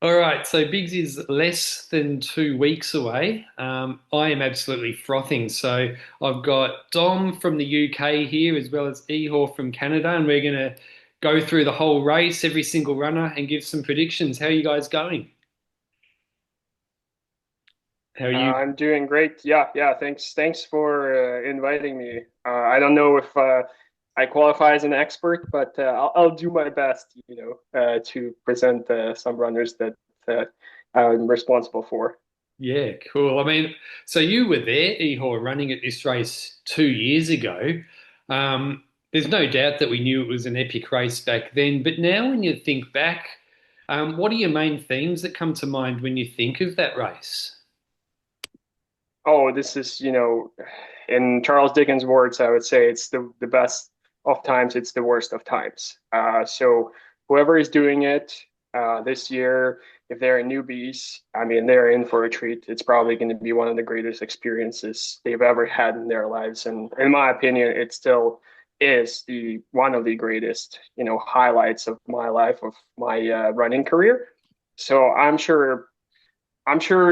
All right, so Biggs is less than 2 weeks away. I am absolutely frothing. So I've got Dom from the UK here, as well as Ihor from Canada, and we're going to go through the whole race, every single runner, and give some predictions. How are you guys going? How are you? I'm doing great. Yeah, yeah. Thanks for inviting me. I don't know if I qualify as an expert, but I'll do my best, to present some runners that uh, I'm responsible for. Yeah, cool. I mean, so you were there, Ihor, running at this race 2 years ago. There's no doubt that we knew it was an epic race back then, but now when you think back, what are your main themes that come to mind when you think of that race? Oh, this is, in Charles Dickens' words, I would say it's the best of times, it's the worst of times. So whoever is doing it this year, if they're newbies, I mean, they're in for a treat. It's probably going to be one of the greatest experiences they've ever had in their lives. And in my opinion, it still is the one of the greatest, highlights of my life, of my running career. So I'm sure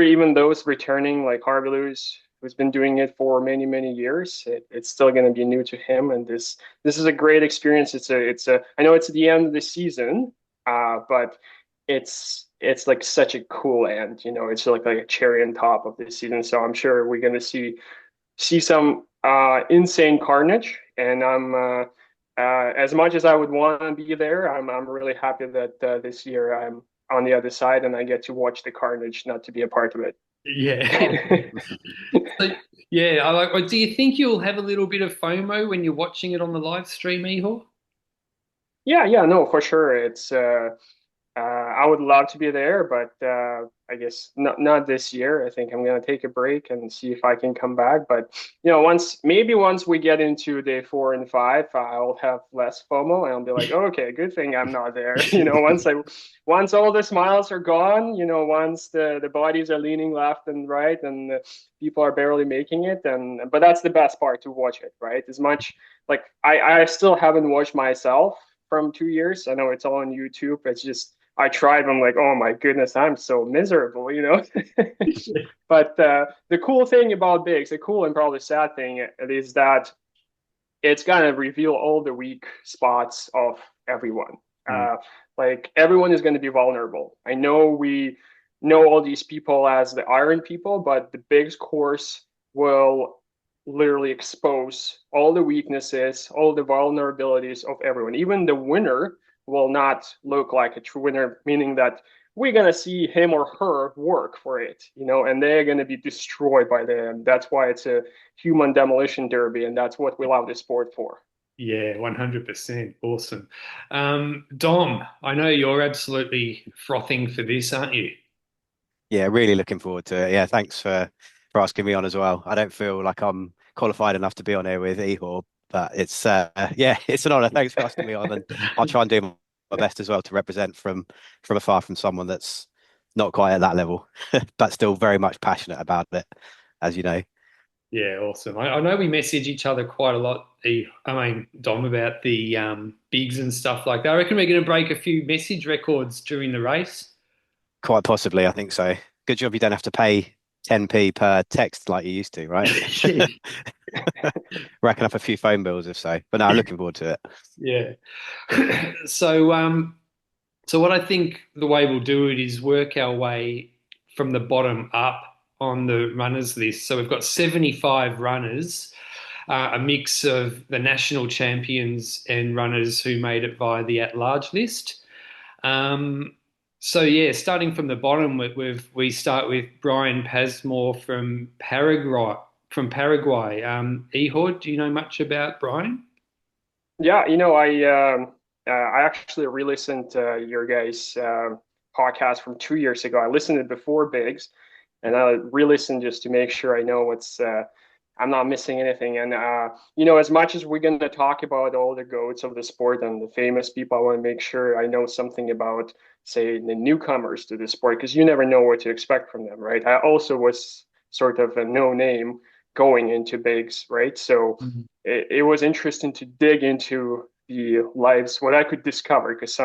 even those returning like Harvey who's been doing it for many, many years, it's still going to be new to him. And this is a great experience. I know it's the end of the season, but it's like such a cool end. It's like a cherry on top of this season. So I'm sure we're going to see some insane carnage. And as much as I would want to be there, I'm really happy that this year I'm on the other side and I get to watch the carnage, not to be a part of Yeah. it. So, yeah, I like. Do you think you'll have a little bit of FOMO when you're watching it on the live stream, Ihor? Yeah, yeah, no, for sure. I would love to be there, but I guess not this year. I think I'm gonna take a break and see if I can come back. But once we get into day 4 and 5, I'll have less FOMO and I'll be like, oh, okay, good thing I'm not there. Once all the smiles are gone, once the bodies are leaning left and right and people are barely making it, and but that's the best part to watch it, right? As much like I still haven't watched myself from 2 years. I know it's all on YouTube. It's just I tried. I'm like, oh my goodness, I'm so miserable. But the cool thing about Bigs, the cool and probably sad thing is that it's gonna reveal all the weak spots of everyone. Mm. Like everyone is going to be vulnerable. I know we know all these people as the iron people, but the Bigs course will literally expose all the weaknesses, all the vulnerabilities of everyone. Even the winner will not look like a true winner, meaning that we're gonna see him or her work for it, and they're gonna be destroyed by them. That's why it's a human demolition derby, and that's what we love the sport for. Yeah, 100%. Awesome. Dom, I know you're absolutely frothing for this, aren't you? Yeah, really looking forward to it. Yeah, thanks for asking me on as well. I don't feel like I'm qualified enough to be on here with Ihor, but it's yeah, it's an honor. Thanks for asking me on, and I'll try and do my best as well to represent from afar from someone that's not quite at that level, but still very much passionate about it, as you know. Yeah, awesome. I know we message each other quite a lot, Dom, about the bigs and stuff like that. I reckon we're going to break a few message records during the race. Quite possibly, I think so. Good job you don't have to pay 10p per text like you used to, right? Racking up a few phone bills if so. But no, looking forward to it. Yeah. So, so what I think the way we'll do it is work our way from the bottom up on the runners list. So we've got 75 runners, a mix of the national champions and runners who made it via the at-large list. Um, so yeah, starting from the bottom, we start with Brian Pasmore from Paraguay. Ehud, do you know much about Brian? Yeah, I actually re-listened to your guys' podcast from 2 years ago. I listened to it before Biggs, and I re-listened just to make sure I know what's I'm not missing anything. And as much as we're going to talk about all the goats of the sport and the famous people, I want to make sure I know something about, say, the newcomers to the sport because you never know what to expect from them, right? I also was sort of a no name going into Biggs, right? So it was interesting to dig into the lives, what I could discover, because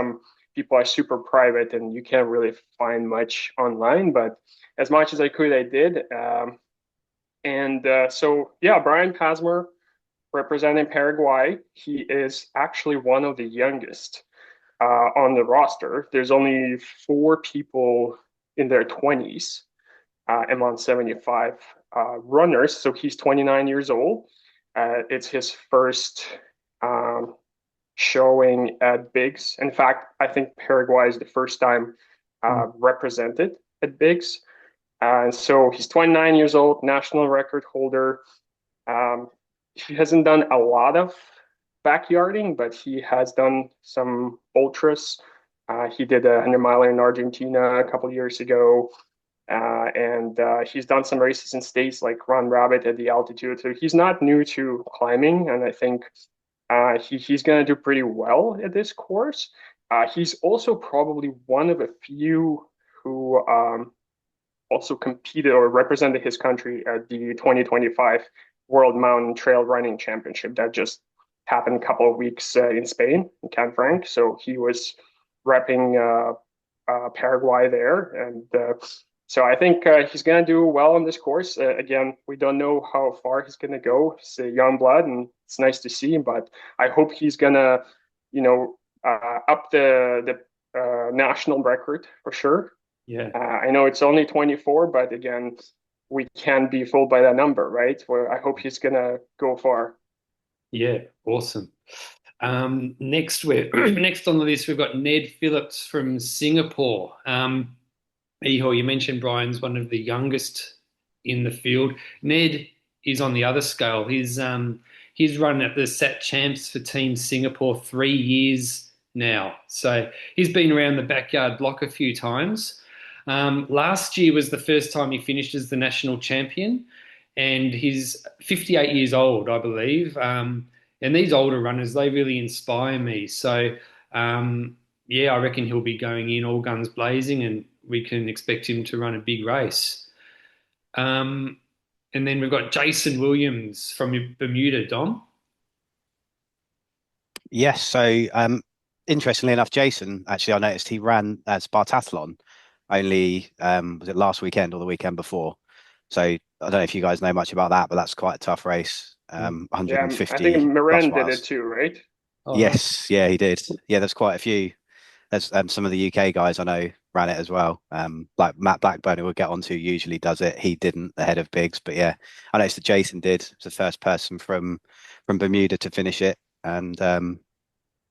people are super private and you can't really find much online. But as much as I could, I did. So yeah, Brian Pasmer representing Paraguay. He is actually one of the youngest on the roster. There's only four people in their 20s among 75 runners. So he's 29 years old. It's his first um, showing at Bigs. In fact, I think Paraguay is the first time represented at Bigs. So he's 29 years old, national record holder. Um, he hasn't done a lot of backyarding, but he has done some ultras. He did a 100 miler in Argentina a couple of years ago. He's done some races in states like Run Rabbit at the altitude. So he's not new to climbing. And I think he's going to do pretty well at this course. He's also probably one of a few who also competed or represented his country at the 2025 World Mountain Trail Running Championship that just happened a couple of weeks in Spain, in Canfranc. So he was repping Paraguay there. So I think he's going to do well on this course. Again, we don't know how far he's going to go. He's a young blood, and it's nice to see him. But I hope he's going to, up the national record for sure. Yeah. I know it's only 24, but again, we can't be fooled by that number, right? Where I hope he's going to go far. Yeah, awesome. Next, next on the list, we've got Ned Phillips from Singapore. Ihor, you mentioned Brian's one of the youngest in the field. Ned is on the other scale. He's run at the Sat Champs for Team Singapore 3 years now. So he's been around the backyard block a few times. Last year was the first time he finished as the national champion, and he's 58 years old, I believe. And these older runners, they really inspire me. So, yeah, I reckon he'll be going in all guns blazing, and we can expect him to run a big race. Um, and then we've got Jason Williams from Bermuda, Dom. Yes. So, interestingly enough, Jason, actually, I noticed he ran Spartathlon only, was it last weekend or the weekend before? So I don't know if you guys know much about that, but that's quite a tough race. Yeah, I think 150 plus Marin did it miles. too, right? Oh, nice. Yes, yeah, he did. Yeah, there's quite a few. There's some of the UK guys I know ran it as well. Like Matt Blackburn, who we'll get onto, usually does it. He didn't ahead of Biggs, but yeah, I noticed that Jason did. Was the first person from Bermuda to finish it, and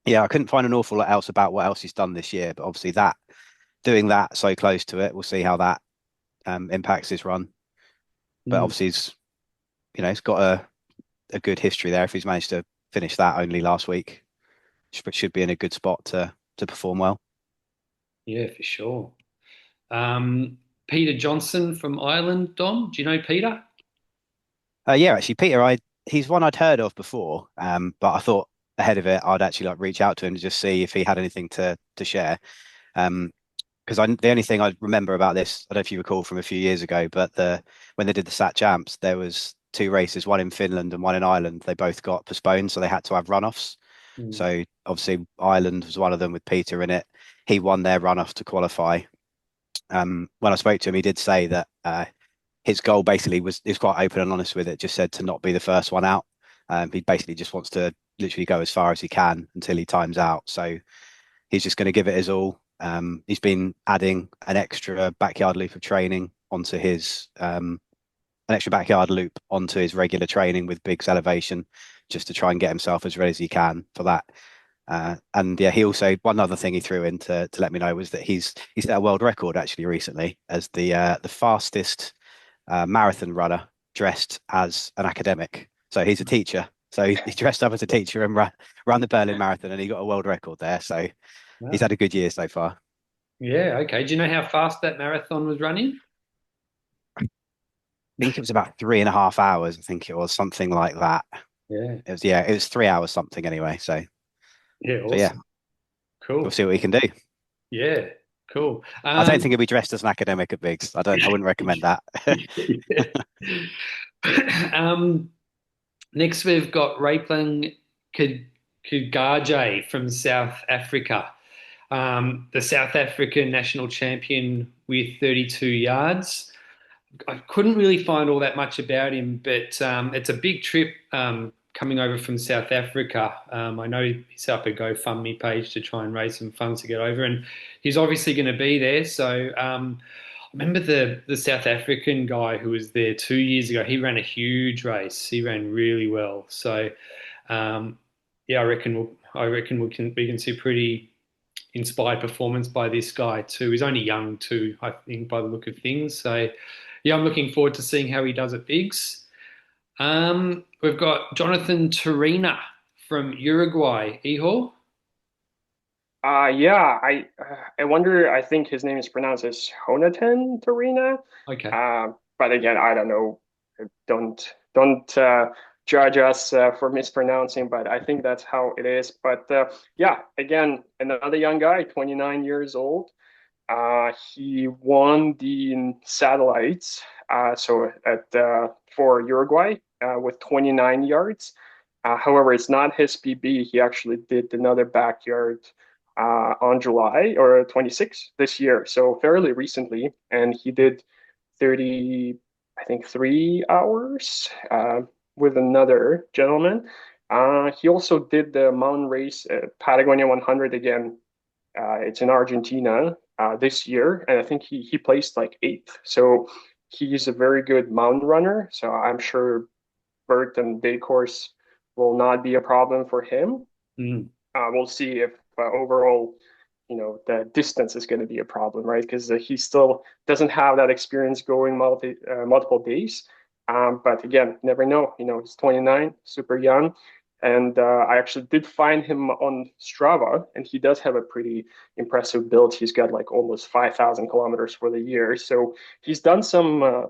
yeah, I couldn't find an awful lot else about what else he's done this year. But obviously, that doing that so close to it, we'll see how that impacts his run. But Mm, obviously, he's got a good history there. If he's managed to finish that only last week, should be in a good spot to perform well. yeah, for sure. Peter Johnson from Ireland, Dom. Do you know Peter? Yeah, actually, Peter, he's one I'd heard of before, but I thought ahead of it I'd actually like reach out to him to just see if he had anything to share. Because the only thing I remember about this, I don't know if you recall from a few years ago, but when they did the Sat Champs, there was two races, one in Finland and one in Ireland. They both got postponed, so they had to have runoffs. Mm, So obviously Ireland was one of them with Peter in it. He won their runoff to qualify. When I spoke to him, he did say that his goal basically was quite open and honest with it. Just said to not be the first one out. He basically just wants to literally go as far as he can until he times out. So he's just going to give it his all. He's been adding an extra backyard loop of training onto his an extra backyard loop onto his regular training with Biggs elevation, just to try and get himself as ready as he can for that. And yeah, he also one other thing he threw in to let me know was that he's set a world record actually recently as the fastest marathon runner dressed as an academic. So he's a teacher. So he dressed up as a teacher and ran the Berlin Marathon, and he got a world record there. So he's wow. had a good year so far. Yeah, okay. Do you know how fast that marathon was running? I think it was about 3.5 hours. I think it was something like that. Yeah. It was 3 hours something anyway. Yeah, So yeah, awesome. we'll Cool. see what he can do. Yeah, cool. I don't think he'll be dressed as an academic at Biggs. I wouldn't recommend that. um, next we've got Rapeling Kugaje from South Africa. the South African national champion with 32 yards. I couldn't really find all that much about him, but it's a big trip coming over from South Africa. I know he's up a GoFundMe page to try and raise some funds to get over, and he's obviously going to be there. So I remember the South African guy who was there 2 years ago. He ran a huge race. He ran really well. So um, yeah, I reckon we can see pretty inspired performance by this guy too. He's only young too, I think, by the look of things. So yeah, I'm looking forward to seeing how he does at Bigs. We've got Jonathan Torina from Uruguay. Ihor? Yeah, I wonder. I think his name is pronounced as Jonathan Torina. Okay. But again, I don't know. Don't judge us for mispronouncing, but I think that's how it is. But yeah, again, another young guy, 29 years old. He won the satellites, so at for Uruguay with 29 yards. However, it's not his PB. He actually did another backyard on July or 26th this year, so fairly recently, and he did 30, I think 3 hours with another gentleman. He also did the mountain race at Patagonia 100 again. It's in Argentina this year, and I think he placed like eighth. So he's a very good mountain runner. So I'm sure Bert and day course will not be a problem for him. Mm, We'll see if overall, the distance is going to be a problem, right? Because he still doesn't have that experience going multiple days. But again, never know. He's 29, super young. And I actually did find him on Strava, and he does have a pretty impressive build. He's got like almost 5,000 kilometers for the year. So he's done some,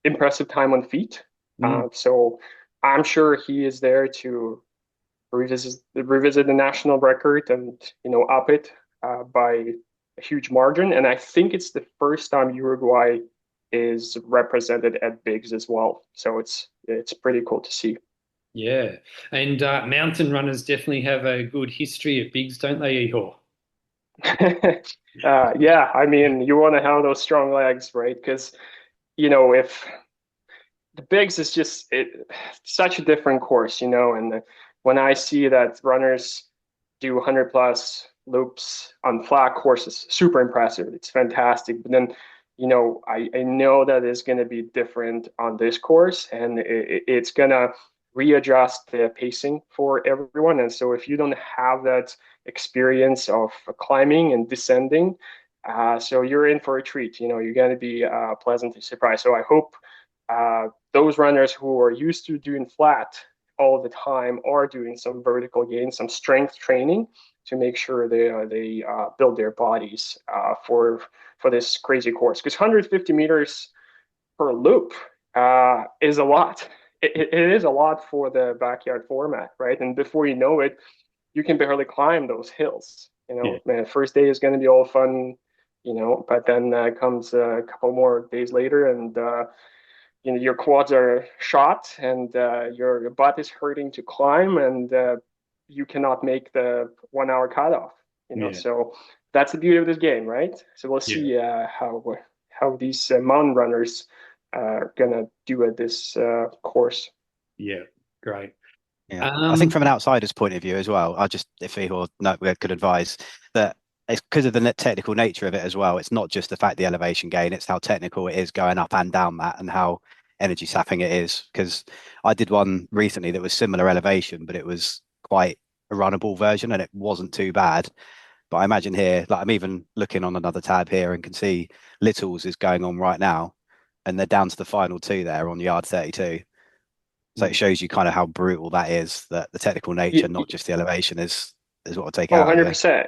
impressive time on feet. mm. So I'm sure he is there to revisit the national record and up it by a huge margin. And I think it's the first time Uruguay is represented at Bigs as well. So it's pretty cool to see. Yeah. And mountain runners definitely have a good history at Bigs, don't they, Ihor? Yeah, I mean, you want to have those strong legs, right? Because if the Bigs is just such a different course, and when I see that runners do 100 plus loops on flat courses, super impressive. It's fantastic. But then, I know that it's going to be different on this course, and it's going to readjust the pacing for everyone. And so if you don't have that experience of climbing and descending, so you're in for a treat. You're going to be pleasantly surprised. So I hope those runners who are used to doing flat all the time are doing some vertical gains, some strength training to make sure they build their bodies for this crazy course. Because 150 meters per loop is a lot. It is a lot for the backyard format, right? And before you know it, you can barely climb those hills. Yeah. Man, first day is going to be all fun, but then comes a couple more days later, and your quads are shot, and your butt is hurting to climb, and you cannot make the 1 hour cutoff. Yeah. So that's the beauty of this game, right? So we'll Yeah. see how these mountain runners are gonna do at this course. Yeah. Great. Yeah, I think Um, from an outsider's point of view as well, I just, if Ihor no, could advise that it's because of the technical nature of it as well. It's not just the fact the elevation gain; it's how technical it is going up and down that, and how energy sapping it is. Because I did one recently that was similar elevation, but it was quite a runnable version, and it wasn't too bad. But I imagine here, like I'm even looking on another tab here and can see Littles is going on right now, and they're down to the final two there on yard 32. So it shows you kind of how brutal that is, that the technical nature, not just the elevation, is what will take Oh, out of you. 100%.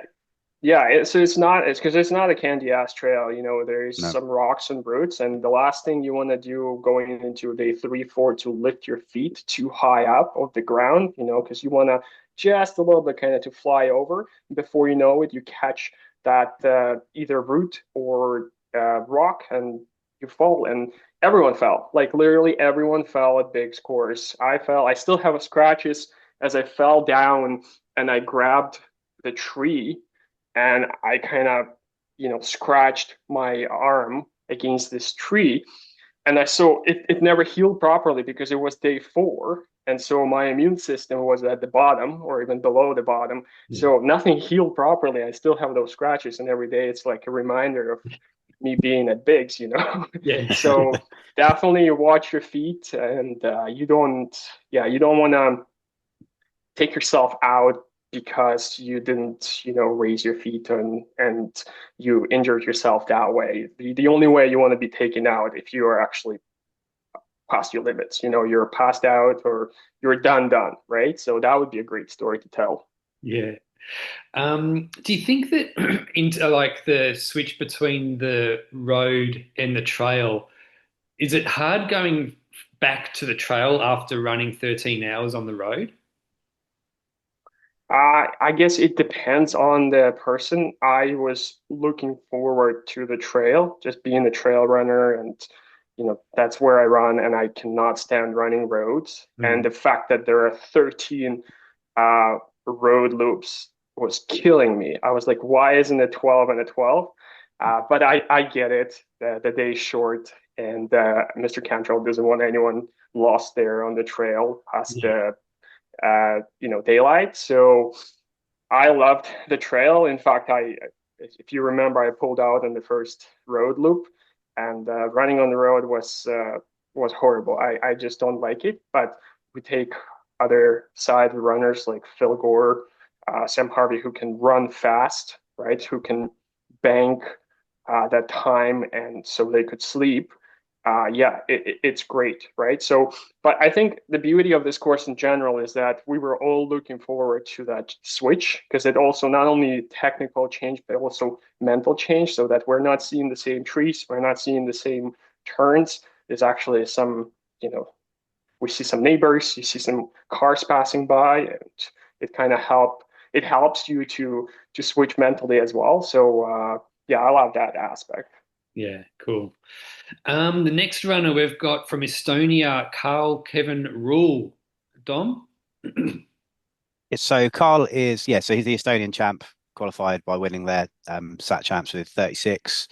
Yeah, so it's because it's not a candy ass trail. There's No. some rocks and roots, and the last thing you want to do going into day 3, 4 to lift your feet too high up off the ground, because you want to just a little bit kind of to fly over. Before you know it, you catch that either root or rock, and you fall. And everyone fell. Like literally everyone fell at Big's course. I fell. I still have scratches as I fell down and I grabbed the tree and I kind of, scratched my arm against this tree. And I saw it never healed properly because it was day 4. And so my immune system was at the bottom or even below the bottom. Yeah. So nothing healed properly. I still have those scratches. And every day it's like a reminder of me being at Biggs. Yeah. So definitely watch your feet, and you don't want to take yourself out because you didn't, raise your feet and you injured yourself that way. The only way you want to be taken out if you are actually past your limits, you're passed out or you're done, right? So that would be a great story to tell. Yeah. Do you think that into like the switch between the road and the trail, is it hard going back to the trail after running 13 hours on the road? I guess it depends on the person. I was looking forward to the trail, just being a trail runner, and that's where I run, and I cannot stand running roads. And Mm. the fact that there are 13 uh, road loops was killing me. I was like, why isn't it 12 and a 12? But I get it. The day's short, and Mr. Cantrell doesn't want anyone lost there on the trail past Yeah. the daylight. So I loved the trail. In fact, if you remember, I pulled out in the first road loop, and running on the road was horrible. I just don't like it. But we take other side runners like Phil Gore, Sam Harvey, who can run fast, right? Who can bank that time, and so they could sleep. Yeah, it's great, right? So, but I think the beauty of this course in general is that we were all looking forward to that switch because it also not only technical change but also mental change, so that we're not seeing the same trees, we're not seeing the same turns. There's actually some, we see some neighbors, you see some cars passing by, and it kind of it helps you to switch mentally as well. So yeah, I love that aspect. Yeah, cool. The next runner we've got from Estonia, Carl Kevin Rule. Dom? So Carl is, yeah, so he's the Estonian champ, qualified by winning their SAT champs with 36.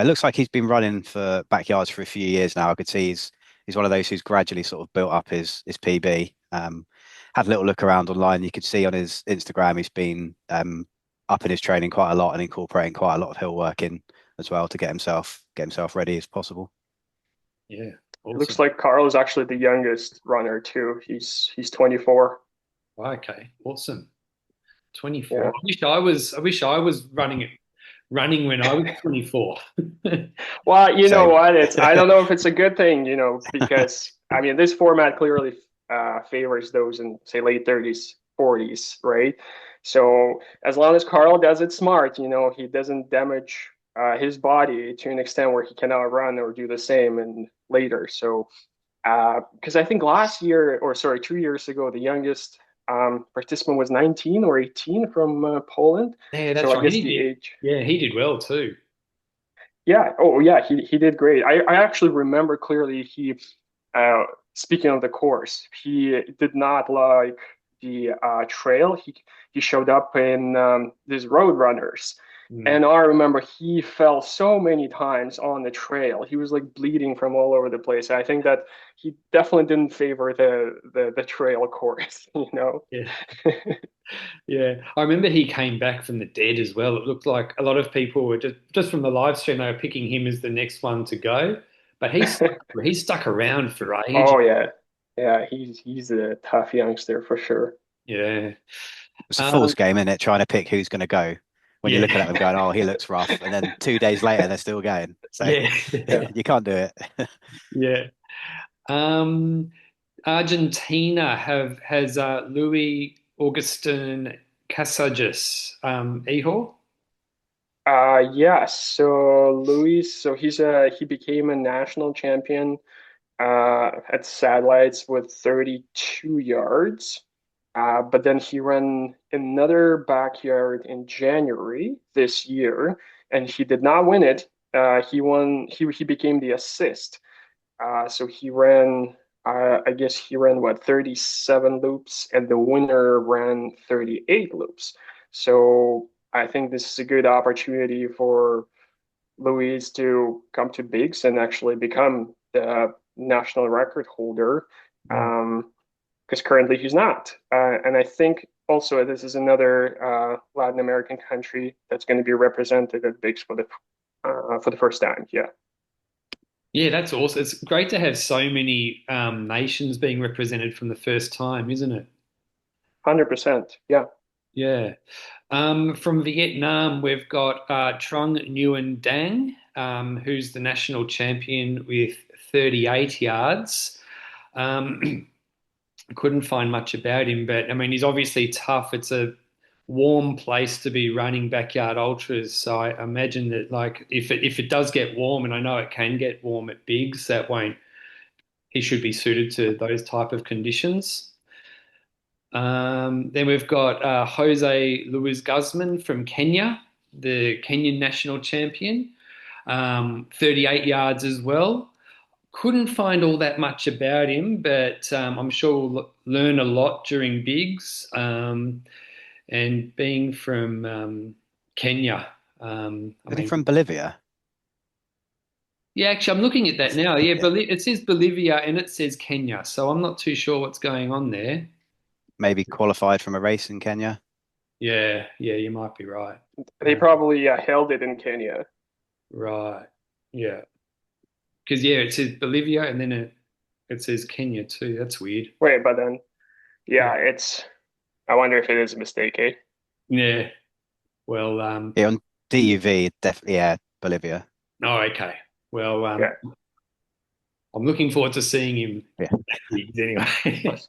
Looks like he's been running for backyards for a few years now. I could see he's one of those who's gradually sort of built up his PB. Had a little look around online. You could see on his Instagram he's been up in his training quite a lot and incorporating quite a lot of hill work in as well to get himself ready as possible. Yeah, It looks awesome. like Carl is actually the youngest runner too. He's 24. Okay, awesome. 24. Yeah. I wish I was running when I was 24. Well, you know Same. what? I don't know if it's a good thing, because I mean this format clearly favors those in say late 30s, 40s, right? So as long as Carl does it smart, he doesn't damage his body to an extent where he cannot run or do the same and later. So because I think last year, or sorry, 2 years ago, the youngest participant was 19 or 18 from Poland. Yeah, So that's I right. guess the age. Yeah, he did well too. Yeah. Oh, yeah. He did great. I actually remember clearly uh, speaking of the course, he did not like the trail. He showed up in these road runners. Mm. And I remember he fell so many times on the trail. He was like bleeding from all over the place. I think that he definitely didn't favor the trail course, Yeah. Yeah, I remember he came back from the dead as well. It looked like a lot of people were just from the live stream, they were picking him as the next one to go, but he stuck around for ages. Oh yeah. Yeah, he's a tough youngster for sure. Yeah, It's a fool's um, game, isn't it? Trying to pick who's going to go when you're yeah, looking at them going, oh, he looks rough. And then 2 days later, they're still going. So yeah, Yeah. you can't do it. yeah. Um, Argentina has Louis Augustin Casages, Ihor. Yes. So Luis, so he became a national champion at satellites with 32 yards. But then he ran another backyard in January this year, and he did not win it. He won. He became the assist. So he ran. I guess he ran what 37 loops, and the winner ran 38 loops. So I think this is a good opportunity for Luis to come to bigs and actually become the national record holder. Mm. Because currently he's not. And I think also this is another Latin American country that's going to be represented at bigs for the first time. Yeah, Yeah, that's awesome. It's great to have so many nations being represented from the first time, isn't it? 100%. Yeah, Yeah. From Vietnam, we've got Trung Nguyen Dang, who's the national champion with 38 yards. Um, couldn't find much about him, but I mean, he's obviously tough. It's a warm place to be running backyard ultras, so I imagine that like if it does get warm, and I know it can get warm at bigs, that won't he should be suited to those type of conditions. Then we've got Jose Luis Guzman from Kenya, the Kenyan national champion, 38 yards as well. Couldn't find all that much about him, but I'm sure we'll learn a lot during bigs. And being from Kenya, I Is he mean, from Bolivia? yeah, actually, I'm looking at that now. Yeah, it says Bolivia and it says Kenya, so I'm not too sure what's going on there. Maybe qualified from a race in Kenya. Yeah, yeah, you might be right. they probably held it in Kenya. Right, yeah, because yeah, it says Bolivia and then it says Kenya too. That's weird. Wait, but then Yeah, yeah, it's. I wonder if it is a mistake, eh? yeah. Well, Yeah, on DUV, definitely, yeah, Bolivia. oh, okay. Well, Yeah, I'm looking forward to seeing him Yeah. anyway. nice.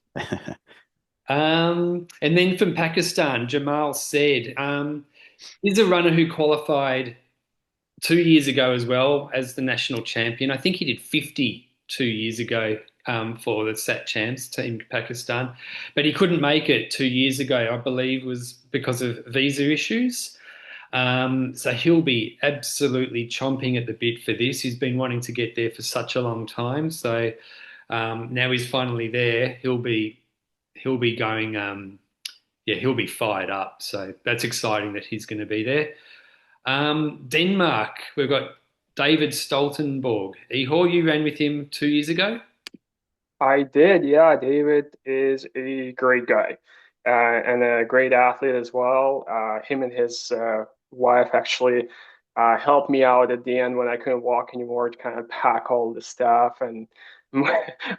And then from Pakistan, Jamal said, he's a runner who qualified 2 years ago as well as the national champion. I think he did 50 2 years ago for the Sat Champs team Pakistan, but he couldn't make it 2 years ago. I believe was because of visa issues. So he'll be absolutely chomping at the bit for this. He's been wanting to get there for such a long time. So now he's finally there. He'll be going. Yeah, he'll be fired up. So that's exciting that he's going to be there. Denmark, we've got David Stoltenborg. Ihor, you ran with him 2 years ago. I did, yeah. David is a great guy and a great athlete as well. Him and his wife actually helped me out at the end when I couldn't walk anymore to kind of pack all the stuff and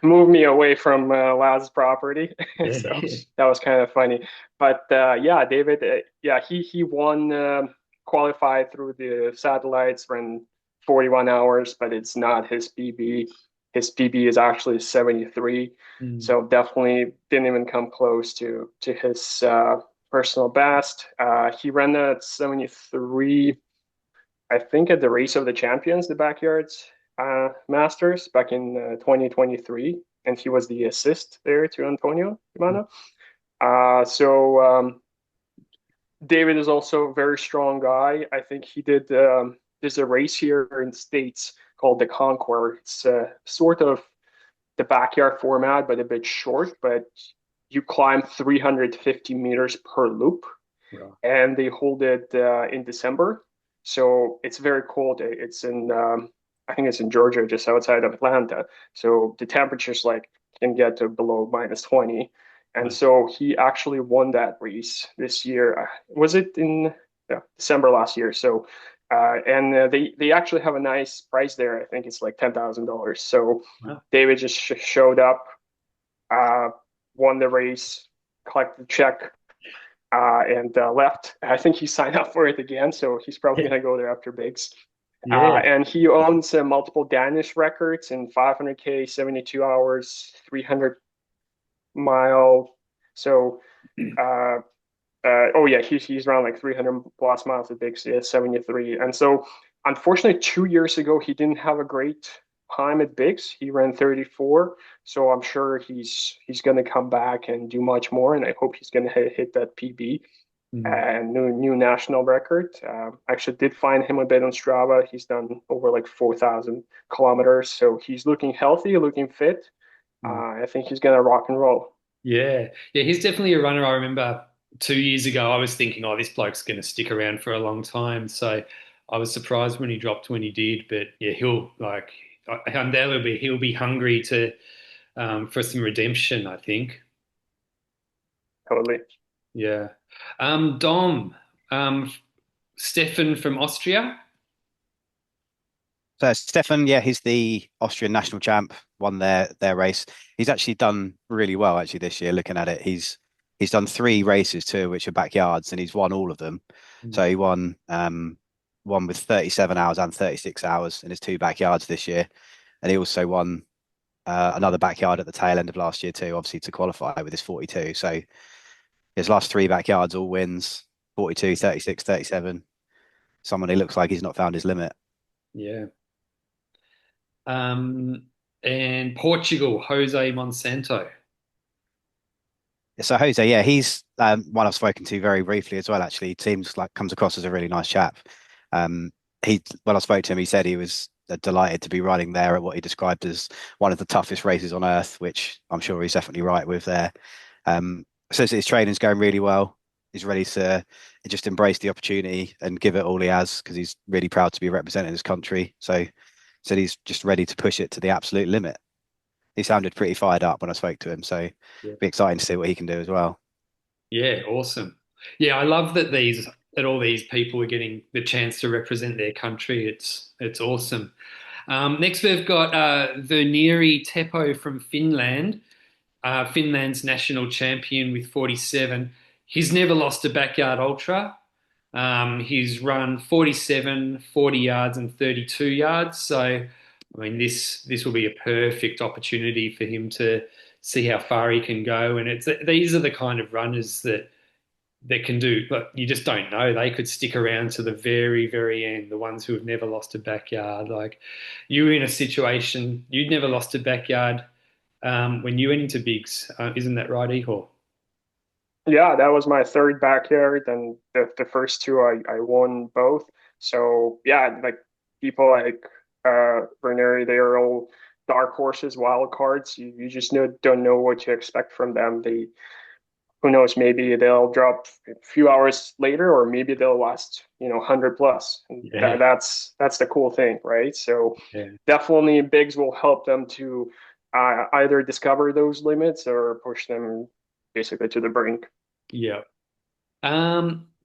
move me away from Laz's property. Yeah. So that was kind of funny. But yeah, David, yeah, he won, qualified through the satellites, ran 41 hours, but it's not his PB. His PB is actually 73, Mm. so definitely didn't even come close to his personal best. He ran at 73, I think, at the Race of the Champions, the Backyards Masters back in 2023, and he was the assist there to Antonio Imano. So David is also a very strong guy. I think he did. There's a race here in the States called the Conquer. It's sort of the backyard format, but a bit short. But you climb 350 meters per loop, Right. and they hold it in December. So it's very cold. It's in, I think it's in Georgia, just outside of Atlanta. So the temperatures like can get to below -20. And Right. so he actually won that race this year. Was it in December last year? So, and they actually have a nice prize there. I think it's like $10,000. So Wow. David just showed up, uh, won the race, collected the check, and left. I think he signed up for it again, so he's probably going to go there after Bigs. Yeah. And he owns multiple Danish records in 500K, 72 hours, 300 mile. So, uh, oh yeah, he's around like 300 plus miles at Bigs, yeah, 73. And so, unfortunately, 2 years ago, he didn't have a great time at Bigs. He ran 34. So I'm sure he's going to come back and do much more. And I hope he's going to hit that PB Mm. and new national record. Actually, did find him a bit on Strava. He's done over like 4,000 kilometers, so he's looking healthy, looking fit. Mm. I think he's gonna rock and roll. Yeah. Yeah. He's definitely a runner. I remember 2 years ago, I was thinking, oh, this bloke's going to stick around for a long time. So I was surprised when he dropped when he did. But yeah, undoubtedly he'll be hungry to for some redemption, I think. Totally. Yeah. Dom, um, Stefan from Austria. So Stefan, yeah, he's the Austrian national champ, won their race. He's actually done really well actually this year. Looking at it, he's done three races too, which are backyards, and he's won all of them. So he won with 37 hours and 36 hours in his two backyards this year, and he also won another backyard at the tail end of last year too, obviously to qualify with his 42. So his last three backyards all wins: 42, 36, 37. Someone who looks like he's not found his limit. Yeah. Um, and Portugal, Jose Monsanto. So Jose, yeah, he's one I've spoken to very briefly as well. Actually, seems like comes across as a really nice chap. Um, he when I spoke to him, he said he was delighted to be running there at what he described as one of the toughest races on earth, which I'm sure he's definitely right with there. Says that his training's going really well. He's ready to just embrace the opportunity and give it all he has because he's really proud to be representing his country. So said he's just ready to push it to the absolute limit. He sounded pretty fired up when I spoke to him, so Yeah. be exciting to see what he can do as well. Yeah, awesome. Yeah, I love that all these people are getting the chance to represent their country. It's awesome. Next, we've got Verneri Teppo from Finland, Finland's national champion with 47. He's never lost a backyard ultra. He's run 47, 40 yards, and 32 yards. So, I mean, this will be a perfect opportunity for him to see how far he can go. And these are the kind of runners that can do, but you just don't know. They could stick around to the very, very end. The ones who have never lost a backyard, like you were in a situation you'd never lost a backyard when you went into bigs, isn't that right, Ihor? Yeah, that was my third backyard, and the first two I won both. So yeah, like people like Berneri, they are all dark horses, wild cards. You just don't know what to expect from them. They who knows, maybe they'll drop a few hours later, or maybe they'll last 100 plus. And Yeah, that's the cool thing, right? So yeah, definitely bigs will help them to either discover those limits or push them basically to the brink. yeah.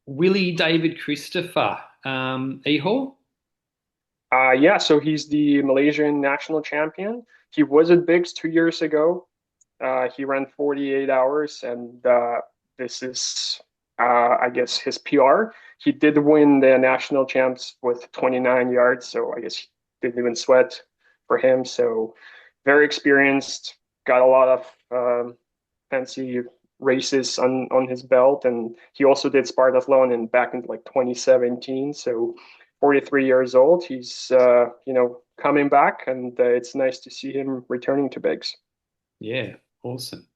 Willie David Christopher, Ihor. Yeah, so he's the Malaysian national champion. He was at Bigs 2 years ago. He ran 48 hours, and this is, I guess, his PR. He did win the national champs with 29 yards, so I guess he didn't even sweat for him. So very experienced, got a lot of fancy races on his belt, and he also did Spartathlon in back in like 2017. So 43 years old, he's coming back, and it's nice to see him returning to Bigs. Yeah, awesome.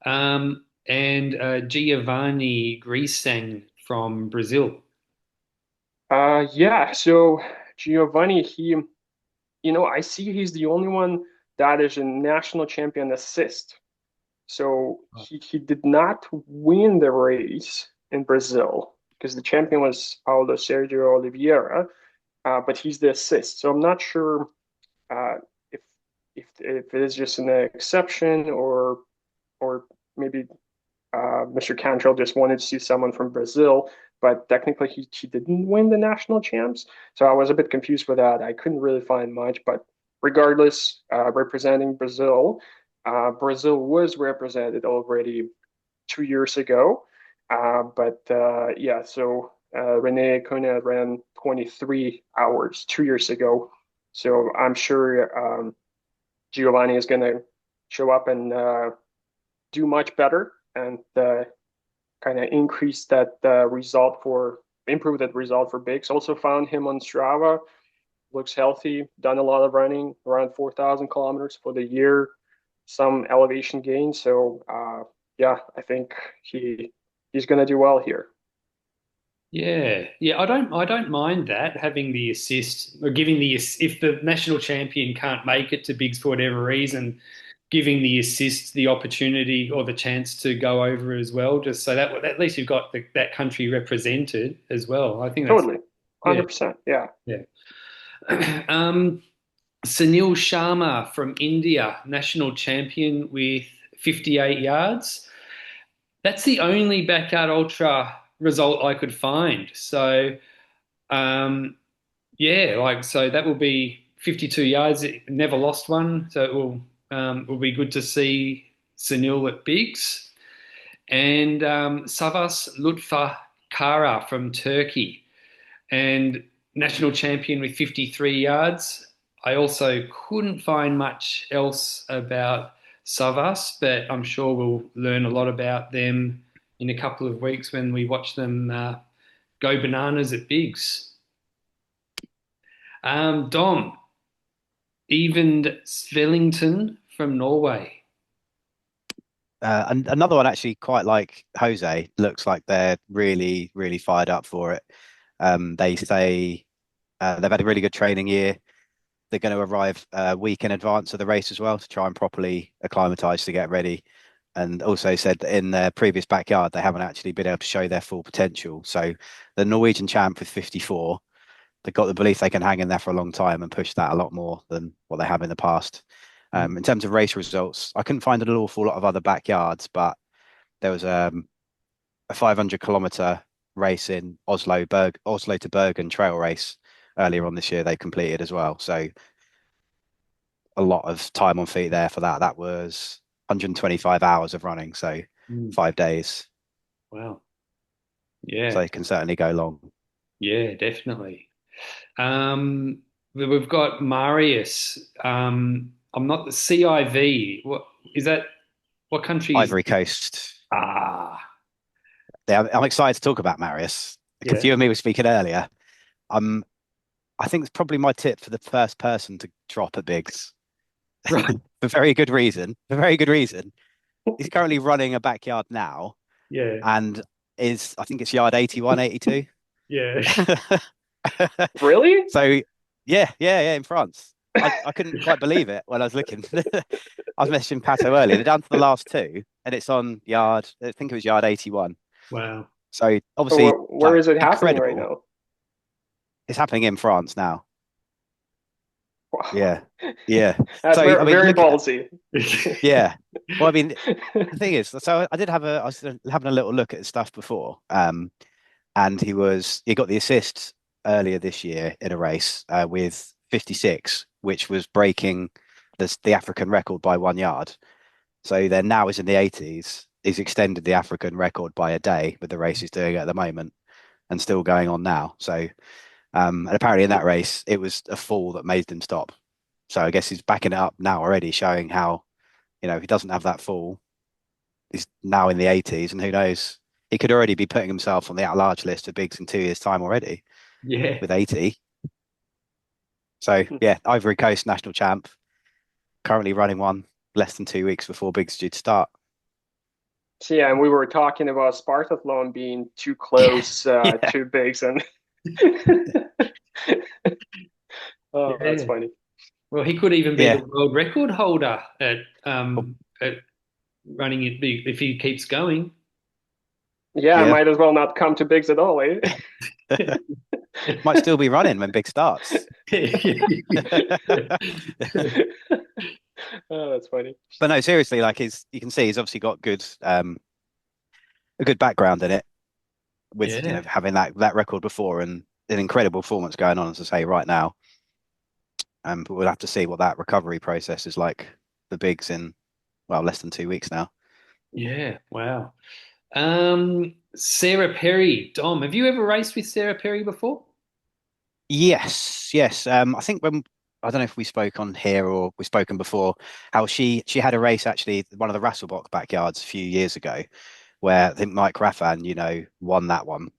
And Giovanni Grisang from Brazil. Yeah, so Giovanni, I see he's the only one that is a national champion assist. So he did not win the race in Brazil because the champion was Paulo Sergio Oliveira, but he's the assist. So I'm not sure uh, if if it is just an exception or maybe Mr. Cantrell just wanted to see someone from Brazil, but technically he didn't win the national champs. So I was a bit confused with that. I couldn't really find much, but regardless, representing Brazil, Brazil was represented already 2 years ago. But yeah, so Rene Kona ran 23 hours 2 years ago. So I'm sure Giovanni is going to show up and do much better and kind of increase that improve that result for Biggs. Also found him on Strava, looks healthy, done a lot of running, around 4,000 kilometers for the year, some elevation gain. So yeah, I think he's going to do well here. Yeah, yeah, I don't mind that having the assist or giving if the national champion can't make it to bigs for whatever reason, giving the assist the opportunity or the chance to go over as well, just so that at least you've got that country represented as well. I think that's Totally. yeah, 100%. Yeah. yeah. Sunil Sharma from India, national champion with 58 yards. That's the only backyard ultra result I could find. So, um, yeah, like so that will be 52 yards. It never lost one, so it will be good to see Sunil at bigs and Savas Lutfa Kara from Turkey and national champion with 53 yards. I also couldn't find much else about Savas, but I'm sure we'll learn a lot about them in a couple of weeks when we watch them go bananas at bigs. Dom, Evened Svellington from Norway. And another one actually quite like Jose. Looks like they're really, really fired up for it. They say they've had a really good training year. They're going to arrive a week in advance of the race as well to try and properly acclimatise to get ready. And also said that in their previous backyard, they haven't actually been able to show their full potential. So the Norwegian champ with 54, they've got the belief they can hang in there for a long time and push that a lot more than what they have in the past. In terms of race results, I couldn't find an awful lot of other backyards, but there was a 500-kilometer race in Oslo to Bergen trail race earlier on this year they completed as well. So a lot of time on feet there for that. That was 125 hours of running, so Mm. 5 days. Wow. So Yeah. it can certainly go long. Yeah, definitely. We've got Marius. I'm not the CIV. What is that? What country is? Ivory Coast. Ah, Yeah, I'm excited to talk about Marius because yeah. you and me were speaking earlier. Um, I think it's probably my tip for the first person to drop at Biggs Right. for very good reason. For very good reason. He's currently running a backyard now Yeah. and is, I think it's yard 81, 82. Yeah. Really? So yeah, in France. I couldn't quite believe it when I was looking. I was messaging Patto earlier. They're down to the last two, and it's on yard, I think it was yard 81. Wow. So So obviously, where like is it happening right incredible. now? It's happening in France now. Wow. Yeah. Yeah. That's So I very, mean, very look at ballsy. yeah. Well, I mean, the thing is, so I was having a little look at his stuff before. And he got the assist earlier this year in a race with 56, which was breaking the African record by 1 yard. So then now is in the 80s. He's extended the African record by a day with the race he's doing at the moment and still going on now. So and apparently in that race it was a fall that made him stop. So I guess he's backing it up now already, showing how, if he doesn't have that fall, he's now in the 80s, and who knows, he could already be putting himself on the at-large list of bigs in 2 years' time already Yeah. with 80. So yeah, Ivory Coast national champ, currently running one less than 2 weeks before Big's due to start. So yeah, and we were talking about Spartathlon being too Yeah, close yeah, to bigs, and oh, that's Yeah. funny. Well, he could even be the yeah. world record holder Well, at running it big if he keeps going. Yeah, I yeah. might as well not come to bigs at all, eh? Might still be running when Big starts. Oh, that's funny. But no, seriously, like you can see he's obviously got a good background in it with, Yeah. having that record before and an incredible performance going on, as I say, right now. But we'll have to see what that recovery process is like for Biggs in, well, less than 2 weeks now. Yeah. Wow. Sarah Perry, Dom, have you ever raced with Sarah Perry before? Yes, yes. I think when I don't know if we spoke on here or we've spoken before, how she had a race actually, one of the Rasselbach backyards a few years ago, where I think Mike Raffan, won that one.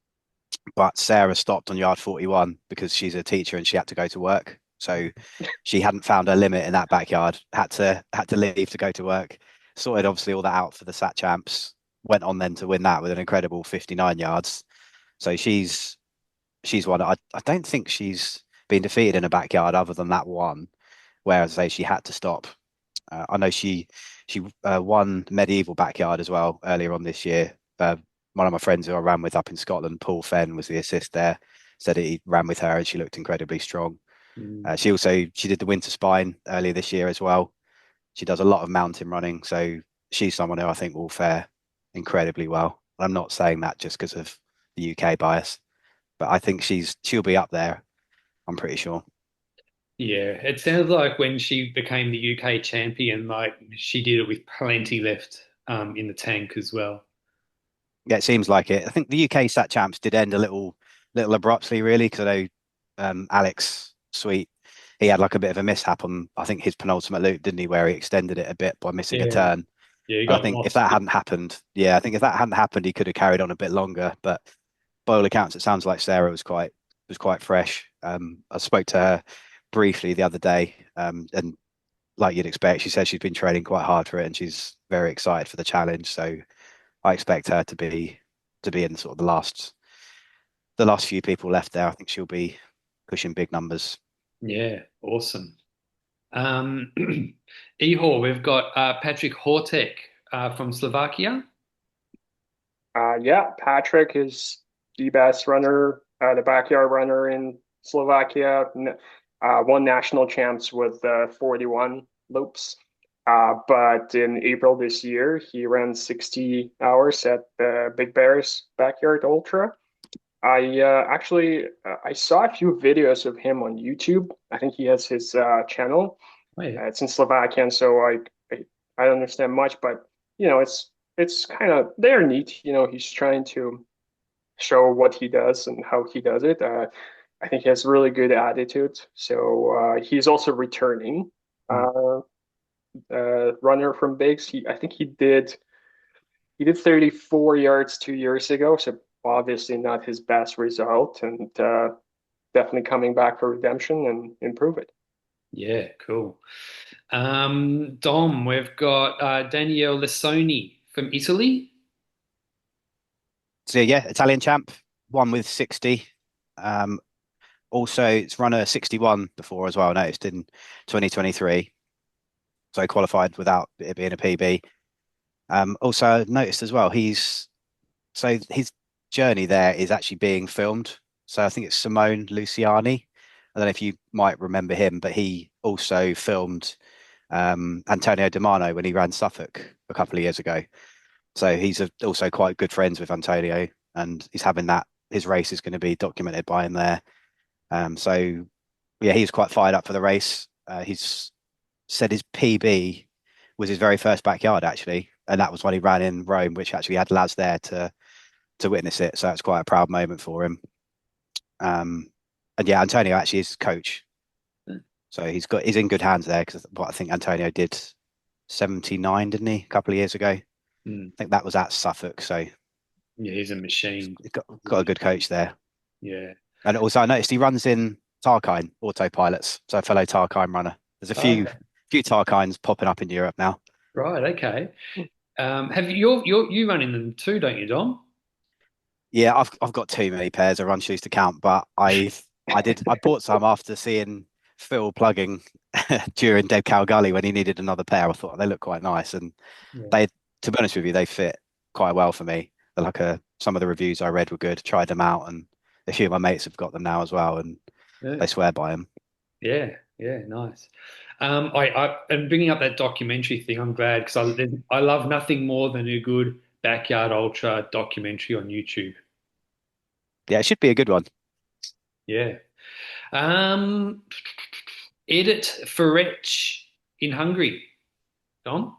But Sarah stopped on yard 41 because she's a teacher and she had to go to work. So she hadn't found her limit in that backyard, had to leave to go to work. Sorted obviously all that out for the Sat Champs. Went on then to win that with an incredible 59 yards. So she's one. I don't think she's been defeated in a backyard other than that one, where, as I say, she had to stop. I know she won medieval backyard as well earlier on this year. One of my friends who I ran with up in Scotland, Paul Fenn, was the assist there. Said he ran with her and she looked incredibly strong. Mm. She did the winter spine earlier this year as well. She does a lot of mountain running, so she's someone who I think will fare incredibly well. I'm not saying that just because of the UK bias, but I think she'll be up there. I'm pretty sure. Yeah, it sounds like when she became the UK champion, like she did it with plenty left in the tank as well. Yeah, it seems like it. I think the UK Sat Champs did end a little abruptly, really, because I know Alex Sweet, he had like a bit of a mishap on I think his penultimate loop, didn't he, where he extended it a bit by missing a Yeah, turn. yeah, he And I got think if lost. that hadn't happened, yeah, I think if that hadn't happened, he could have carried on a bit longer. But by all accounts, it sounds like Sarah was quite fresh. I spoke to her briefly the other day, and like you'd expect, she said she's been training quite hard for it, and she's very excited for the challenge. So I expect her to be in sort of the last few people left there. I think she'll be pushing big numbers. Yeah, awesome. Um, Ihor, we've got Patrick Hortek from Slovakia. Yeah, Patrick is the best runner, the backyard runner in Slovakia. Won national champs with 41 loops. But in April this year, he ran 60 hours at the Big Bear's Backyard Ultra. I saw a few videos of him on YouTube. I think he has his channel. Oh, yeah. It's in Slovakian, so I I don't understand much, but it's kind of they're neat. He's trying to show what he does and how he does it. I think he has really good attitude. So he's also returning Mm. uh, runner from Bigs. I think he did 34 yards 2 years ago. So obviously not his best result, and definitely coming back for redemption and improve it. Yeah, cool. Dom, we've got Daniele Lissoni from Italy. So yeah, Italian champ, won with 60. Um, Also, it's run a 61 before as well. I noticed in 2023, so qualified without it being a PB. Also, I noticed as well his journey there is actually being filmed. So I think it's Simone Luciani. I don't know if you might remember him, but he also filmed Antonio Demano when he ran Suffolk a couple of years ago. So he's also quite good friends with Antonio, and he's having that. His race is going to be documented by him there. So yeah, he's quite fired up for the race. He's said his PB was his very first backyard actually, and that was when he ran in Rome, which actually had lads there to witness it. So it's quite a proud moment for him. And yeah, Antonio actually is coach, so he's in good hands there because what I think Antonio did 79, didn't he, a couple of years ago? I Mm. think that was at Suffolk, so Yeah, he's a machine. he's got a good coach there. Yeah. And also, I noticed he runs in Tarkine autopilots, so a fellow Tarkine runner. There's a few Okay. few Tarkines popping up in Europe now. Right. Okay. Have you run in them too, don't you, Dom? Yeah, I've got too many pairs of run shoes to count, but I bought some after seeing Phil plugging during Dead Cow Gully when he needed another pair. I thought they look quite nice, and Yeah. they, to be honest with you, they fit quite well for me. They're like some of the reviews I read were good. Tried them out, and a few of my mates have got them now as well, and Yeah. they swear by them. Yeah. Yeah. Nice. I and bringing up that documentary thing, I'm glad because I love nothing more than a good backyard ultra documentary on YouTube. Yeah, it should be a good one. Yeah. Um, Edit Ferec in Hungary. Dom?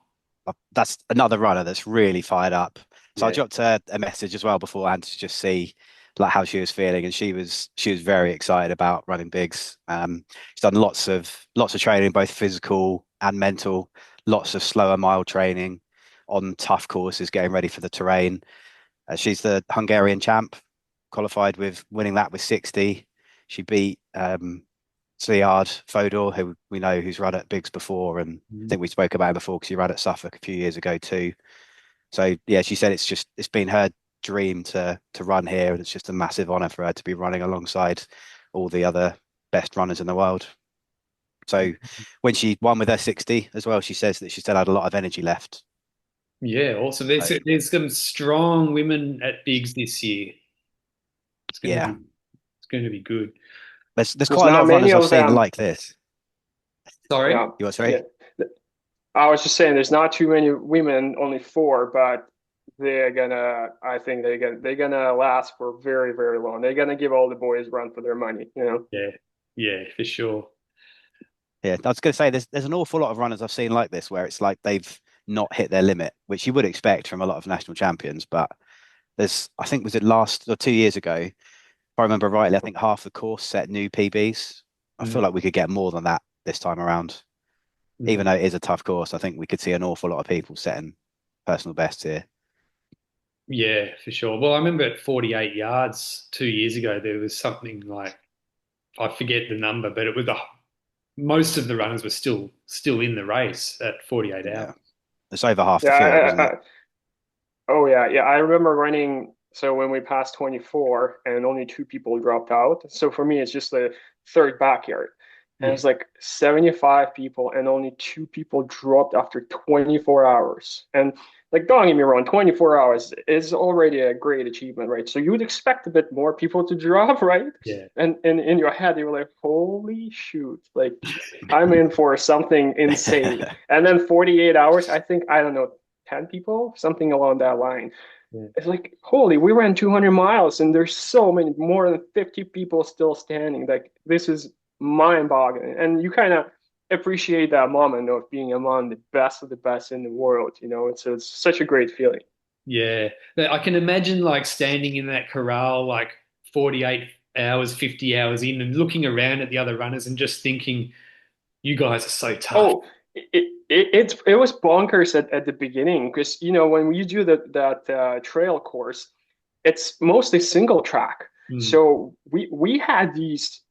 That's another runner that's really fired up. So I Yeah. dropped her a message as well beforehand to just see like how she was feeling, and she was very excited about running bigs. She's done lots of training, both physical and mental, lots of slower mile training on tough courses, getting ready for the terrain. She's the Hungarian champ, qualified with winning that with 60. She beat Sliard Fodor, who we know who's run at Bigs before, and I Mm. think we spoke about him before because he ran at Suffolk a few years ago too. So yeah, she said it's been her dream to run here, and it's just a massive honour for her to be running alongside all the other best runners in the world. So when she won with her 60 as well, she says that she still had a lot of energy left. Yeah, awesome. There's some strong women at bigs this year. It's going to Yeah, be it's going to be good. there's There's quite a lot not of many runners I've of seen them. like this. Sorry. Yeah, You what, sorry? yeah. I was just saying, there's not too many women, only four, but they're gonna. I think they're gonna last for very, very long. They're gonna give all the boys run for their money. Yeah, yeah, for sure. Yeah, I was going to say there's an awful lot of runners I've seen like this where it's like they've not hit their limit, which you would expect from a lot of national champions. But I think was it last or 2 years ago, if I remember rightly, I think half the course set new PBs. I feel Mm, like we could get more than that this time around. Even mm. though it is a tough course, I think we could see an awful lot of people setting personal bests here. Yeah, for sure. Well, I remember at 48 yards 2 years ago, there was something like I forget the number, but it was most of the runners were still in the race at 48 hours. Yeah, it's over half Yeah. the field, wasn't it? Oh yeah, yeah. I remember running. So when we passed 24, and only two people dropped out. So for me, it's just the third backyard, and Mm. it's like 75 people, and only two people dropped after 24 hours. And like, don't get me wrong, 24 hours is already a great achievement, right? So you would expect a bit more people to drop, right? Yeah. And in your head, you were like, holy shoot, like I'm in for something insane. And then 48 hours, I don't know, 10 people, something along that line. Yeah. It's like, holy, we ran 200 miles and there's so many, more than 50 people still standing. Like, this is mind-boggling. And you kind of appreciate that moment of being among the best of the best in the world. It's such a great feeling. Yeah. I can imagine like standing in that corral like 48 hours, 50 hours in and looking around at the other runners and just thinking, you guys are so tough. Oh, it was bonkers at the beginning because when you do that trail course, it's mostly single track. Mm. So we had these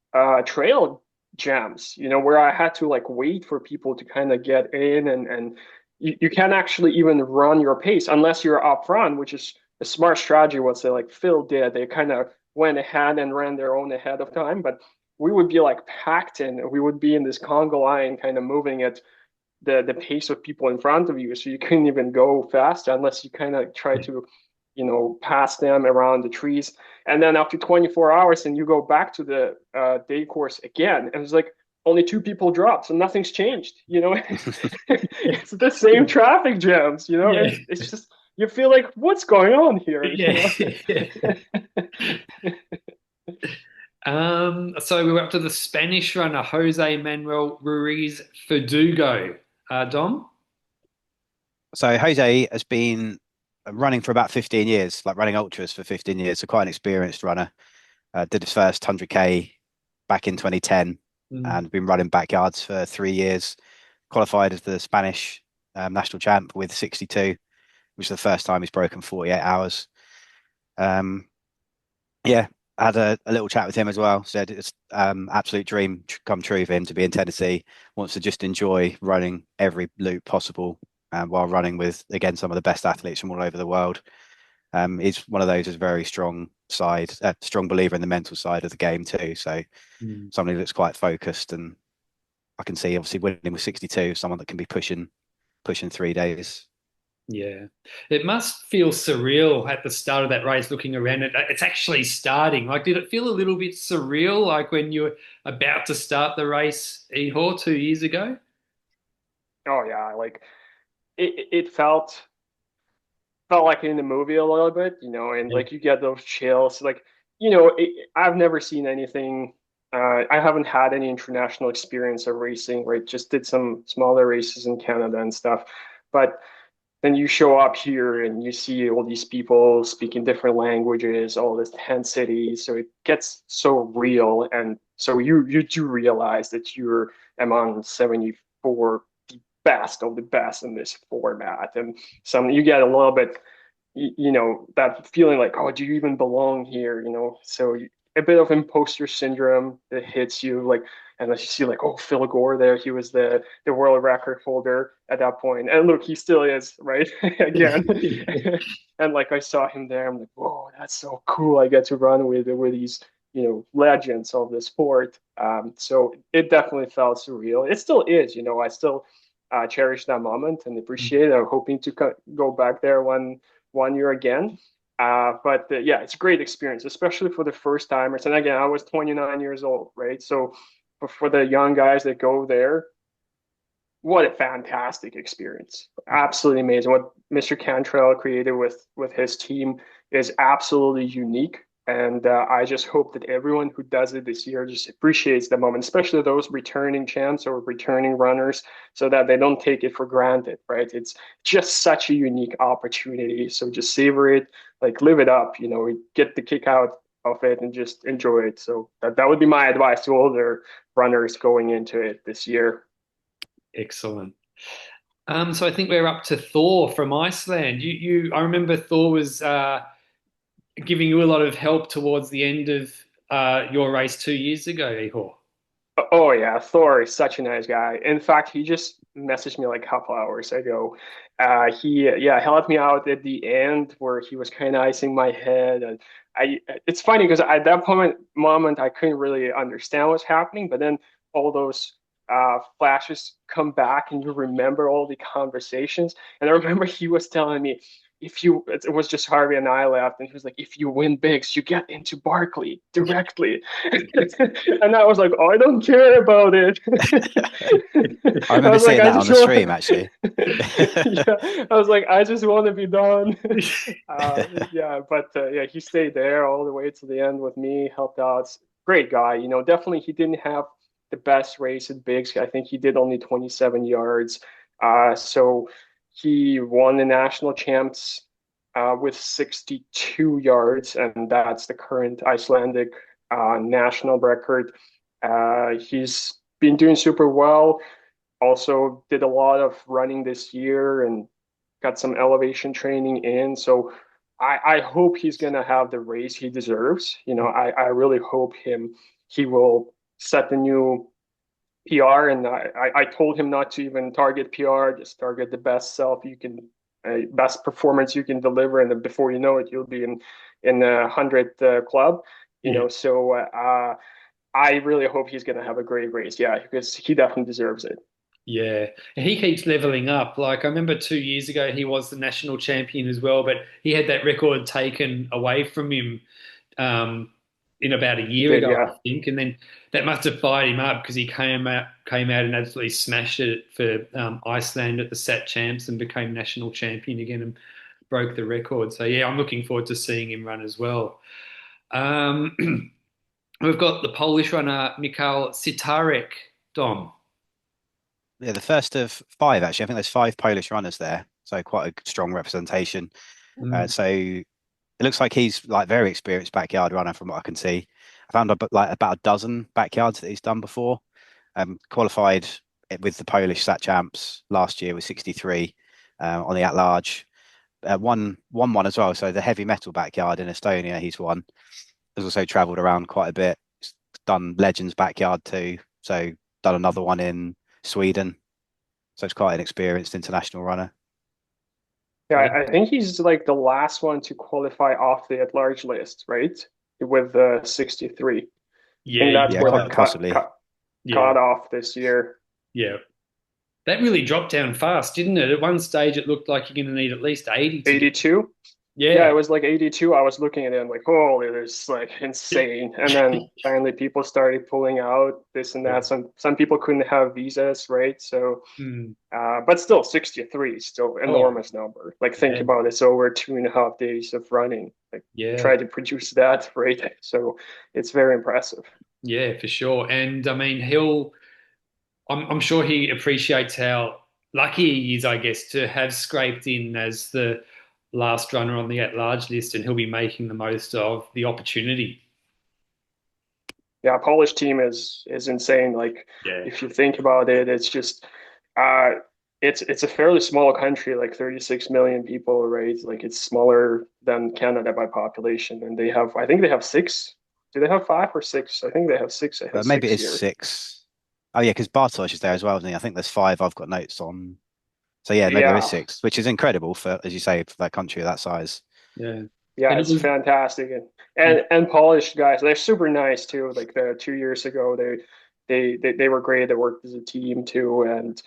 trail jams, where I had to like wait for people to kind of get in, and you can't actually even run your pace unless you're up front, which is a smart strategy. What say like Phil did, they kind of went ahead and ran their own ahead of time, but we would be like packed in. We would be in this conga line, kind of moving at the pace of people in front of you, so you couldn't even go fast unless you kind of try to, pass them around the trees. And then after 24 hours, and you go back to the day course again, and it's like only two people dropped, so nothing's changed. It's the same traffic jams. Yeah. It's just you feel like what's going on here. Yeah. So we're up to the Spanish runner, Jose Manuel Ruiz Verdugo. Dom? So Jose has been running for about 15 years, like running ultras for 15 years. So quite an experienced runner. Did his first 100K back in 2010 Mm. and been running backyards for 3 years. Qualified as the Spanish national champ with 62, which is the first time he's broken 48 hours. Um, yeah, I had a little chat with him as well. Said it's absolute dream come true for him to be in Tennessee. Wants to just enjoy running every loop possible while running with, again, some of the best athletes from all over the world. He's one of those who's a very strong believer in the mental side of the game too. So Mm. somebody that's quite focused, and I can see obviously winning with 62, someone that can be pushing 3 days. Yeah. It must feel surreal at the start of that race looking around it. It's actually starting. Like, did it feel a little bit surreal like when you were about to start the race, Ihor, 2 years ago? Oh yeah, like it felt like in the movie a little bit, and Yeah. like you get those chills. Like, I've never seen anything. I haven't had any international experience of racing, right? Just did some smaller races in Canada and stuff. But then you show up here and you see all these people speaking different languages, all this intensity. So it gets so real. And so you do realize that you're among 74 the best of the best in this format. And you get a little bit, that feeling like, oh, do you even belong here? So a bit of imposter syndrome that hits you, like, and then you see like, oh, Phil Gore there, he was the world record holder at that point, and look, he still is, right? Again. And like I saw him there, I'm like, whoa, that's so cool. I get to run with these, legends of the sport. So it definitely felt surreal. It still is. I still cherish that moment and appreciate it. I'm hoping to go back there one year again. But yeah, it's a great experience, especially for the first timers. And again, I was 29 years old, right? So for the young guys that go there, what a fantastic experience. Absolutely amazing. What Mr. Cantrell created with his team is absolutely unique. And I just hope that everyone who does it this year just appreciates the moment, especially those returning champs or returning runners, so that they don't take it for granted, right? It's just such a unique opportunity. So just savor it, like live it up, get the kick out of it and just enjoy it. So that would be my advice to all their runners going into it this year. Excellent. So I think we're up to Thor from Iceland. I remember Thor was giving you a lot of help towards the end of your race 2 years ago, Ihor. Oh yeah, Thor is such a nice guy. In fact, he just messaged me like a couple hours ago. He helped me out at the end where he was kind of icing my head. And it's funny because at that moment I couldn't really understand what's happening, but then all those flashes come back and you remember all the conversations. And I remember he was telling me, it was just Harvey and I left, and he was like, if you win bigs, you get into Barkley directly. And I was like, oh, I don't care about it. I I remember was like, seeing I that on just the want, stream actually. yeah, I was like, I just want to be done. Yeah, but yeah, he stayed there all the way to the end with me, helped out. Great guy, definitely he didn't have the best race at bigs. I think he did only 27 yards. So he won the national champs with 62 yards, and that's the current Icelandic national record. He's been doing super well. Also, did a lot of running this year and got some elevation training in. So I hope he's gonna have the race he deserves. I really hope he will set the new PR, and I told him not to even target PR, just target the best self you can, best performance you can deliver, and then before you know it, you'll be in the 100 club. Yeah. So I really hope he's going to have a great race, yeah, because he definitely deserves it. Yeah, and he keeps leveling up. Like I remember 2 years ago, he was the national champion as well, but he had that record taken away from him in about a He year did, ago, I yeah. think, and then that must have fired him up because he came out and absolutely smashed it for Iceland at the Sat Champs and became national champion again and broke the record. So yeah, I'm looking forward to seeing him run as well. Um, we've got the Polish runner Mikhail Sitarek, Dom. Yeah, the first of five actually. I think there's five Polish runners there, so quite a strong representation. Mm. So it looks like he's like very experienced backyard runner from what I can see. I found like about a dozen backyards that he's done before. Qualified with the Polish Sat Champs last year with 63 on the at large. Won one as well. So the heavy metal backyard in Estonia, he's won. Has also travelled around quite a bit. He's done Legends backyard too. So done another one in Sweden. So it's quite an experienced international runner. Yeah, Yeah, I think he's like the last one to qualify off the at-large list, right? With 63. I think yeah, that's Yeah, where the quite possibly. yeah, cut off this year. yeah. That really dropped down fast, didn't it? At one stage, it looked like you're going to need at least 80 to get. 82. Yeah, Yeah. it was like 82. I was looking at it and like, holy, this is like insane. And then finally people started pulling out this and Yeah. that. Some people couldn't have visas, right? So Mm. but still 63 is still Oh, enormous number. Like think yeah. about it, it's over 2.5 days of running. Like Yeah. try to produce that, right? So it's very impressive. Yeah, for sure. And I mean, I'm sure he appreciates how lucky he is, I guess, to have scraped in as the last runner on the at-large list, and he'll be making the most of the opportunity. Yeah, Polish team is insane. Like Yeah. if you think about it, it's just uh it's a fairly small country, like 36 million people, right? Like it's smaller than Canada by population. And I think they have six. Do they have five or six? I think they have six. I have Maybe it six is here. six. Oh yeah, because Bartosz is there as well, isn't he? I think there's five I've got notes on. So yeah, maybe there is Yeah. six, which is incredible for, as you say, for that country of that size. Yeah. Yeah, And it it's was fantastic, and Polish guys. They're super nice too. Like the 2 years ago, they were great. They worked as a team too, and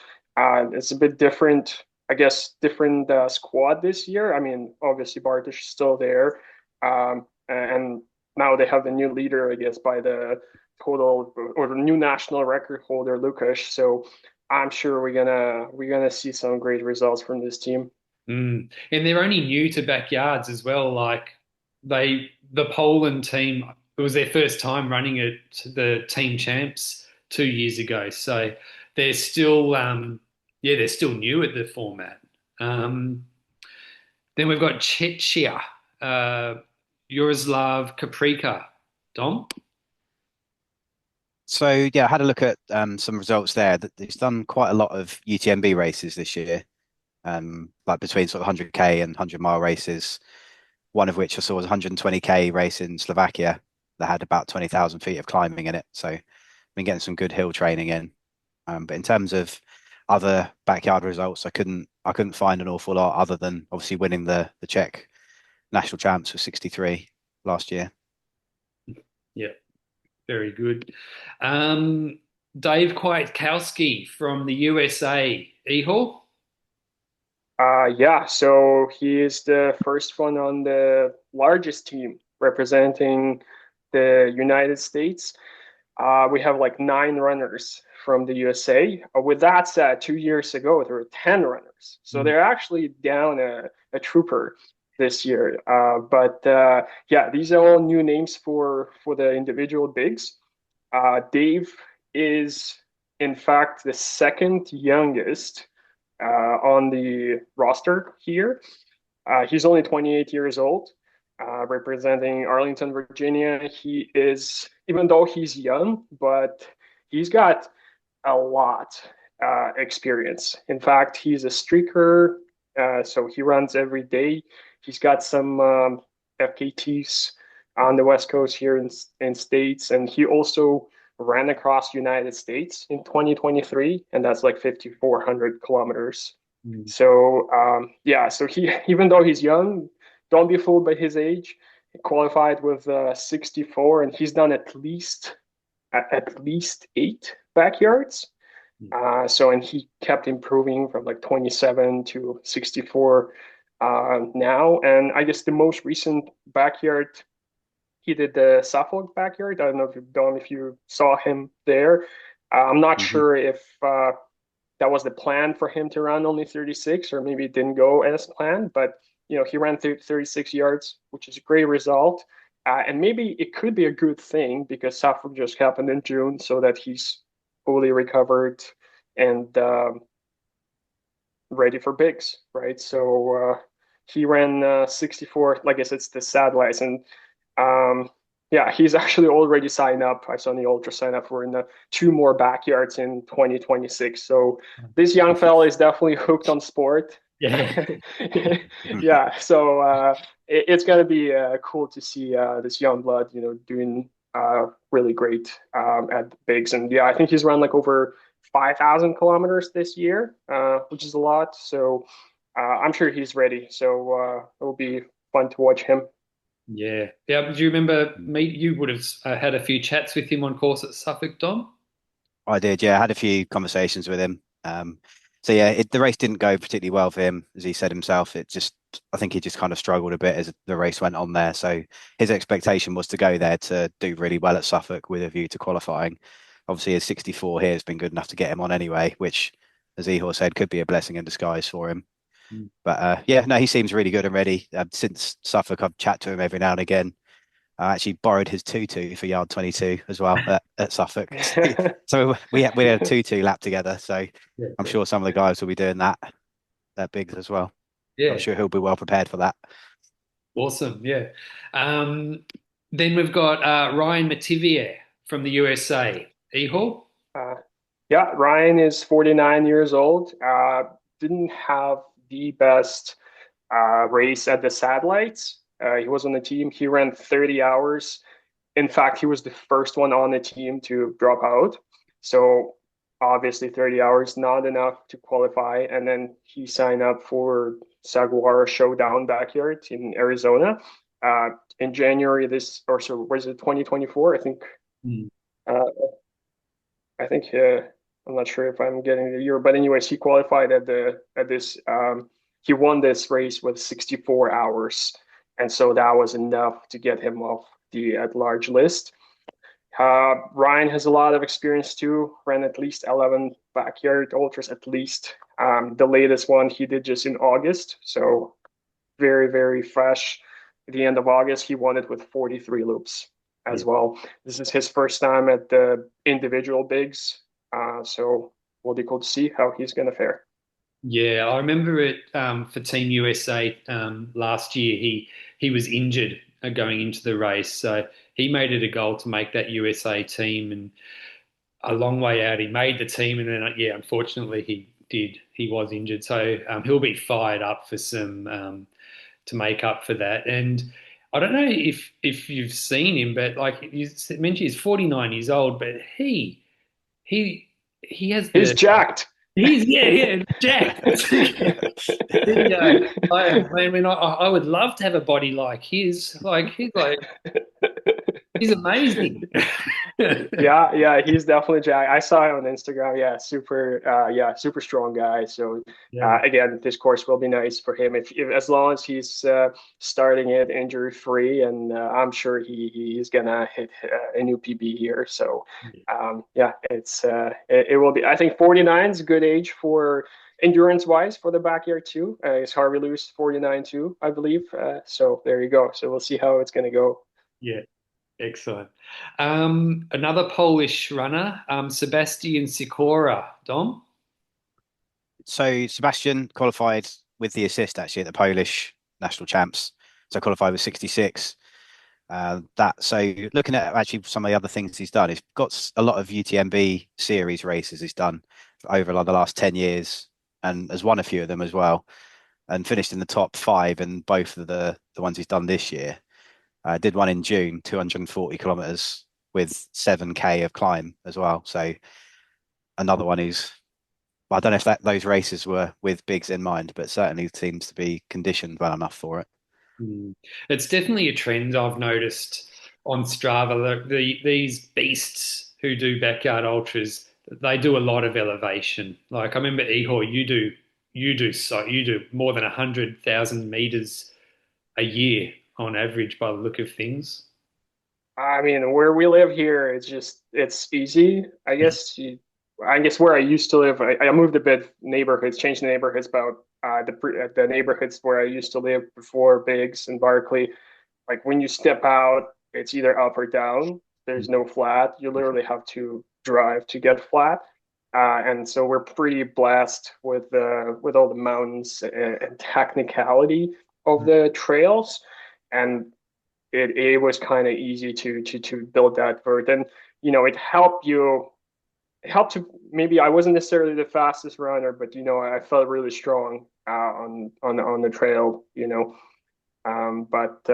it's a bit different. I guess different squad this year. I mean, obviously Bartosz is still there, and now they have the new leader, I guess, by the total or the new national record holder, Lukasz. So I'm sure we're gonna see some great results from this team. And they're only new to backyards as well. Like the Poland team, it was their first time running it, the team champs 2 years ago. So they're still, yeah, they're still new at the format. Um, then we've got Czechia, uh, Yaroslav Kaprika. Dom? So yeah, I had a look at some results there. That he's done quite a lot of UTMB races this year, like between sort of 100k and 100-mile races. One of which I saw was a 120k race in Slovakia that had about 20,000 feet of climbing in it. So been getting some good hill training in. But in terms of other backyard results, I couldn't find an awful lot other than obviously winning the Czech national champs with 63 last year. Yeah, very good. Um, Dave Kwiatkowski from the USA. Ihor? Yeah, so he is the first one on the largest team representing the United States. We have like 9 runners from the USA. With that said, 2 years ago, there were 10 runners. So they're actually down a trooper this year. But yeah, these are all new names for the individual bigs. Dave is, in fact, the second youngest on the roster here. He's only 28 years old, representing Arlington, Virginia. He is, even though he's young, but he's got a lot experience. In fact, he's a streaker, so he runs every day. He's got some FKTs on the West Coast here in States, and he also ran across United States in 2023, and that's like 5,400 kilometers. Mm. So yeah, so he even though he's young, don't be fooled by his age. He qualified with 64, and he's done at least 8 backyards. So and he kept improving from like 27 to 64 now. And I guess the most recent backyard he did the Suffolk backyard. I don't know if if you saw him there. I'm not Hmm. sure if that was the plan for him to run only 36, or maybe it didn't go as planned. But he ran 36 yards, which is a great result. And maybe it could be a good thing because Suffolk just happened in June, so that he's fully recovered and ready for bigs, right? So he ran 64. Like I said, it's the sad license. Um, yeah, he's actually already signed up. I saw the ultra sign up for in the 2 more backyards in 2026. So this young fella is definitely hooked on sport. Yeah. Yeah, so it's gonna be cool to see this young blood, doing really great at the bigs. And yeah, I think he's run like over 5,000 kilometers this year, which is a lot. So I'm sure he's ready. So it'll be fun to watch him. Yeah. Yeah. Do you remember me? You would have had a few chats with him on course at Suffolk, Dom? I did, yeah. I had a few conversations with him. So yeah, the race didn't go particularly well for him, as he said himself. I think he just kind of struggled a bit as the race went on there. So his expectation was to go there to do really well at Suffolk with a view to qualifying. Obviously, his 64 here has been good enough to get him on anyway, which, as Ihor said, could be a blessing in disguise for him. Mm. But yeah, no, he seems really good and ready. Since Suffolk, I've chat to him every now and again. I actually borrowed his tutu for yard 22 as well at Suffolk. So we had a tutu lap together. So Yeah. I'm sure some of the guys will be doing that at Biggs as well. I'm Yeah. sure he'll be well prepared for that. Awesome. Yeah. Um, then we've got Ryan Mativier from the USA. Ehor? Uh, yeah, Ryan is 49 years old. Didn't have the best race at the satellites. He was on the team. He ran 30 hours. In fact, he was the first one on the team to drop out. So obviously 30 hours not enough to qualify. And then he signed up for Saguaro Showdown backyard in Arizona. in January this, or so was it 2024? Mm. Uh, I think I'm not sure if I'm getting the year, but anyways, he qualified at this. He won this race with 64 hours, and so that was enough to get him off the at-large list. Ryan has a lot of experience too. Ran at least 11 backyard ultras at least. The latest one he did just in August, so very, very fresh. At the end of August, he won it with 43 loops Yeah. as well. This is his first time at the individual bigs, so we'll be cool to see how he's going to fare. Yeah, I remember it for Team USA last year. He was injured going into the race, so he made it a goal to make that USA team. And a long way out, he made the team, and then yeah, unfortunately, he did. He was injured, so he'll be fired up for some to make up for that. And I don't know if you've seen him, but like you mentioned, he's 49 years old, but he he has He's the jacked. he's yeah Jack. He, I mean, I would love to have a body like his. He's amazing. Yeah, he's definitely Jack. I saw him on Instagram. Yeah, super strong guy. So Yeah, again, this course will be nice for him if as long as he's starting it injury free, and I'm sure he's gonna hit a new PB here. So yeah, it will be. I think 49 is a good age for endurance wise for the backyard too. It's Harvey Lewis 49 too, I believe. So there you go. So we'll see how it's gonna go. yeah, excellent. Another Polish runner, Sebastian Sikora. Dom. So Sebastian qualified with the assist actually at the Polish national champs. So qualified with 66. So looking at actually some of the other things he's done, he's got a lot of UTMB series races he's done over like the last 10 years and has won a few of them as well and finished in the top five in both of the ones he's done this year. Did one in June, 240 kilometers with 7K of climb as well. So another one who's I don't know if those races were with bigs in mind, but certainly seems to be conditioned well enough for it. Mm. It's definitely a trend I've noticed on Strava. These beasts who do backyard ultras, they do a lot of elevation. Like I remember Ihor, you do more than 100,000 meters a year on average by the look of things. I mean, where we live here, it's easy. I guess where I used to live, I moved a bit neighborhoods, changed the neighborhoods about the neighborhoods where I used to live before Biggs and Barkley. Like when you step out, it's either up or down. There's no flat. You literally have to drive to get flat. And so we're pretty blessed with all the mountains and technicality of the trails. And it was kind of easy to build that vert, and it helped to maybe I wasn't necessarily the fastest runner, but I felt really strong on the trail. But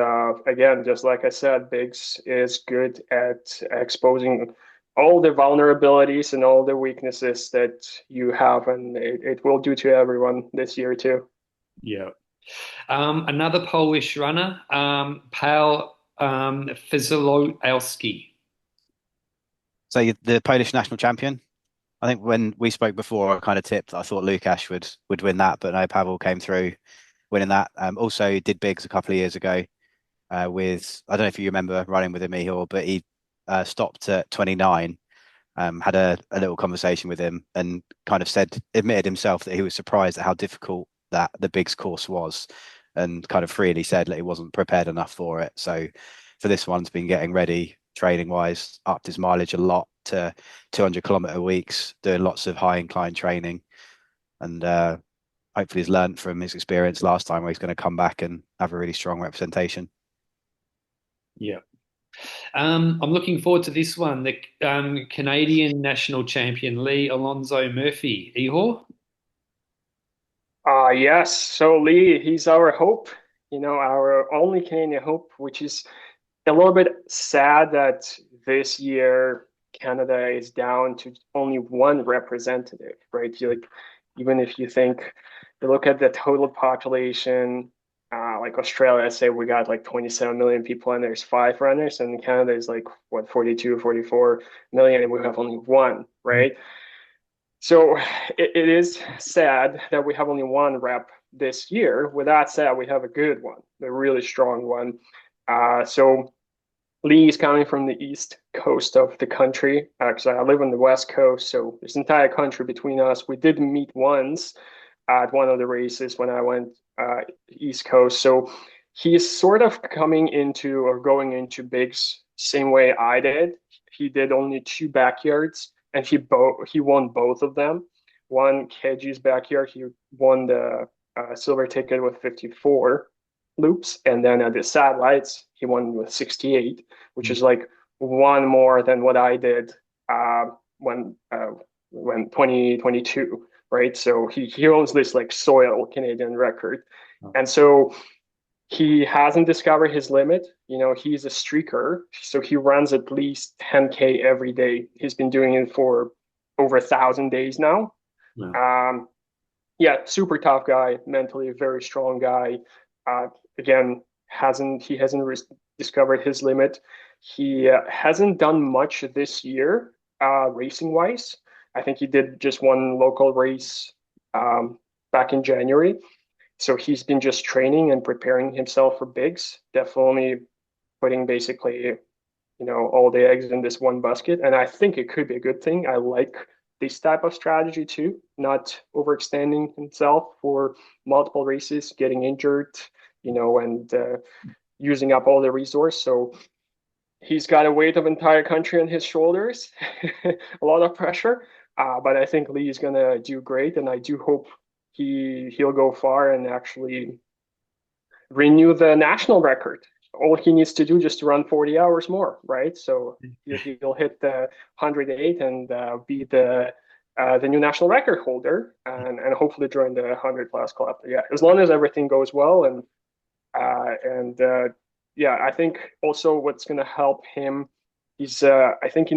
again, just like I said, Biggs is good at exposing all the vulnerabilities and all the weaknesses that you have, and it will do to everyone this year too. Yeah. Another Polish runner, Pal Fizolowski. So the Polish national champion. I think when we spoke before, I kind of tipped. I thought Lukasz would win that, but no, Pavel came through winning that. Also did bigs a couple of years ago with I don't know if you remember running with him, Ihor, but he stopped at 29. Had a little conversation with him and kind of admitted himself that he was surprised at how difficult that the bigs course was, and kind of freely said that he wasn't prepared enough for it. So for this one's been getting ready training wise, upped his mileage a lot to 200-kilometer weeks, doing lots of high incline training, and hopefully he's learned from his experience last time where he's going to come back and have a really strong representation. Yeah. I'm looking forward to this one. The Canadian national champion Lee Alonso Murphy. Ihor? Yes. So Lee, he's our hope, our only Canadian hope, which is a little bit sad that this year Canada is down to only one representative, right? Even if you look at the total population, like Australia, say we got like 27 million people and there's 5 runners, and in Canada is like what 42, 44 million, and we have only one, right? So it is sad that we have only one rep this year. With that said, we have a good one, a really strong one. So Lee is coming from the east coast of the country. Actually, I live on the west coast, so this entire country between us. We did meet once at one of the races when I went east coast. So he's sort of coming into or going into bigs same way I did. He did only 2 backyards, and he won both of them. One KG's backyard, he won the silver ticket with 54 loops, and then at the satellites, he won with 68, which is like one more than what I did when 2022, right? So he owns this like soil Canadian record, and so he hasn't discovered his limit. You know, he's a streaker, so he runs at least 10K every day. He's been doing it for over 1,000 days now. Wow. Yeah, super tough guy, mentally a very strong guy. Again, hasn't discovered his limit. He hasn't done much this year, racing wise. I think he did just one local race back in January. So he's been just training and preparing himself for bigs. Definitely putting basically, all the eggs in this one basket. And I think it could be a good thing. I like this type of strategy too, not overextending himself for multiple races, getting injured, and using up all the resource. So he's got a weight of entire country on his shoulders, a lot of pressure. But I think Lee is gonna do great, and I do hope he'll go far and actually renew the national record. All he needs to do just to run 40 hours more, right? So he'll hit the 108 and be the new national record holder, and hopefully join the 100+ club. Yeah, as long as everything goes well, and yeah, I think also what's going to help him is I think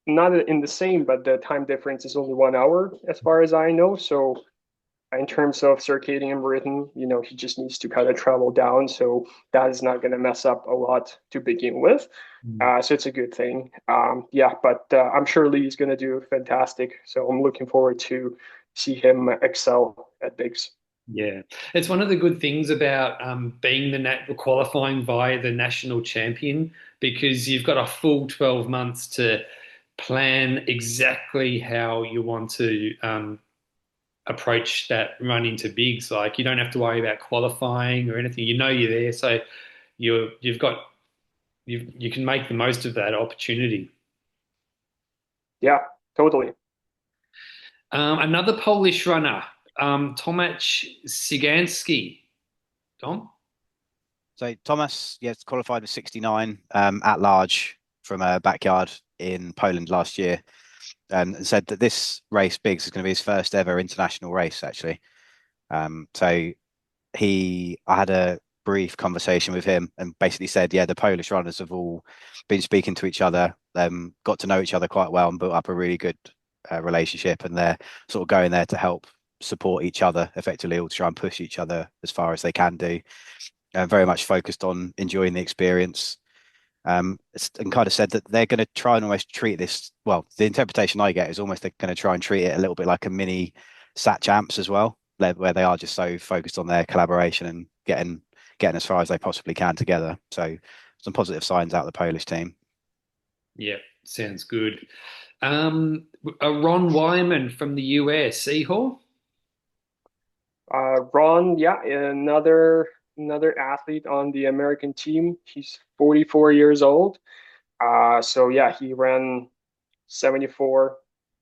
not in the same, but the time difference is only 1 hour as far as I know. So in terms of circadian rhythm, he just needs to kind of travel down. So that is not going to mess up a lot to begin with. So it's a good thing. Yeah, but I'm sure Lee's going to do fantastic. So I'm looking forward to see him excel at bigs. Yeah, it's one of the good things about being the qualifying via the national champion, because you've got a full 12 months to plan exactly how you want to approach that run into bigs. Like, you don't have to worry about qualifying or anything. You know you're there, so you can make the most of that opportunity. Yeah, totally. Another Polish runner, Tomasz Cyganski. Tom? So Thomas, yes, qualified with 69 at large from a backyard in Poland last year, and said that this race, Bigs, is going to be his first ever international race, actually. So I had a brief conversation with him and basically said, yeah, the Polish runners have all been speaking to each other, got to know each other quite well and built up a really good relationship, and they're sort of going there to help support each other effectively, or to try and push each other as far as they can do. Very much focused on enjoying the experience. And kind of said that they're going to try and almost treat this, well, the interpretation I get is almost they're going to try and treat it a little bit like a mini Sat Champs as well, where they are just so focused on their collaboration and getting as far as they possibly can together. So some positive signs out of the Polish team. Yeah, sounds good. Ron Wyman from the US, Ihor? Ron, yeah, another athlete on the American team. He's 44 years old. So yeah, he ran 74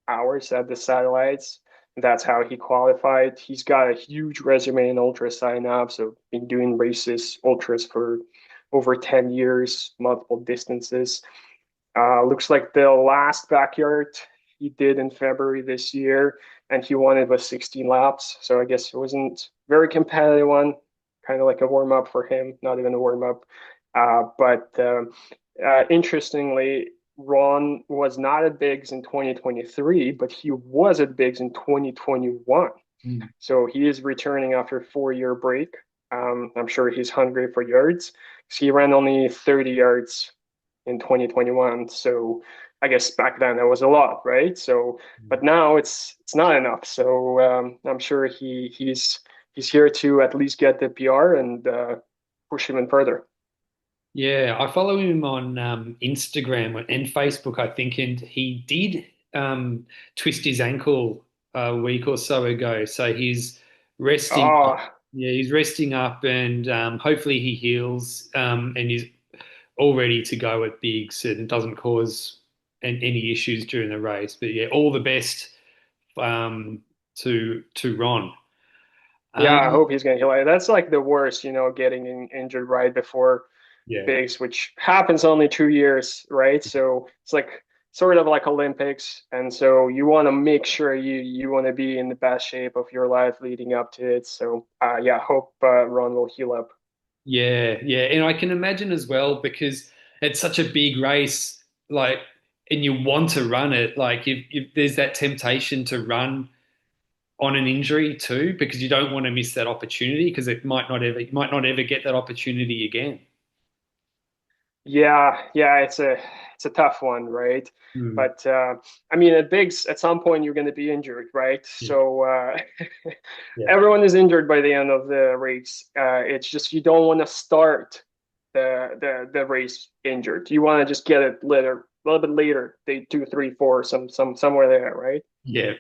hours at the satellites. That's how he qualified. He's got a huge resume in ultra sign up. So been doing races, ultras for over 10 years, multiple distances. Looks like the last backyard he did in February this year, and he won it with 16 laps. So I guess it wasn't very competitive one, kind of like a warm up for him, not even a warm up. But interestingly, Ron was not at Bigs in 2023, but he was at Bigs in 2021. So he is returning after a 4-year break. I'm sure he's hungry for yards. He ran only 30 yards in 2021. So I guess back then that was a lot, right? So, but now it's not enough. So I'm sure he's here to at least get the PR and push even further. Yeah, I follow him on Instagram and Facebook, I think, and he did twist his ankle a week or so ago. So he's resting up. Oh, Yeah, he's resting up, and hopefully he heals and is all ready to go at bigs and it doesn't cause any issues during the race. But yeah, all the best um, to Ron. yeah, I Um, hope he's gonna heal. That's like the worst, getting injured right before yeah. bigs, which happens only 2 years, right? So it's like sort of like Olympics, and so you want to make sure you want to be in the best shape of your life leading up to it. So yeah, hope Ron will heal up. Yeah, yeah, and I can imagine as well because it's such a big race, like, and you want to run it. Like, if there's that temptation to run on an injury too, because you don't want to miss that opportunity because you might not ever get that opportunity again. Yeah, it's a tough one, right? Mm. But I mean, at bigs, at some point you're going to be injured, right? Yeah, So yeah, everyone is injured by the end of the race. It's just you don't want to start the race injured. You want to just get it later, a little bit later, day two, three, four, somewhere there, right? yeah.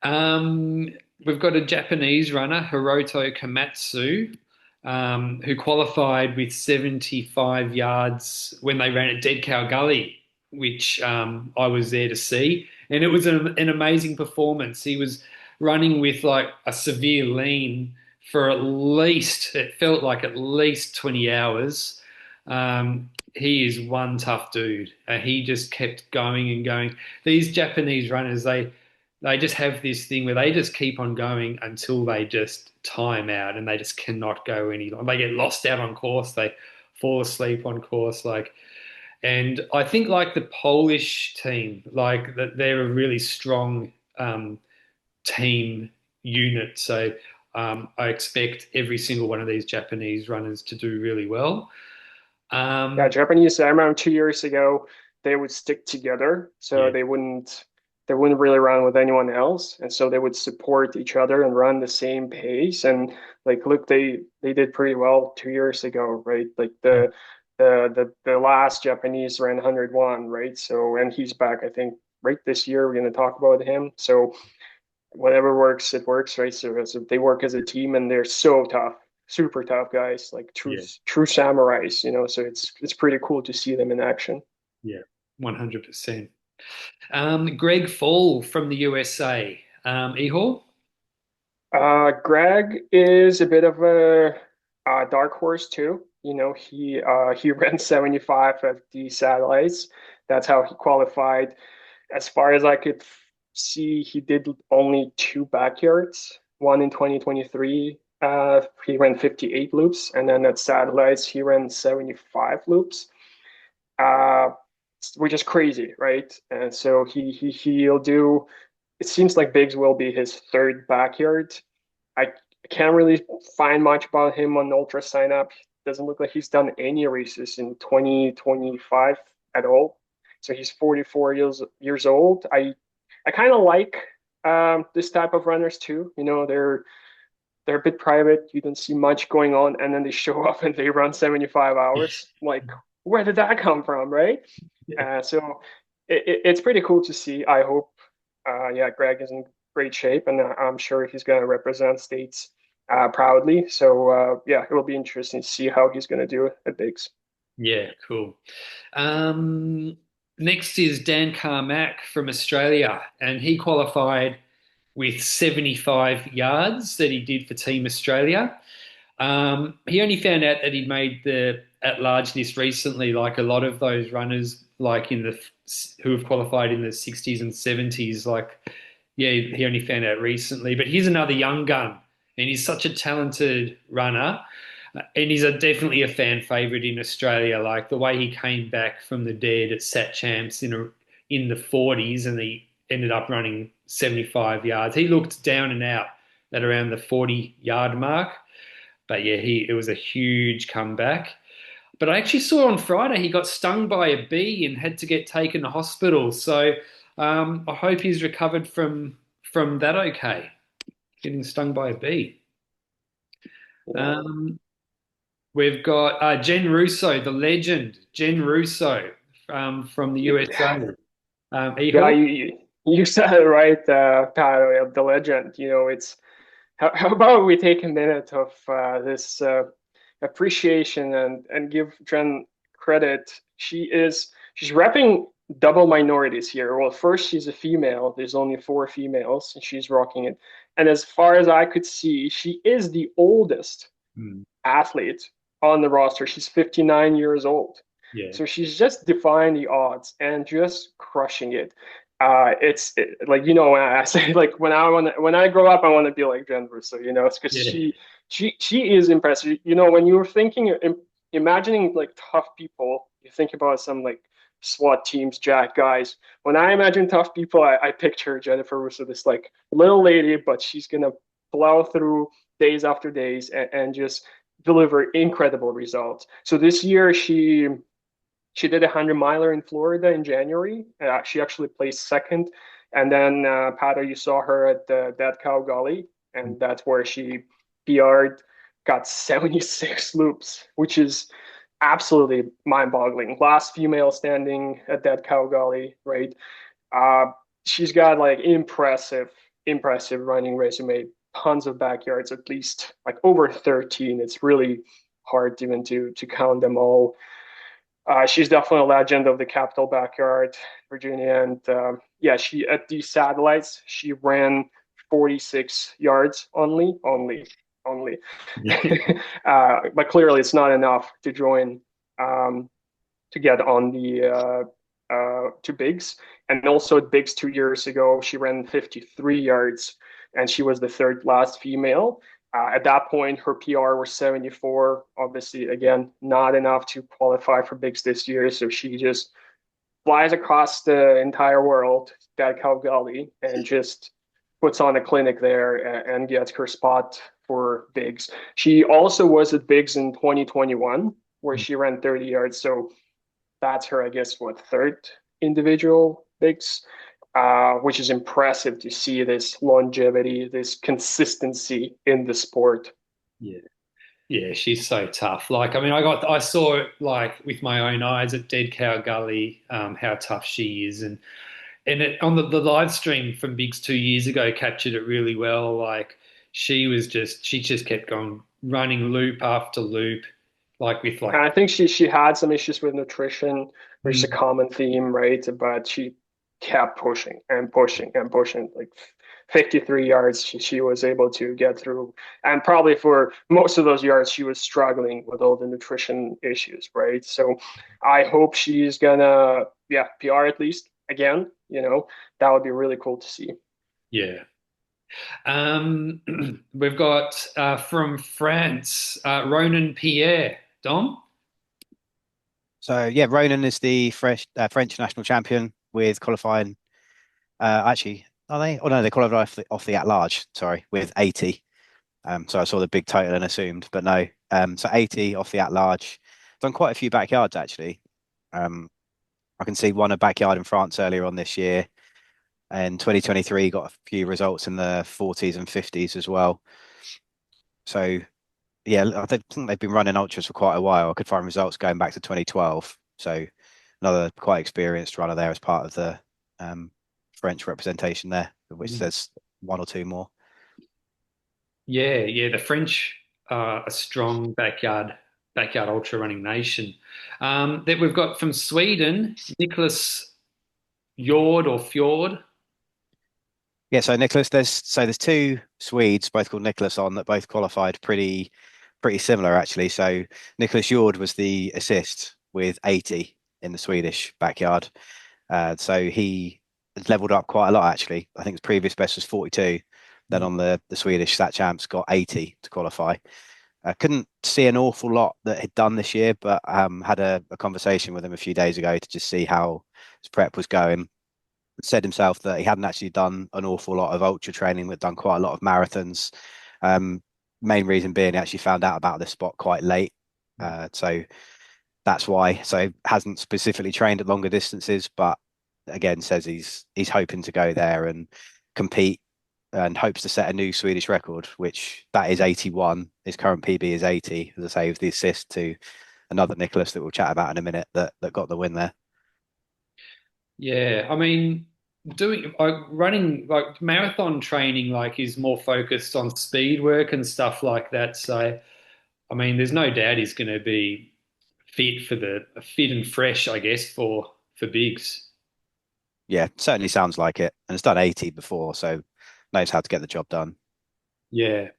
Um, we've got a Japanese runner, Hiroto Komatsu, who qualified with 75 yards when they ran at Dead Cow Gully, which I was there to see. And it was an amazing performance. He was running with like a severe lean for at least, it felt like at least 20 hours. He is one tough dude. He just kept going and going. These Japanese runners, they just have this thing where they just keep on going until they just time out and they just cannot go any longer. They get lost out on course, they fall asleep on course, like. And I think like the Polish team, like that they're a really strong team unit. So I expect every single one of these Japanese runners to do really well. Yeah, Um, Japanese, I remember 2 years ago, they would stick together, so yeah, they wouldn't really run with anyone else, and so they would support each other and run the same pace. And like, look, they did pretty well 2 years ago, right? Like the last Japanese ran 101, right? So and he's back, I think, right this year. We're going to talk about him. So whatever works, it works, right? So they work as a team, and they're so tough, super tough guys, like true yeah, true samurais, So it's pretty cool to see them in action. yeah, 100%. Greg Fall from the USA. Ihor? Greg is a bit of a dark horse too. He ran 75 at the satellites. That's how he qualified. As far as I could see, he did only two backyards. One in 2023, he ran 58 loops, and then at satellites, he ran 75 loops, uh, which is crazy, right? And so he'll do. It seems like Biggs will be his third backyard. I can't really find much about him on Ultra Sign Up. Doesn't look like he's done any races in 2025 at all. So he's 44 years old. I kind of like this type of runners too. They're a bit private. You don't see much going on, and then they show up and they run 75 hours. Like, where did that come from, right? Yeah, So it's pretty cool to see. I hope, yeah, Greg is in great shape, and I'm sure he's going to represent states proudly. So yeah, it will be interesting to see how he's going to do it at Bigs. yeah, cool. Um, Next is Dan Carmack from Australia, and he qualified with 75 yards that he did for Team Australia. He only found out that he'd made the at large list recently, like a lot of those runners, like in the who have qualified in the 60s and 70s. Like, yeah, he only found out recently. But he's another young gun, and he's such a talented runner. And he's definitely a fan favorite in Australia. Like the way he came back from the dead at Sat Champs in the 40s, and he ended up running 75 yards. He looked down and out at around the 40-yard mark. But yeah, he it was a huge comeback. But I actually saw on Friday he got stung by a bee and had to get taken to hospital. So I hope he's recovered from that okay, getting stung by a bee. Yeah. Um, we've got Jen Russo, the legend, Jen Russo from the USA. Yeah, Ihor? you said it right, Patto, the legend. It's how about we take a minute of this appreciation and give Jen credit. She's repping double minorities here. Well, first she's a female. There's only four females, and she's rocking it. And as far as I could see, she is the oldest Hmm. athlete on the roster. She's 59 years old. Yeah. So she's just defying the odds and just crushing it. Like when I say like when I grow up I want to be like Jen Russo, it's because Yeah. she is impressive. When you were thinking imagining like tough people, you think about some like SWAT teams, jack guys. When I imagine tough people, I picture Jennifer Russo, this like little lady, but she's gonna plow through days after days and just deliver incredible results. So this year she did a 100-miler in Florida in January. She actually placed second. And then, Patto, you saw her at the Dead Cow Gully, and that's where she PR'd, got 76 loops, which is absolutely mind-boggling. Last female standing at Dead Cow Gully, right? Uh, she's got like impressive running resume, tons of backyards, at least like over 13. It's really hard even to count them all. She's definitely a legend of the Capitol backyard, Virginia, and yeah, she at these satellites she ran 46 yards only. But clearly it's not enough to join um, to get on the to Bigs, and also at Bigs 2 years ago she ran 53 yards, and she was the third last female. At that point, her PR was 74. Obviously, again, not enough to qualify for Bigs this year. So she just flies across the entire world, that Calgary, and just puts on a clinic there and gets her spot for Bigs. She also was at Bigs in 2021, where she ran 30 yards. So that's her, I guess, what, third individual Bigs, which is impressive to see this longevity, this consistency in the sport. Yeah. Yeah, she's so tough. Like, I mean, I saw it like with my own eyes at Dead Cow Gully, how tough she is, and it on the live stream from Bigs 2 years ago captured it really well. Like, she just kept going, running loop after loop, like with And like, I think she had some issues with nutrition, which is a mm, common theme, right? But she kept pushing and pushing and pushing. Like 53 yards, she was able to get through. And probably for most of those yards, she was struggling with all the nutrition issues, right? So I hope she's gonna, yeah, PR at least again. That would be really cool to see. yeah. We've got from France, Ronan Pierre. Dom? So yeah, Ronan is the French national champion with qualifying. Actually, are they? Oh no, they qualified off the at large. Sorry, with 80. So I saw the big total and assumed, but no. So 80 off the at large. Done quite a few backyards actually. Um, I can see won a backyard in France earlier on this year, and 2023 got a few results in the 40s and 50s as well. So yeah, I think they've been running ultras for quite a while. I could find results going back to 2012. So another quite experienced runner there as part of the um, French representation there, of which there's one or two more. Yeah, yeah. The French are a strong backyard ultra running nation. That we've got from Sweden, Nicholas Fjord or Fjord. Yeah, so Nicholas, there's two Swedes, both called Nicholas, on that both qualified pretty similar actually. So Nicholas Jord was the assist with 80 in the Swedish backyard. So he leveled up quite a lot actually. I think his previous best was 42. Then on the Swedish Stat Champs got 80 to qualify. I couldn't see an awful lot that he'd done this year, but had a conversation with him a few days ago to just see how his prep was going. Said himself that he hadn't actually done an awful lot of ultra training, but done quite a lot of marathons. Um, Main reason being he actually found out about this spot quite late. So that's why. So hasn't specifically trained at longer distances, but again says he's hoping to go there and compete and hopes to set a new Swedish record, which that is 81. His current PB is 80, as I say, with the assist to another Nicholas that we'll chat about in a minute that got the win there. Yeah, I mean, doing like running like marathon training like is more focused on speed work and stuff like that. So, I mean, there's no doubt he's going to be fit and fresh, I guess, for bigs. Yeah, certainly sounds like it. And it's done 80 before, so knows how to get the job done. Yeah.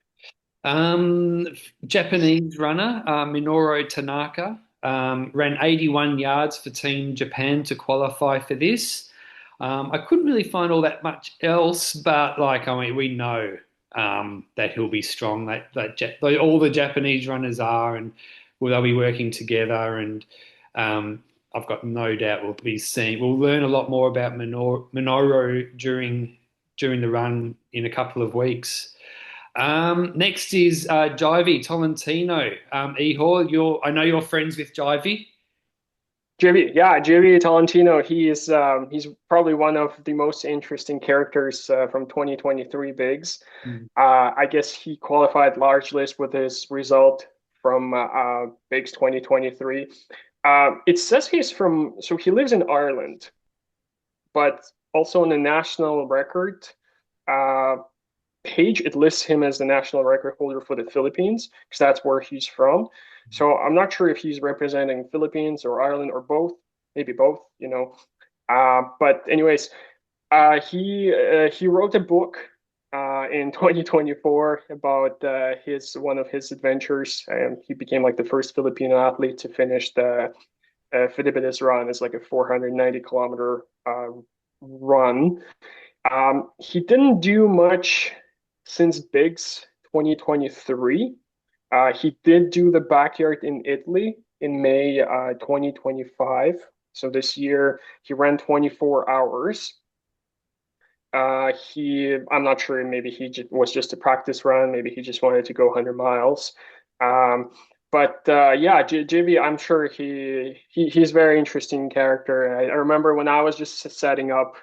Um, Japanese runner Minoru Tanaka ran 81 yards for Team Japan to qualify for this. I couldn't really find all that much else, but like I mean, we know that he'll be strong. All the Japanese runners are, and they'll be working together. And I've got no doubt we'll learn a lot more about Minoru during the run in a couple of weeks. Next is Jivy Tolentino. Ihor, I know you're friends with Jivy. Jimmy Tolentino. He's probably one of the most interesting characters from 2023 bigs. Mm. I guess he qualified largely with his result from bigs 2023. It says so he lives in Ireland, but also on the national record uh, page, it lists him as the national record holder for the Philippines because that's where he's from. So I'm not sure if he's representing Philippines or Ireland or both, maybe both, you know. But anyways, he wrote a book in 2024 about his one of his adventures, and he became like the first Filipino athlete to finish the Philippines run. It's like a 490-kilometer run. He didn't do much since Bigs 2023. He did do the backyard in Italy in May 2025. So this year he ran 24 hours. I'm not sure, maybe was just a practice run. Maybe he just wanted to go 100 miles. But yeah, Jimmy, I'm sure he's a very interesting character. I remember when I was just setting up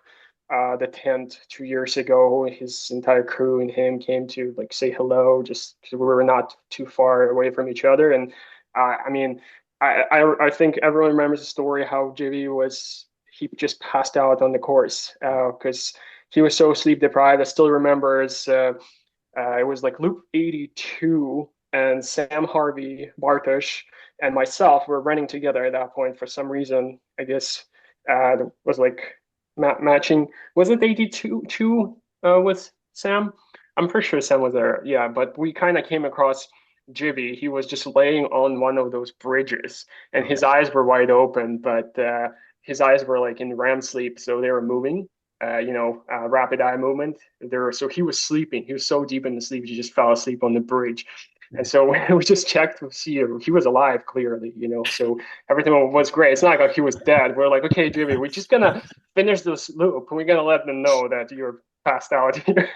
the tent 2 years ago, his entire crew and him came to like say hello, just because we were not too far away from each other. And I mean, I think everyone remembers the story how he just passed out on the course because he was so sleep deprived. I still remember it was like loop 82 and Sam Harvey, Bartosz, and myself were running together at that point for some reason. I guess it was like matching. Was it 82 with Sam? I'm pretty sure Sam was there. Yeah, but we kind of came across Jibby. He was just laying on one of those bridges, and his eyes were wide open, but his eyes were like in REM sleep, so they were moving. Rapid eye movement. So he was sleeping. He was so deep in the sleep, he just fell asleep on the bridge. And so we just checked to see if he was alive, clearly, so everything was great. It's not like he was dead. We're like, okay, Jimmy, we're just going to finish this loop. And we're going to let them know that you're passed out here.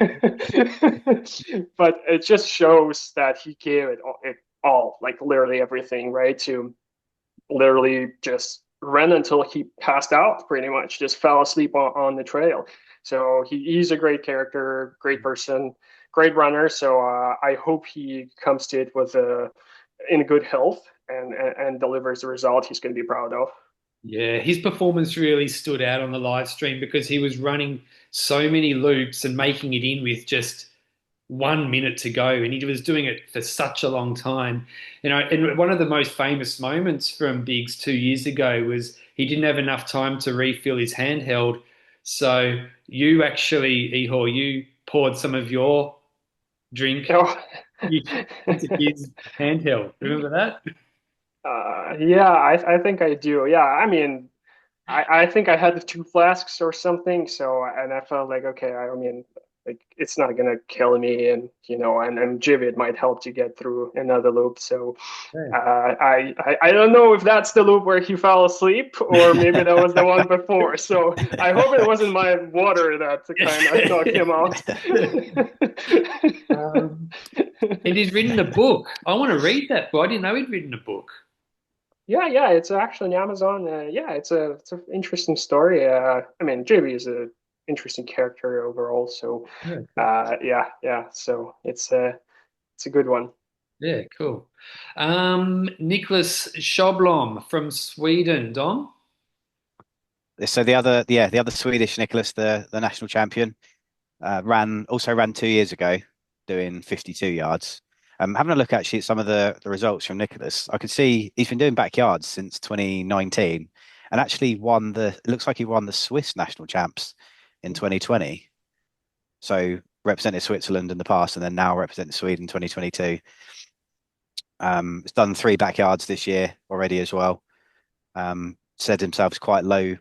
But it just shows that he gave it all, like literally everything, right? To literally just ran until he passed out, pretty much, just fell asleep on the trail. So he's a great character, great person, great runner. So I hope he comes to it in good health and delivers the result he's going to be proud of. Yeah, his performance really stood out on the live stream because he was running so many loops and making it in with just 1 minute to go, and he was doing it for such a long time. And one of the most famous moments from Biggs 2 years ago was he didn't have enough time to refill his handheld. So you actually, Ihor, you poured some of your drink Oh. into his handheld. Remember that? Yeah, I think I do. Yeah, I mean, I think I had the two flasks or something. So, and I felt like, okay, I mean, like it's not gonna kill me, and Jivet might help to get through another loop. So, I don't know if that's the loop where he fell asleep, or maybe that was the one before. So I hope it wasn't my water that kind of knocked him out. And he's written a book. I want to read that book. I didn't know he'd written a book. Yeah, yeah, it's actually on Amazon. Yeah, it's an interesting story. I mean, JB is a interesting character overall. So, Yeah, cool. yeah, yeah. So it's a good one. Yeah, cool. Nicholas Sjöblom from Sweden, Dom. So the other Swedish Nicholas, the national champion, ran 2 years ago, doing 52 yards. Having a look actually at some of the results from Nicholas, I could see he's been doing backyards since 2019, and actually won the. It looks like he won the Swiss national champs in 2020. So represented Switzerland in the past, and then now representing Sweden 2022. He's done 3 backyards this year already as well. Said himself is quite low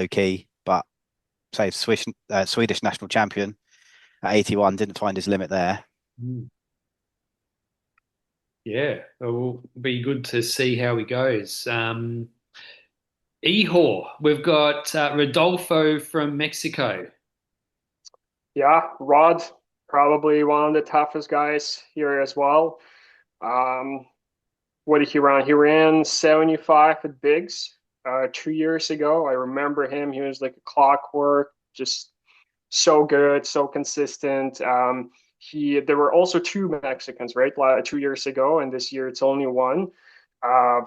key, but say Swedish national champion at 81 didn't find his limit there. Mm. Yeah, it will be good to see how he goes. Ihor, we've got Rodolfo from Mexico. Yeah, Rod, probably one of the toughest guys here as well. Um, what did he run? He ran 75 at Bigs 2 years ago. I remember him. He was like a clockwork, just so good, so consistent. There were also two Mexicans, right? 2 years ago, and this year it's only one.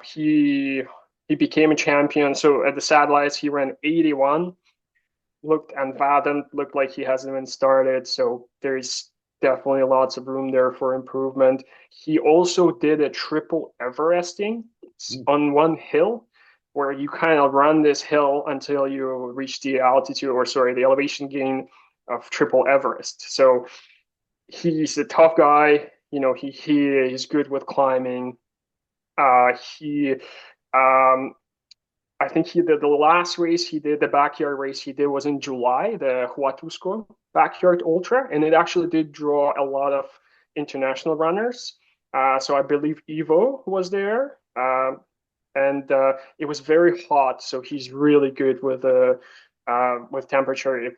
He became a champion. So at the satellites, he ran 81, looked unfathomed, looked like he hasn't even started. So there's definitely lots of room there for improvement. He also did a triple Everesting on one hill, where you kind of run this hill until you reach the altitude, or sorry, the elevation gain of triple Everest. So he's a tough guy. He's good with climbing. He um, I think he did the last race he did, the backyard race he did was in July, the Huatusco backyard ultra, and it actually did draw a lot of international runners. So I believe Evo was there, and it was very hot, so he's really good with temperature. If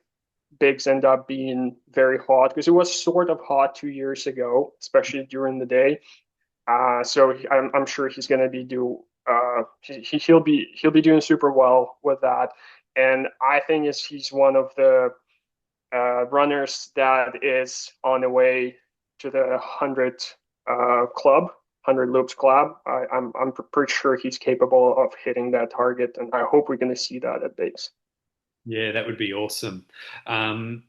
bigs end up being very hot, because it was sort of hot 2 years ago, especially during the day. So I'm sure he's going to be he'll be doing super well with that, and I think he's one of the runners that is on the way to the 100 loops club. I'm pretty sure he's capable of hitting that target, and I hope we're going to see that at base. Yeah, that would be awesome. Um,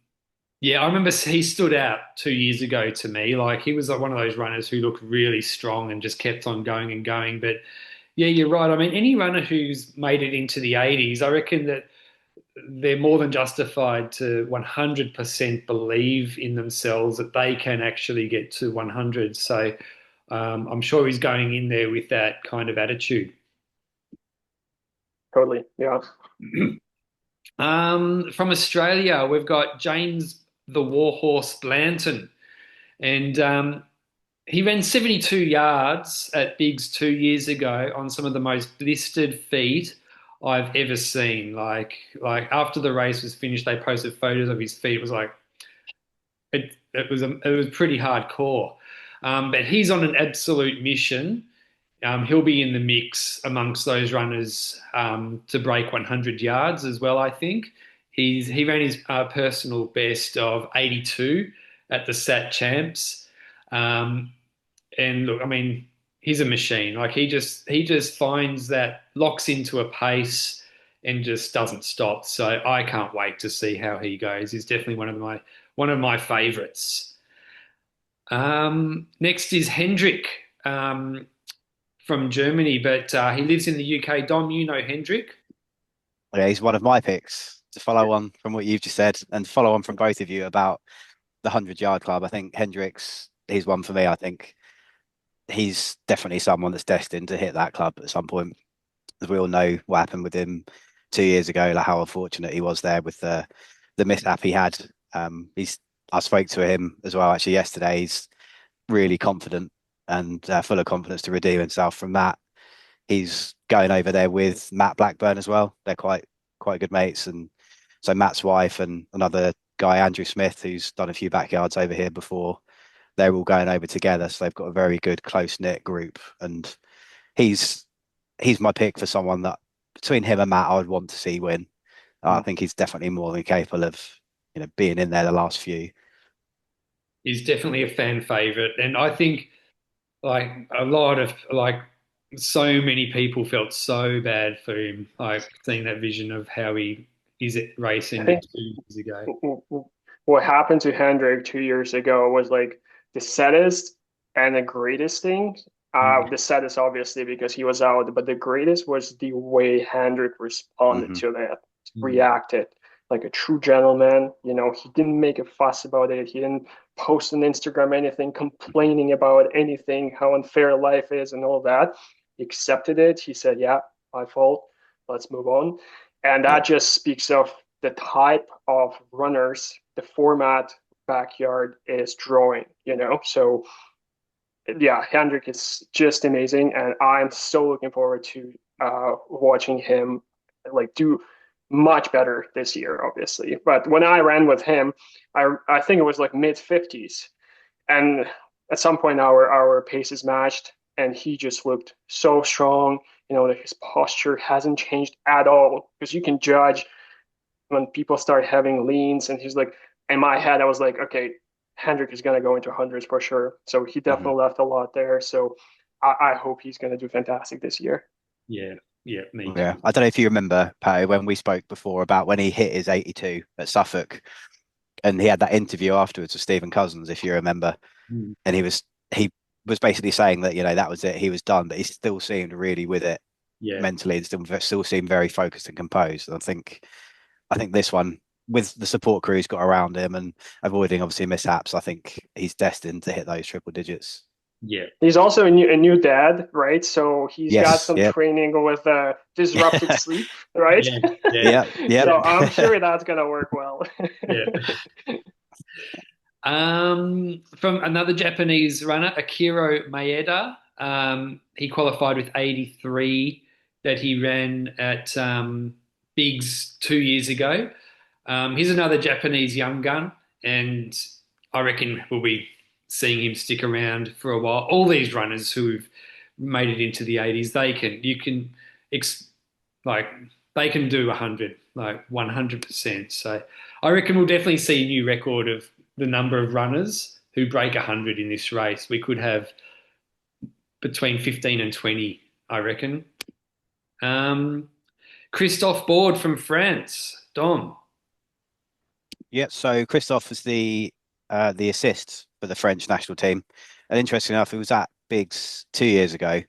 yeah, I remember he stood out 2 years ago to me. Like he was like one of those runners who looked really strong and just kept on going and going. But yeah, you're right. I mean, any runner who's made it into the 80s, I reckon that they're more than justified to 100% believe in themselves that they can actually get to 100. So I'm sure he's going in there with that kind of attitude. Totally, yeah. From Australia, we've got James the Warhorse Blanton, and he ran 72 yards at Bigs 2 years ago on some of the most blistered feet I've ever seen. Like after the race was finished, they posted photos of his feet. It was like it was pretty hardcore. But he's on an absolute mission. He'll be in the mix amongst those runners to break 100 yards as well. I think he ran his personal best of 82 at the Sat Champs. Um, and look, I mean, he's a machine. Like he just finds that locks into a pace and just doesn't stop. So I can't wait to see how he goes. He's definitely one of my favorites. Next is Hendrik from Germany, but he lives in the UK. Dom, you know Hendrik. Yeah, he's one of my picks to follow on from what you've just said and follow on from both of you about the 100 yard club. I think Hendricks, he's one for me. I think he's definitely someone that's destined to hit that club at some point. As we all know what happened with him 2 years ago, like how unfortunate he was there with the mishap he had. I spoke to him as well actually yesterday. He's really confident and full of confidence to redeem himself from that. He's going over there with Matt Blackburn as well. They're quite good mates, and so Matt's wife and another guy, Andrew Smith, who's done a few backyards over here before. they're all going over together. So they've got a very good close knit group, and he's he's my pick for someone that between him and Matt, I would want to see win. I think he's definitely more than capable of being in there the last few. He's definitely a fan favorite, and I think like a lot of like so many people felt so bad for him, like seeing that vision of how his race I ended think 2 years ago. what happened to Hendrik 2 years ago was like the saddest and the greatest thing. Mm. The saddest, obviously, because he was out, but the greatest was the way Hendrik responded Hmm. to that, Mm. reacted like a true gentleman. He didn't make a fuss about it. He didn't post on Instagram anything complaining about anything, how unfair life is, and all that. He accepted it. He said, "Yeah, my fault. Let's move on." And Yeah, that just speaks of the type of runners the format backyard is drawing. So yeah, Hendrik is just amazing, and I'm so looking forward to watching him like do much better this year, obviously. But when I ran with him, I think it was like mid 50s, and at some point our paces matched, and he just looked so strong. That his posture hasn't changed at all, because you can judge when people start having leans, and he's like, in my head I was like, okay, Hendrik is going to go into hundreds for sure, so he hmm definitely left a lot there. So I hope he's going to do fantastic this year. Yeah, yeah, me yeah. too. I don't know if you remember, Patty, when we spoke before about when he hit his 82 at Suffolk, and he had that interview afterwards with Stephen Cousins, if you remember, Mm. and he was basically saying that that was it, he was done, but he still seemed really with it Yeah, mentally, and still seemed very focused and composed. And I think this one, with the support crew he's got around him and avoiding obviously mishaps, I think he's destined to hit those triple digits. yeah, He's also a new dad, right? So he's got Yes. some Yep. training with disrupted sleep, right? yeah, yeah, Yep. Yep. So I'm sure that's going to work well. yeah. From another Japanese runner, Akiro Maeda. He qualified with 83 that he ran at Bigs 2 years ago. He's another Japanese young gun, and I reckon we'll be seeing him stick around for a while. All these runners who've made it into the 80s, ex, like, they can do 100, like 100%. So I reckon we'll definitely see a new record of the number of runners who break 100 in this race. We could have between 15 and 20, I reckon. Um, Christophe Board from France. Dom. Yep. So Christophe was the assist for the French national team, and interesting enough, he was at Bigs 2 years ago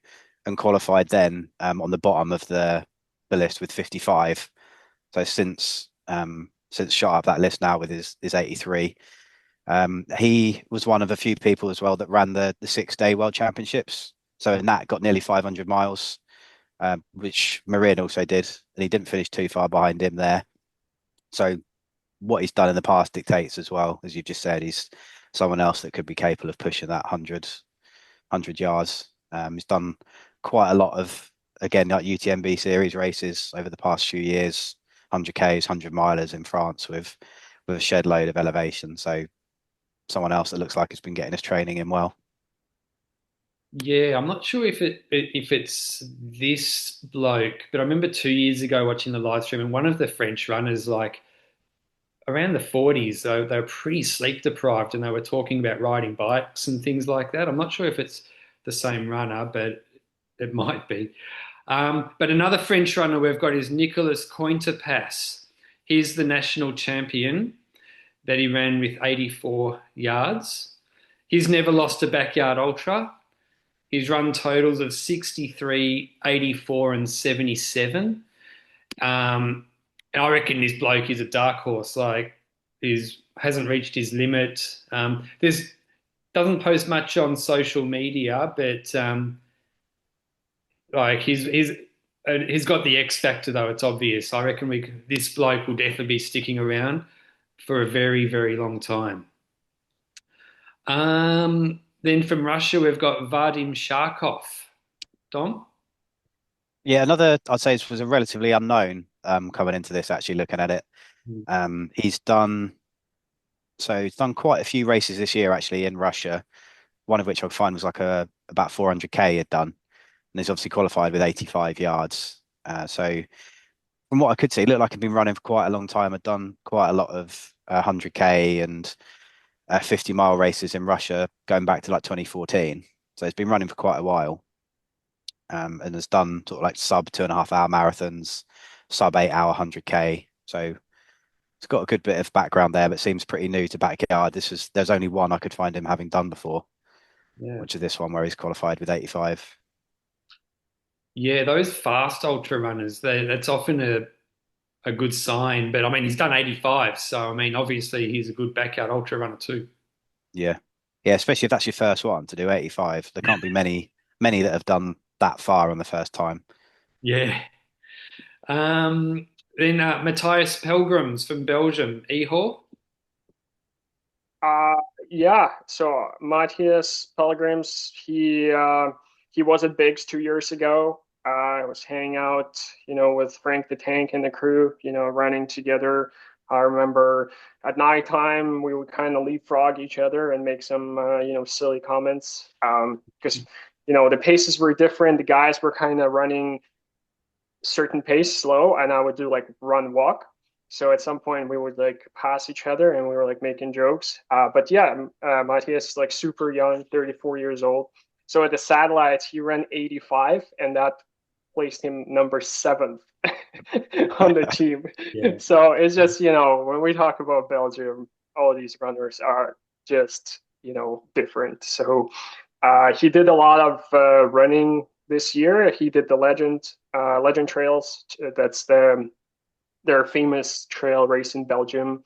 and qualified then on the bottom of the list with 55. So since shot up that list now with his 83. He was one of a few people as well that ran the 6 day World Championships. So in that got nearly 500 miles, which Marin also did, and he didn't finish too far behind him there. So what he's done in the past dictates as well, as you've just said, he's someone else that could be capable of pushing that 100 yards. He's done quite a lot of, again, like UTMB series races over the past few years, 100 Ks, 100 milers in France with a shed load of elevation. So someone else that looks like has been getting his training in well. Yeah, I'm not sure if it's this bloke, but I remember 2 years ago watching the live stream, and one of the French runners, like around the 40s, they were pretty sleep deprived, and they were talking about riding bikes and things like that. I'm not sure if it's the same runner, but it might be. But another French runner we've got is Nicolas Cointerpass. He's the national champion that he ran with 84 yards. He's never lost a backyard ultra. He's run totals of 63, 84, and 77. And I reckon this bloke is a dark horse. Like, he's hasn't reached his limit. There's doesn't post much on social media, but like he's got the X factor though. It's obvious. I reckon this bloke will definitely be sticking around for a very, very long time. Then from Russia, we've got Vadim Sharkov. Dom? Yeah, another I'd say was a relatively unknown coming into this. Actually, looking at it, he's done. So he's done quite a few races this year actually in Russia. One of which I find was like about 400k he'd done, and he's obviously qualified with 85 yards. So from what I could see, it looked like he'd been running for quite a long time. Had done quite a lot of 100k and 50-mile races in Russia going back to like 2014. So he's been running for quite a while, and has done sort of like sub 2.5 hour marathons, sub 8 hour 100k. So it's got a good bit of background there, but seems pretty new to backyard. There's only one I could find him having done before, Yeah. which is this one where he's qualified with 85. Yeah, those fast ultra runners, that's often a good sign. But I mean, he's done 85, so I mean, obviously he's a good backyard ultra runner too. Yeah. Yeah, especially if that's your first one to do 85. There can't be many that have done that far on the first time. Yeah. Um, then Matthias Pelgrims from Belgium, Ihor. Uh, yeah. So Matthias Pelgrims, he was at Bigs 2 years ago. I was hanging out, with Frank the Tank and the crew, running together. I remember at nighttime we would kind of leapfrog each other and make some, silly comments. Because, the paces were different. The guys were kind of running certain pace slow, and I would do like run walk. So at some point we would like pass each other and we were like making jokes. But yeah, Matthias is like super young, 34 years old. So at the satellites, he ran 85, and that placed him number seventh on the team. Yeah. So it's just, when we talk about Belgium, all these runners are just, different. So he did a lot of running this year. He did the Legend Trails. That's their famous trail race in Belgium.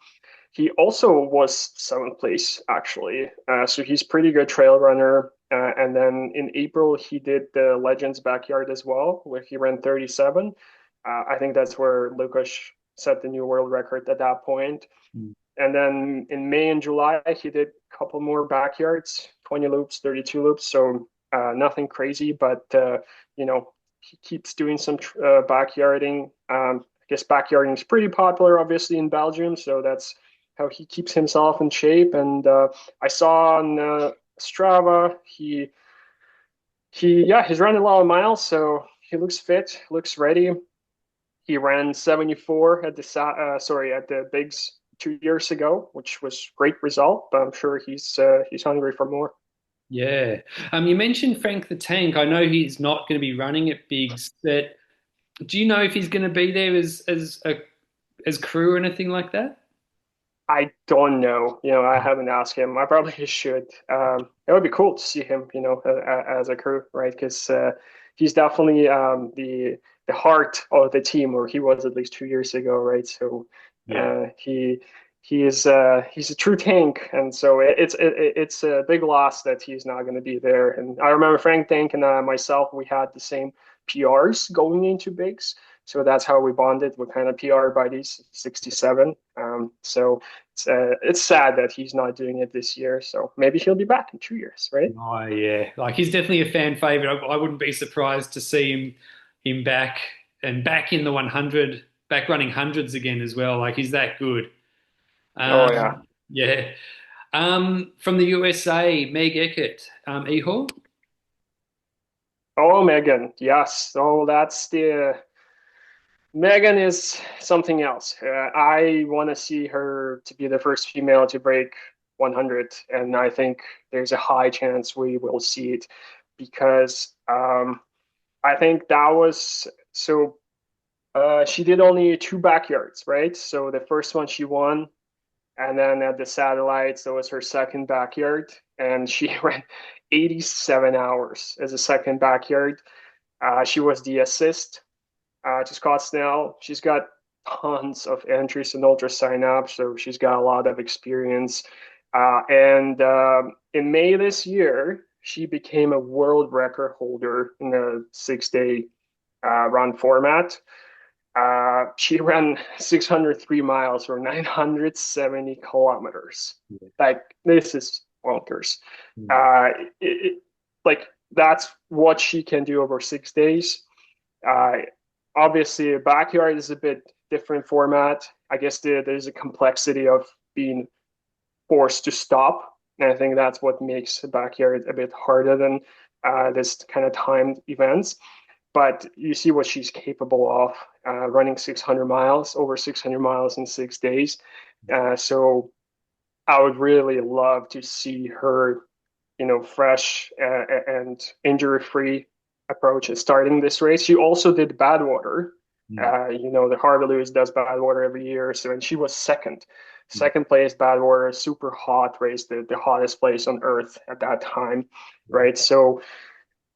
He also was seventh place actually, so he's pretty good trail runner. And then in April he did the Legends Backyard as well, where he ran 37. I think that's where Lucas set the new world record at that point. Mm. And then in May and July, he did a couple more backyards, 20 loops, 32 loops. So nothing crazy, but he keeps doing some backyarding. I guess backyarding is pretty popular, obviously, in Belgium. So that's how he keeps himself in shape. And I saw on Strava, he's running a lot of miles, so he looks fit, looks ready. He ran 74 at the Bigs 2 years ago, which was great result. But I'm sure he's hungry for more. Yeah. You mentioned Frank the Tank. I know he's not going to be running at Bigs, but do you know if he's going to be there as crew or anything like that? I don't know. I haven't asked him. I probably should. It would be cool to see him, as a crew, right? Because he's definitely the heart of the team, or he was at least 2 years ago, right? So Yeah. he's a true tank, and so it's a big loss that he's not going to be there. And I remember Frank Tank and myself, we had the same PRs going into Bigs. So that's how we bonded. We're kind of PR buddies, 67. So it's sad that he's not doing it this year. So maybe he'll be back in 2 years, right? Oh yeah, like he's definitely a fan favorite. I wouldn't be surprised to see him back and back in the 100, back running hundreds again as well. Like he's that good. Oh yeah. Yeah. From the USA, Meg Eckert, Ihor. Oh, Megan. Yes. Oh, that's the Megan is something else. I want to see her to be the first female to break 100, and I think there's a high chance we will see it because I think that was so. She did only two backyards, right? So the first one she won, and then at the satellites, that was her second backyard, and she ran 87 hours as a second backyard. She was the assist to Scott Snell. She's got tons of entries in Ultra Sign Up, so she's got a lot of experience. And in May this year, she became a world record holder in the 6 day run format. She ran 603 miles or 970 kilometers. Yeah. Like, this is bonkers. Mm. Like, that's what she can do over 6 days. Obviously, a backyard is a bit different format. I guess there's a complexity of being forced to stop. And I think that's what makes the backyard a bit harder than this kind of timed events. But you see what she's capable of, running 600 miles, over 600 miles in 6 days. So I would really love to see her, fresh and injury-free approach at starting this race. She also did Badwater. The Harvey Lewis does Badwater every year. So, and she was second place Badwater, super hot race, the hottest place on earth at that time, right? So,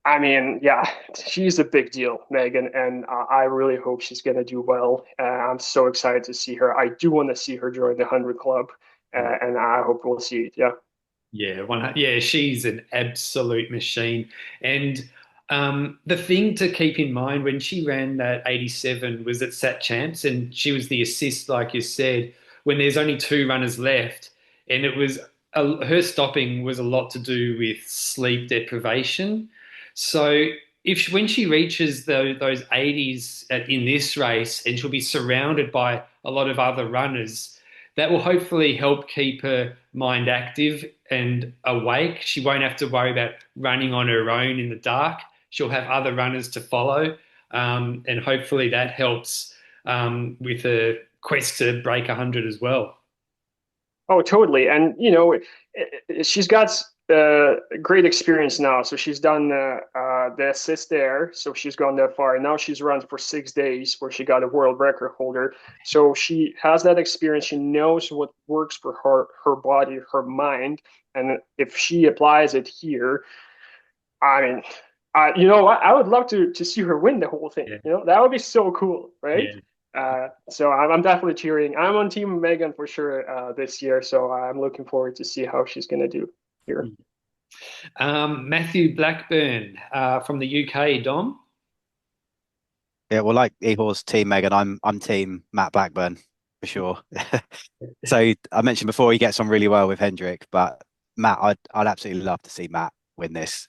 I mean, yeah, she's a big deal, Megan, and I really hope she's going to do well. I'm so excited to see her. I do want to see her join the 100 Club, and I hope we'll see it. Yeah. Yeah, she's an absolute machine. And the thing to keep in mind when she ran that 87 was at Sat Champs, and she was the assist, like you said, when there's only two runners left, and it was her stopping was a lot to do with sleep deprivation. So when she reaches those 80s in this race, and she'll be surrounded by a lot of other runners, that will hopefully help keep her mind active and awake. She won't have to worry about running on her own in the dark. She'll have other runners to follow. And hopefully that helps with a quest to break 100 as well. Oh, totally. And, she's got great experience now. So she's done the assist there. So she's gone that far. And now she's run for 6 days where she got a world record holder. So she has that experience. She knows what works for her body, her mind. And if she applies it here, I mean, what? I would love to see her win the whole thing. Yeah. That would be so cool, right? Yeah. So I'm definitely cheering. I'm on Team Megan for sure this year. So I'm looking forward to see how she's going to do here. Matthew Blackburn from the UK, Dom. Yeah, well, like Ihor's team, Megan, I'm team Matt Blackburn for sure. So I mentioned before he gets on really well with Hendrick, but Matt, I'd absolutely love to see Matt win this.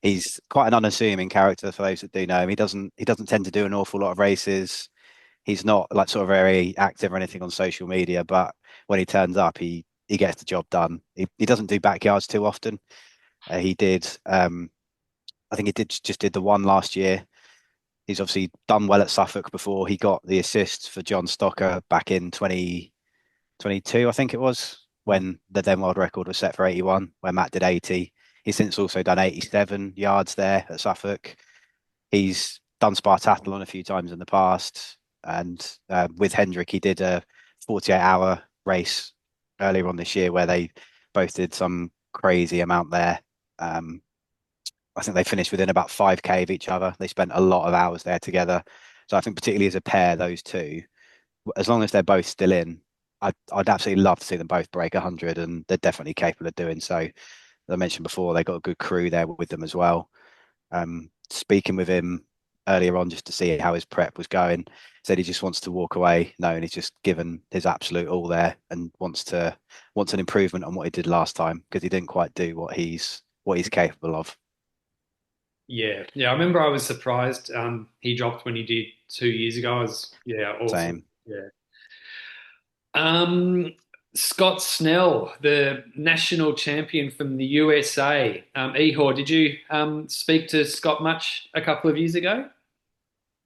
He's quite an unassuming character for those that do know him. He doesn't tend to do an awful lot of races. He's not like sort of very active or anything on social media, but when he turns up, he gets the job done. He doesn't do backyards too often. He did, I think he just did the one last year. He's obviously done well at Suffolk before. He got the assist for John Stocker back in 2022, I think it was, when the then world record was set for 81, where Matt did 80. He's since also done 87 yards there at Suffolk. He's done Spartathlon a few times in the past. And with Hendrick, he did a 48-hour race earlier on this year where they both did some crazy amount there. I think they finished within about 5K of each other. They spent a lot of hours there together. So I think particularly as a pair, those two, as long as they're both still in, I'd absolutely love to see them both break 100, and they're definitely capable of doing so. As I mentioned before, they got a good crew there with them as well. Speaking with him earlier on just to see how his prep was going, said he just wants to walk away knowing he's just given his absolute all there and wants an improvement on what he did last time because he didn't quite do what he's capable of. Yeah. I remember I was surprised he dropped when he did 2 years ago. Awesome. Same. Yeah. Scott Snell, the national champion from the USA. Ihor, did you speak to Scott much a couple of years ago?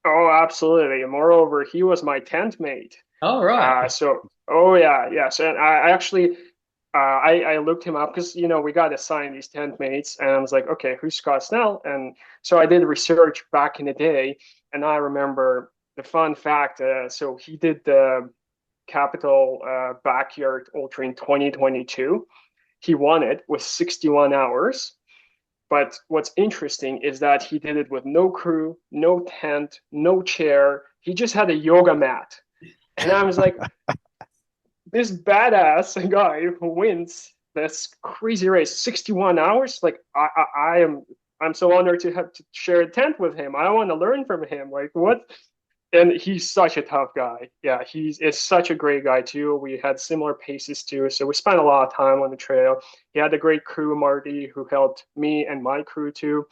Oh, absolutely. Moreover, he was my tent mate. Oh, right. Oh yeah. So I actually, I looked him up because we got assigned these tent mates, and I was like, okay, who's Scott Snell? And so I did research back in the day, and I remember the fun fact. So he did the Capital Backyard Ultra in 2022. He won it with 61 hours. But what's interesting is that he did it with no crew, no tent, no chair. He just had a yoga mat. And I was like, this badass guy who wins this crazy race, 61 hours. Like I'm so honored to have to share a tent with him. I want to learn from him. Like what? And he's such a tough guy. Yeah, is such a great guy too. We had similar paces too, so we spent a lot of time on the trail. He had a great crew, Marty, who helped me and my crew too.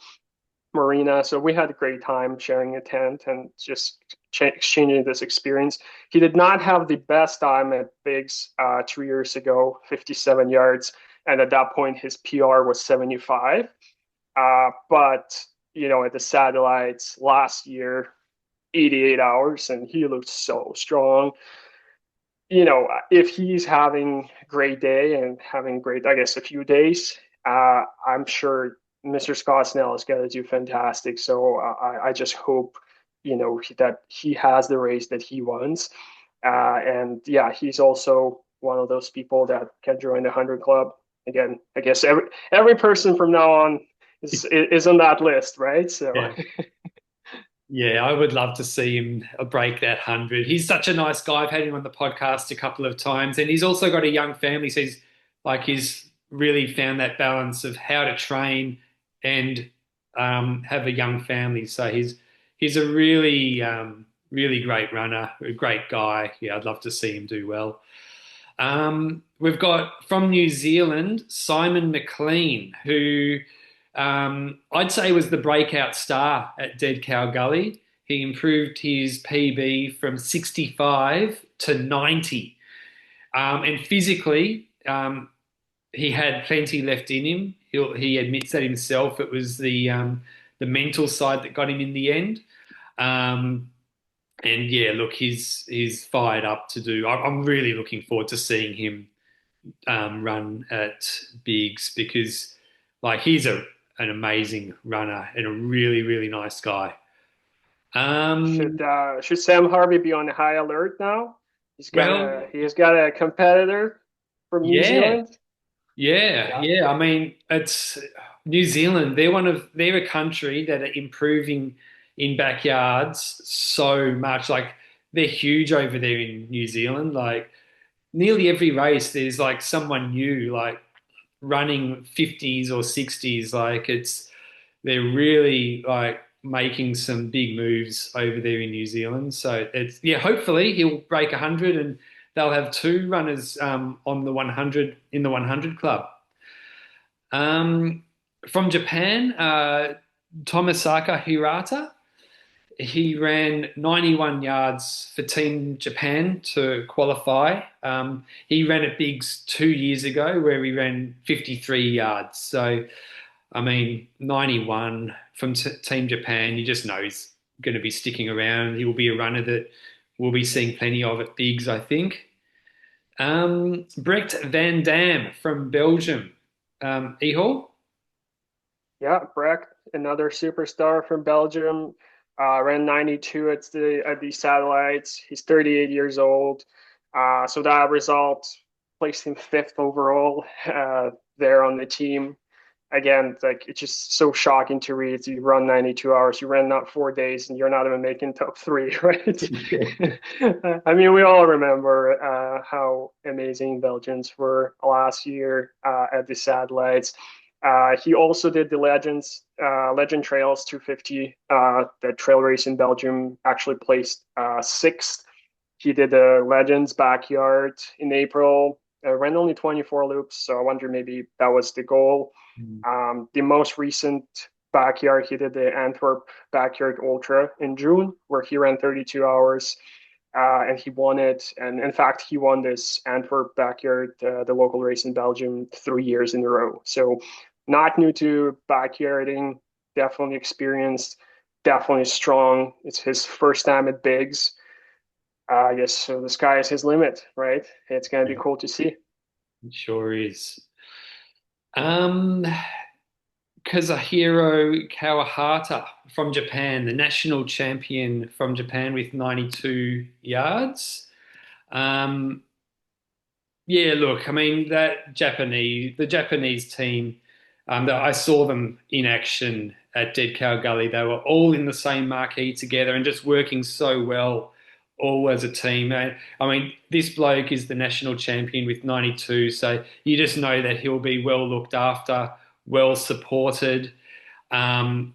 marina. So we had a great time sharing a tent and just exchanging this experience. He did not have the best time at Bigs 2 years ago, 57 yards. And at that point, his PR was 75. But, at the satellites last year, 88 hours, and he looked so strong. If he's having a great day and having great, I guess, a few days, I'm sure Mr. Scottsdale is going to do fantastic. So I just hope, that he has the race that he wants. And yeah, he's also one of those people that can join the 100 Club. Again, I guess every person from now on is on that list, right? So Yeah. Yeah, I would love to see him break that 100. He's such a nice guy. I've had him on the podcast a couple of times, and he's also got a young family. So he's really found that balance of how to train and have a young family. So he's a really really great runner, a great guy. Yeah, I'd love to see him do well. We've got from New Zealand Simon McLean, who I'd say was the breakout star at Dead Cow Gully. He improved his PB from 65 to 90. And physically, he had plenty left in him. He admits that himself. It was the mental side that got him in the end. Um, and yeah, look, he's fired up to do. I'm really looking forward to seeing him run at Bigs because, like, he's an amazing runner and a really really nice guy. Um, should Sam Harvey be on high alert now? well, He's got a competitor from New yeah, Zealand. yeah, Yeah, yeah. I mean, it's New Zealand. They're a country that are improving in backyards so much. Like they're huge over there in New Zealand. Like nearly every race, there's like someone new, like running 50s or 60s. Like they're really like making some big moves over there in New Zealand. So it's yeah, hopefully he'll break 100 and they'll have two runners on the 100 in the 100 club. Um, from Japan, Tomisaka Hirata. He ran 91 yards for Team Japan to qualify. He ran at Bigs 2 years ago where he ran 53 yards. So I mean, 91 from Team Japan, you just know he's going to be sticking around. He will be a runner that we'll be seeing plenty of at Bigs, I think. Brecht van Dam from Belgium. Ihor? yeah. Breck, another superstar from Belgium, ran 92 at the satellites. He's 38 years old. So that result placed him fifth overall there on the team. Again, like it's just so shocking to read. You run 92 hours, you ran not 4 days, and you're not even making top three, right? I mean, we all remember how amazing Belgians were last year at the satellites. He also did the Legend Trails 250. The trail race in Belgium actually placed sixth. He did the Legends Backyard in April. Ran only 24 loops, so I wonder maybe that was the goal. The most recent backyard, he did the Antwerp Backyard Ultra in June, where he ran 32 hours, and he won it. And in fact, he won this Antwerp Backyard, the local race in Belgium, 3 years in a row. So not new to backyarding, definitely experienced, definitely strong. It's his first time at Bigs. I guess so the sky is his limit, right? It's going to be cool to see. It sure is. Um, Kazuhiro Kawahata from Japan, the national champion from Japan with 92 yards. Um, yeah, look, I mean the Japanese team, that I saw them in action at Dead Cow Gully. They were all in the same marquee together and just working so well, all as a team. I mean, this bloke is the national champion with 92, so you just know that he'll be well looked after, well supported, and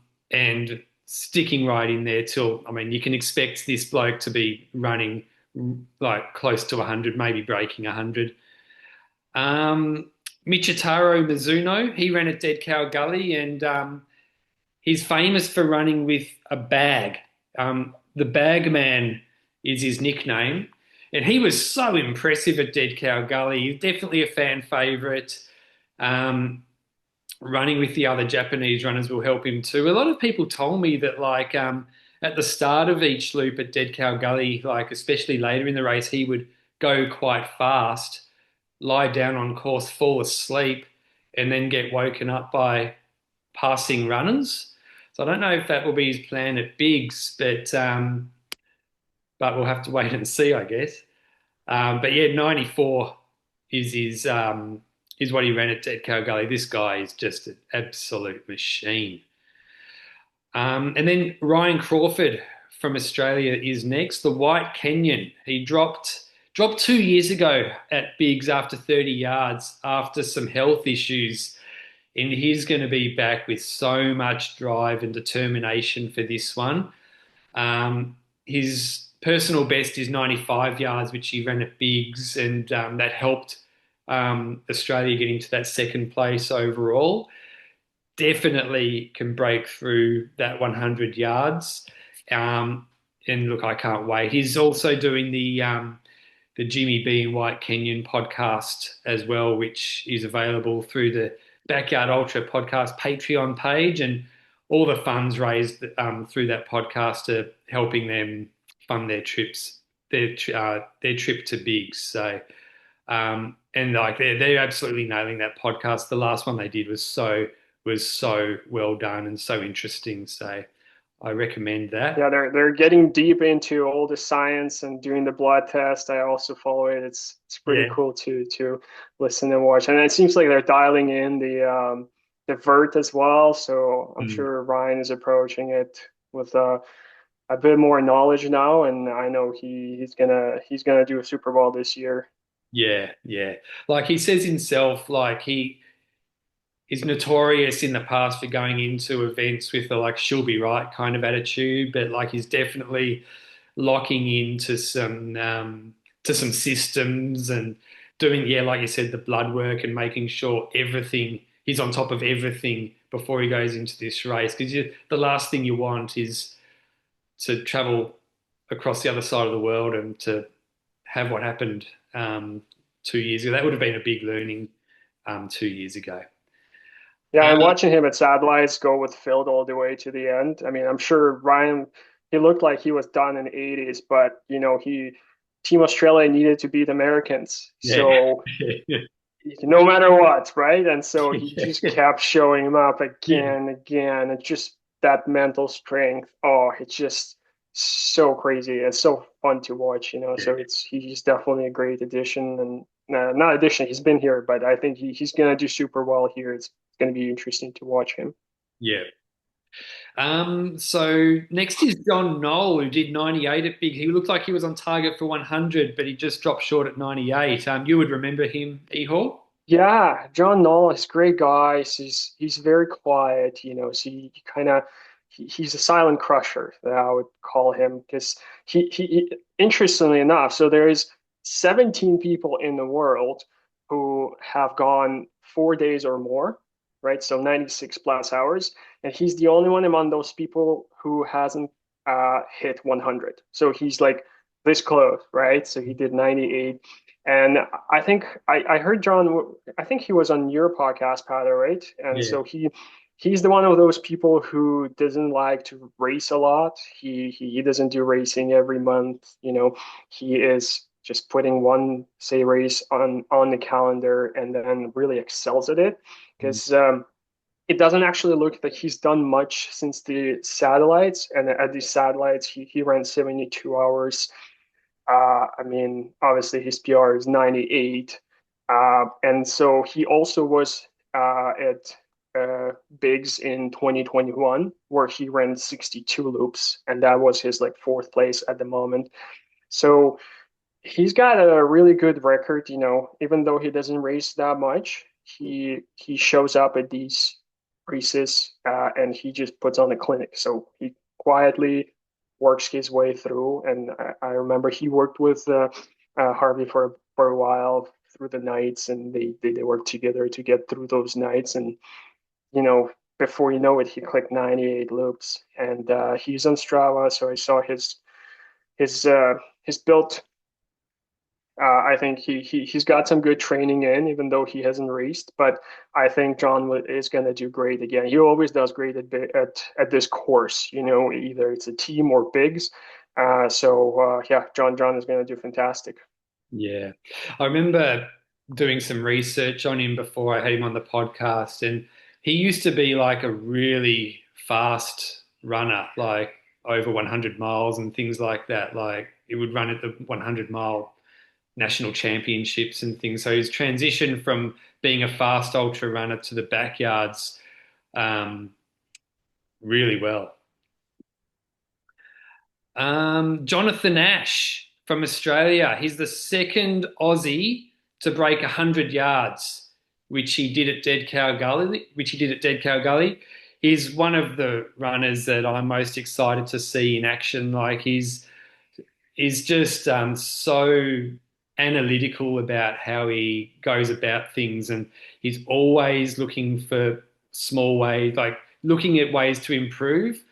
sticking right in there till. I mean, you can expect this bloke to be running like close to 100, maybe breaking 100. Um, Michitaro Mizuno, he ran at Dead Cow Gully and he's famous for running with a bag. The Bag Man is his nickname, and he was so impressive at Dead Cow Gully. He's definitely a fan favorite. Um, Running with the other Japanese runners will help him too. A lot of people told me that at the start of each loop at Dead Cow Gully, like especially later in the race, he would go quite fast, lie down on course, fall asleep, and then get woken up by passing runners. So I don't know if that will be his plan at Biggs, but we'll have to wait and see, I guess. But yeah, 94 is is what he ran at Dead Cow Gully. This guy is just an absolute machine. And then Ryan Crawford from Australia is next. The White Kenyan. He dropped 2 years ago at Biggs after 30 yards after some health issues, and he's going to be back with so much drive and determination for this one. His personal best is 95 yards, which he ran at Biggs, and that helped Australia get into that second place overall. Definitely can break through that 100 yards. And look, I can't wait. He's also doing the Jimmy B and White Kenyan podcast as well, which is available through the Backyard Ultra podcast Patreon page, and all the funds raised through that podcast are helping them fund their trips, their trip to Biggs. So, and like they're absolutely nailing that podcast. The last one they did was so well done and so interesting. So, I recommend that. Yeah, they're getting deep into all the science and doing the blood test. I also follow it. It's pretty Yeah. cool to listen and watch. And it seems like they're dialing in the vert as well. So I'm Mm. sure Ryan is approaching it with a bit more knowledge now, and I know he's gonna do a Super Bowl this year. Yeah, yeah. Like he says himself, like he is notorious in the past for going into events with a like she'll be right kind of attitude, but like he's definitely locking into some systems and doing, yeah, like you said, the blood work and making sure everything he's on top of everything before he goes into this race. Because the last thing you want is to travel across the other side of the world and to have what happened 2 years ago. That would have been a big learning 2 years ago. Yeah, Uh, I'm watching him at Satellites go with Phil all the way to the end. I mean, I'm sure Ryan, he looked like he was done in the 80s, but Team Australia needed to beat Americans. yeah, So no matter what, right? And so he just yeah, kept showing him up yeah, again and again, and just that mental strength. Oh, it's just so crazy. It's so fun to watch. So he's definitely a great addition, and not addition. He's been here, but I think he's gonna do super well here. It's gonna be interesting to watch him. yeah. So next is John Knoll, who did 98 at Big. He looked like he was on target for 100, but he just dropped short at 98. You would remember him, Ihor? Yeah, John Knoll is a great guy. He's very quiet. So he's a silent crusher that I would call him because he interestingly enough, so there is 17 people in the world who have gone 4 days or more, right? So 96 plus hours, and he's the only one among those people who hasn't hit 100. So he's like this close, right? So he did 98. And I think I heard John. I think he was on your podcast, Patto, right? And Yeah. so he's the one of those people who doesn't like to race a lot. He doesn't do racing every month. He is just putting one say race on the calendar and then really excels at it because it doesn't actually look like he's done much since the satellites. And at the satellites, he ran 72 hours. I mean, obviously his PR is 98. And so he also was at Biggs in 2021, where he ran 62 loops, and that was his like fourth place at the moment. So he's got a really good record, even though he doesn't race that much. He shows up at these races and he just puts on a clinic. So he quietly works his way through. And I remember he worked with Harvey for a while through the nights, and they worked together to get through those nights. And before you know it, he clicked 98 loops, and he's on Strava, so I saw his his build. I think he's got some good training in, even though he hasn't raced. But I think John is going to do great again. He always does great at this course. You know, either it's a team or bigs. Yeah, John is going to do fantastic. Yeah. I remember doing some research on him before I had him on the podcast, and he used to be like a really fast runner, like over 100 miles and things like that. Like he would run at the 100-mile national championships and things. So he's transitioned from being a fast ultra runner to the backyards um, really well. Jonathan Ash from Australia. He's the second Aussie to break 100 yards, which he did at Dead Cow Gully. He's one of the runners that I'm most excited to see in action. Like he's just so analytical about how he goes about things, and he's always looking for small ways, like looking at ways to improve.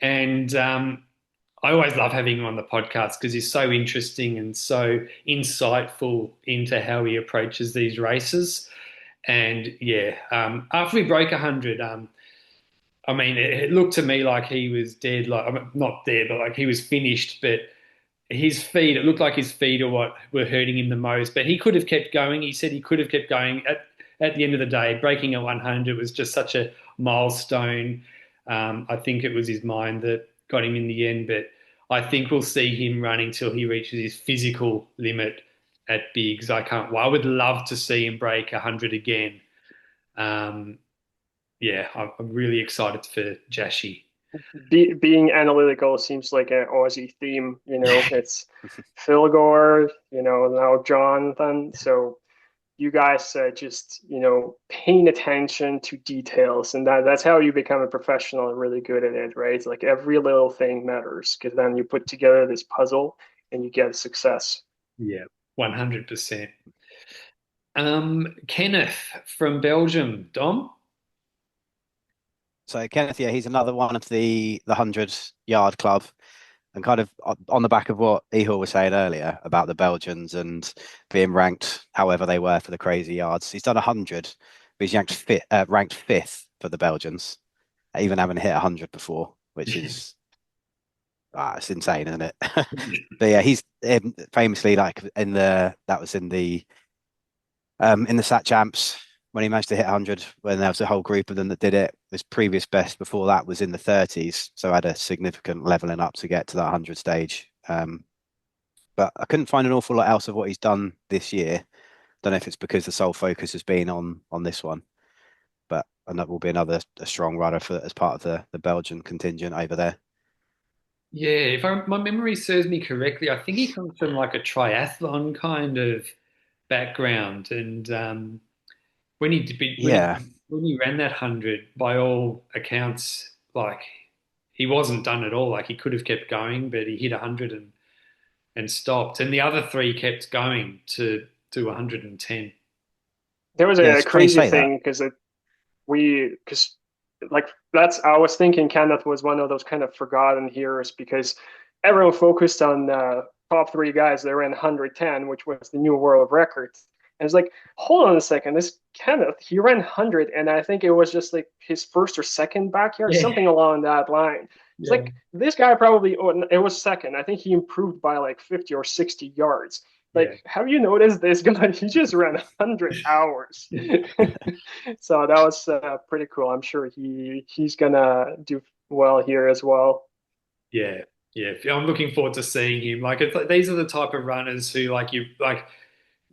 And I always love having him on the podcast because he's so interesting and so insightful into how he approaches these races. And yeah, after he broke 100, I mean, it looked to me like he was dead, like I mean, not dead, but like he was finished. But his feet, it looked like his feet are what were hurting him the most. But he could have kept going. He said he could have kept going. At the end of the day, breaking at 100 was just such a milestone. I think it was his mind that got him in the end. But I think we'll see him running till he reaches his physical limit at bigs. I can't. Well, I would love to see him break 100 again. Um, yeah, I'm really excited for Jashi. Being analytical seems like an Aussie theme. You know, it's Phil Gore, you know, now Jonathan. So you guys just, you know, paying attention to details, and that's how you become a professional and really good at it, right? It's like every little thing matters because then you put together this puzzle and you get success. Yeah, 100%. Kenneth from Belgium, Dom. So Kenneth, yeah, he's another one of the 100-yard club, and kind of on the back of what Ihor was saying earlier about the Belgians and being ranked however they were for the crazy yards. He's done 100, but he's ranked fifth for the Belgians, even having hit 100 before, which is it's insane, isn't it? But yeah, he's famously like that was in the Sat Champs when he managed to hit 100 when there was a whole group of them that did it. His previous best before that was in the 30s, so had a significant leveling up to get to that 100 stage. But I couldn't find an awful lot else of what he's done this year. Don't know if it's because the sole focus has been on this one, but and that will be another a strong runner for as part of the Belgian contingent over there. Yeah, if my memory serves me correctly, I think he comes from like a triathlon kind of background, and when he did, Yeah, when he ran that 100, by all accounts, like he wasn't done at all. Like he could have kept going, but he hit 100 and stopped, and the other three kept going to do 110. There was yeah, a it's funny you crazy say that. thing because like that's I was thinking Kenneth was one of those kind of forgotten heroes because everyone focused on the top three guys that ran 110, which was the new world record. And it's like, hold on a second, this Kenneth, he ran 100, and I think it was just like his first or second backyard, Yeah, something along that line. It's yeah, like this guy probably, oh, it was second. I think he improved by like 50 or 60 yards. yeah. Like, have you noticed this guy? He just ran 100 hours. So that was pretty cool. I'm sure he's gonna do well here as well. Yeah, yeah. I'm looking forward to seeing him. Like, it's like these are the type of runners who like you like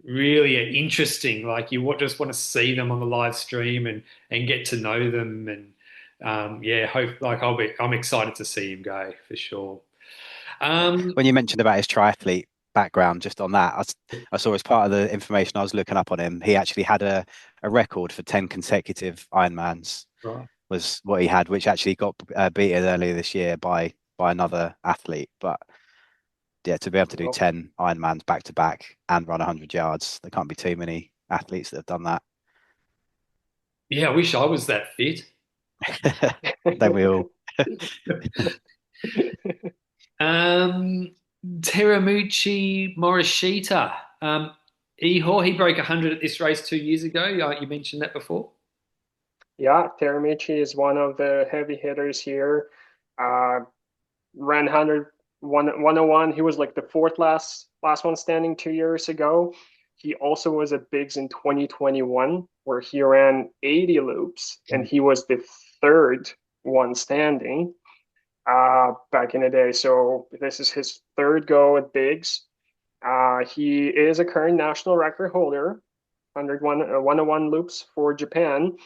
really are interesting. Like you just want to see them on the live stream and get to know them. And yeah, hope like I'm excited to see him go for sure. Yeah. Um, When you mentioned about his triathlete background, just on that, I saw as part of the information I was looking up on him, he actually had a record for 10 consecutive Ironmans, right. was what he had, which actually got beaten earlier this year by another athlete. But yeah, to be able to do So 10 Ironmans back to back and run 100 yards, there can't be too many athletes that have done that. Yeah, I wish I was that fit. Don't we all? Um, Teramuchi Morishita. Ihor, he broke 100 at this race 2 years ago. You mentioned that before. Yeah, Teramichi is one of the heavy hitters here. Uh, ran 101. He was like the fourth last one standing 2 years ago. He also was at Bigs in 2021, where he ran 80 loops, and he was the third one standing back in the day. So this is his third go at Bigs. He is a current national record holder, 101 loops for Japan.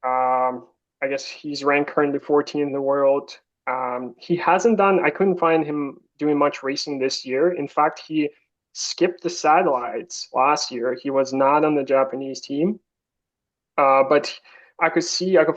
I guess he's ranked currently 14th in the world. He hasn't done, I couldn't find him doing much racing this year. In fact, he skipped the satellites last year. He was not on the Japanese team. But I could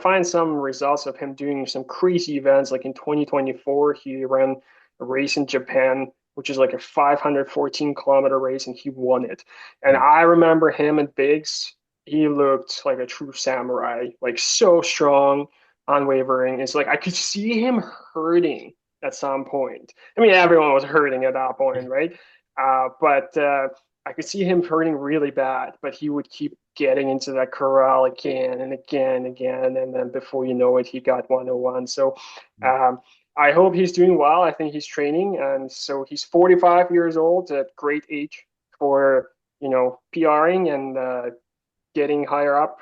find some results of him doing some crazy events. Like in 2024, he ran a race in Japan, which is like a 514-kilometer race, and he won it. And I remember him in Bigs. He looked like a true samurai, like so strong, unwavering. It's like I could see him hurting at some point. I mean, everyone was hurting at that point, right? But I could see him hurting really bad, but he would keep getting into that corral again and again and again. And then before you know it, he got 101. So I hope he's doing well. I think he's training. And so he's 45 years old, at great age for, PRing and getting higher up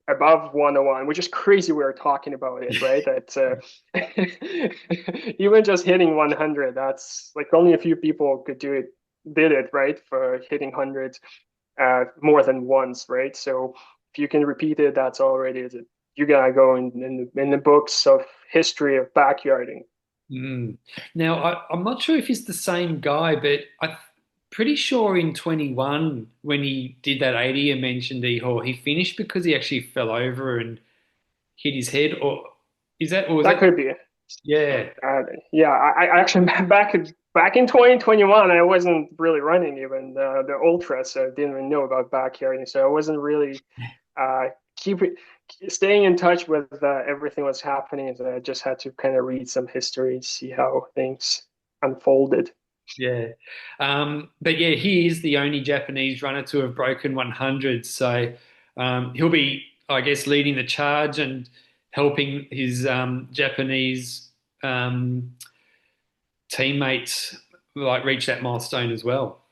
above 101, which is crazy. We were talking about it, right? That even just hitting 100, that's like only a few people did it, right? For hitting hundreds more than once, right? So if you can repeat it, that's already you gotta go in the books of history of backyarding. Mm. Now, I'm not sure if he's the same guy, but I'm pretty sure in 21, when he did that 80 you mentioned, Ihor, he finished because he actually fell over and hit his head. Or is That that, could be. yeah. Yeah, I actually back in 2021, I wasn't really running even the ultra, so I didn't even know about backyarding. So I wasn't really uh, keeping staying in touch with everything that's happening. So I just had to kind of read some history, see how things unfolded. Yeah. But yeah, he is the only Japanese runner to have broken 100. So he'll be, I guess, leading the charge and helping his Japanese um, teammates like reach that milestone as well.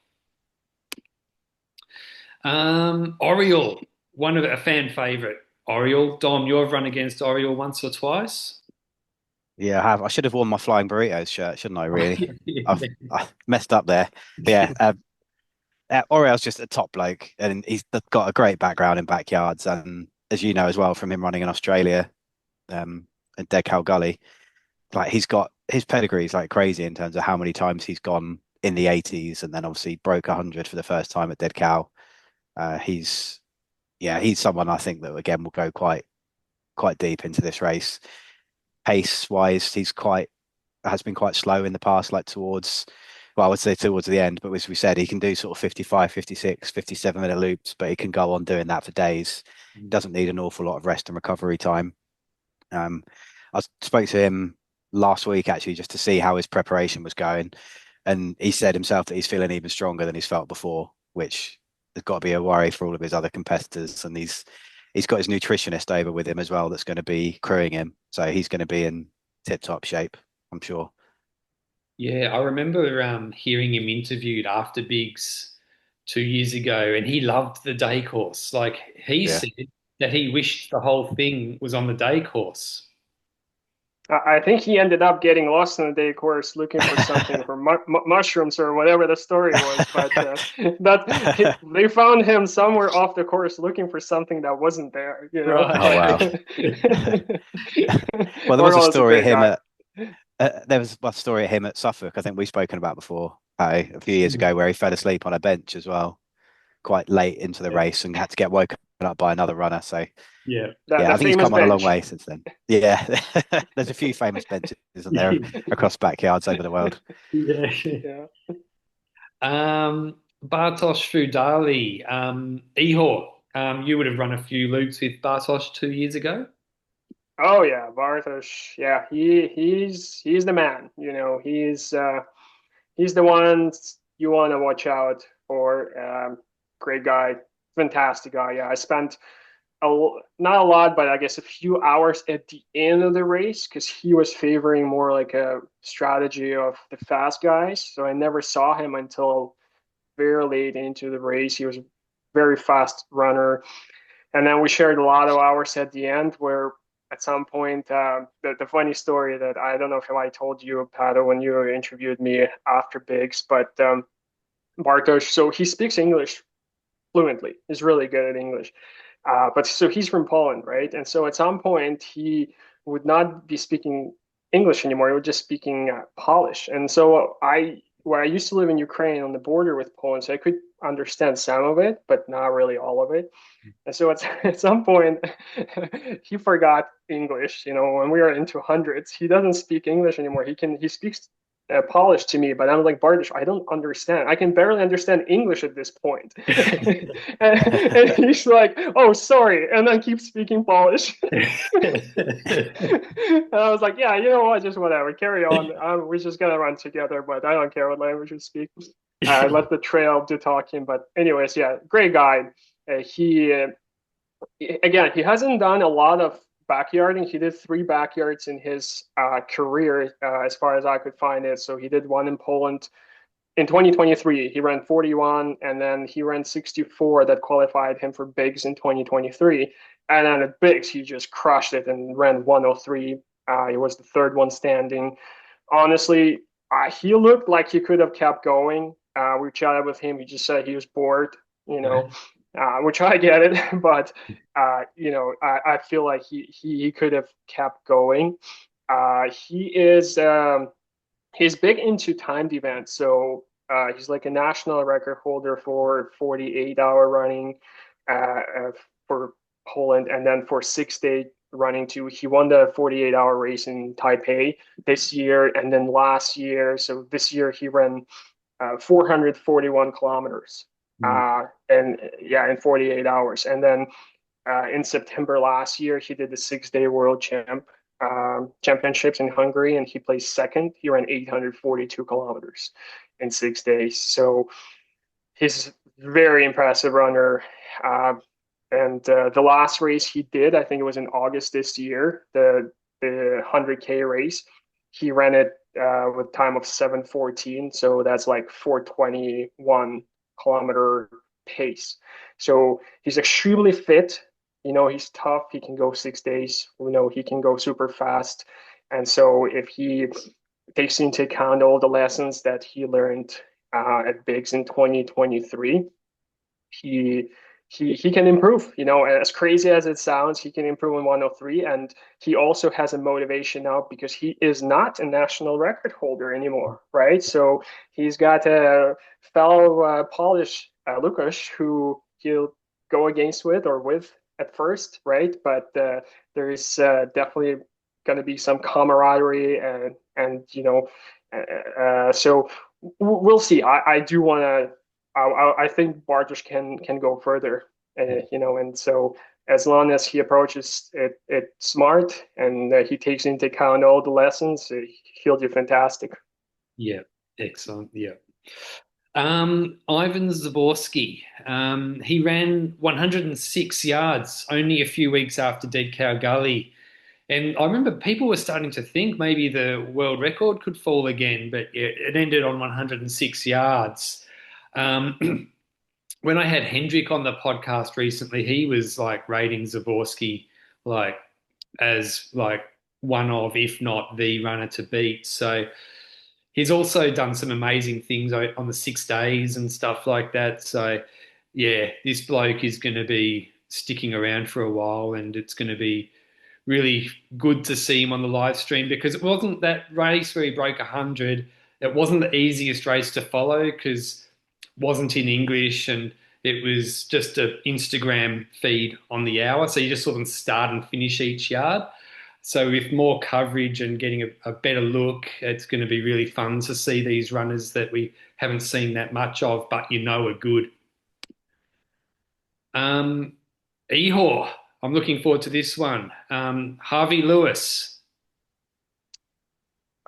Oriole, one of a fan favorite. Oriole, Dom, you've run against Oriole once or twice. Yeah, I have. I should have worn my Flying Burritos shirt, shouldn't I, really? Yeah. I messed up there. But yeah, Oriel's just a top bloke, and he's got a great background in backyards. And as you know as well from him running in Australia, at Dead Cow Gully, like he's got his pedigree is like crazy in terms of how many times he's gone in the 80s, and then obviously broke 100 for the first time at Dead Cow. He's yeah, he's someone I think that again will go quite deep into this race. Pace wise, he's quite has been quite slow in the past, like towards, well, I would say towards the end, but as we said, he can do sort of 55, 56, 57 minute loops, but he can go on doing that for days. Doesn't need an awful lot of rest and recovery time. Um, I spoke to him last week actually just to see how his preparation was going. And he said himself that he's feeling even stronger than he's felt before, which has got to be a worry for all of his other competitors. And he's got his nutritionist over with him as well that's going to be crewing him. So he's going to be in tip top shape, I'm sure. Yeah, I remember hearing him interviewed after Biggs 2 years ago, and he loved the day course. Like he Yeah. said that he wished the whole thing was on the day course. I think he ended up getting lost in the day course looking for something for mushrooms or whatever the story was. But they found him somewhere off the course looking for something that wasn't there, Oh wow. Right. Well, there was a Orwell is a story of great him guy. at there was a story of him at Suffolk. I think we've spoken about before a few years ago where he fell asleep on a bench as well, quite late into the Yeah. race and had to get woken up by another runner. So Yeah. yeah, The I think he's famous come on a long bench. way since then. Yeah, there's a few famous benches, isn't there, across backyards over the world? Yeah. Yeah. Bartosz Fudali, Ihor, you would have run a few loops with Bartosz 2 years ago. Oh yeah, Bartosz. Yeah, he's the man. You know, he's the one you want to watch out for. Great guy, fantastic guy. Yeah, I spent not a lot, but I guess a few hours at the end of the race because he was favoring more like a strategy of the fast guys. So I never saw him until very late into the race. He was a very fast runner, and then we shared a lot of hours at the end where at some point the funny story that I don't know if I told you, Patto, when you interviewed me after Bigs, but Bartosz, so he speaks English fluently. He's really good at English. But so he's from Poland, right? And so at some point he would not be speaking English anymore. He was just speaking Polish. And so where I used to live in Ukraine on the border with Poland, so I could understand some of it, but not really all of it. And so at some point, he forgot English. You know, when we were into hundreds, he doesn't speak English anymore. He speaks Polish to me, but I'm like, Bardish, I don't understand. I can barely understand English at this point. And he's like, oh, sorry, and then keep speaking Polish. And I was like, yeah, you know what, just whatever, carry on. We're just gonna run together, but I don't care what language you speak. Let the trail do talking. But anyways, yeah, great guy. He again, he hasn't done a lot of backyarding. He did 3 backyards in his career, as far as I could find it. So he did one in Poland in 2023. He ran 41, and then he ran 64 that qualified him for Bigs in 2023. And then at Bigs, he just crushed it and ran 103. He was the third one standing. Honestly, he looked like he could have kept going. We chatted with him. He just said he was bored, you know, Right. which I get it, but you know, I feel like he could have kept going. He is he's big into timed events, so he's like a national record holder for 48-hour running for Poland, and then for 6 day running too. He won the 48-hour race in Taipei this year, and then last year. So this year he ran 441 kilometers. Mm. And yeah, in 48 hours. And then in September last year, he did the 6 day world championships in Hungary, and he placed second. He ran 842 kilometers in 6 days. So he's a very impressive runner. And the last race he did, I think it was in August this year, the 100K race. He ran it with time of 7:14, so that's like 421 kilometer pace. So he's extremely fit. You know, he's tough. He can go 6 days. We know he can go super fast. And so if he takes into account all the lessons that he learned at Bigs in 2023, he he can improve. You know, as crazy as it sounds, he can improve in 103, and he also has a motivation now because he is not a national record holder anymore, right? So he's got a fellow Polish Lukasz who he'll go against with or with at first, right? But there is definitely going to be some camaraderie and you know, so we'll see. I do want to I think Bartosz can go further, you know, and so as long as he approaches it smart and he takes into account all the lessons, he'll do fantastic. Yeah, excellent. Yeah. Ivan Zaborski, he ran 106 yards only a few weeks after Dead Cow Gully. And I remember people were starting to think maybe the world record could fall again, but it ended on 106 yards. Um, when I had Hendrik on the podcast recently, he was like rating Zaborski like as like one of, if not the runner to beat. So he's also done some amazing things on the 6 days and stuff like that. So yeah, this bloke is going to be sticking around for a while, and it's going to be really good to see him on the live stream because it wasn't that race where he broke 100. It wasn't the easiest race to follow because it wasn't in English and it was just an Instagram feed on the hour. So you just saw them start and finish each yard. So with more coverage and getting a better look, it's going to be really fun to see these runners that we haven't seen that much of, but you know are good. Um, Ihor. I'm looking forward to this one. Harvey Lewis.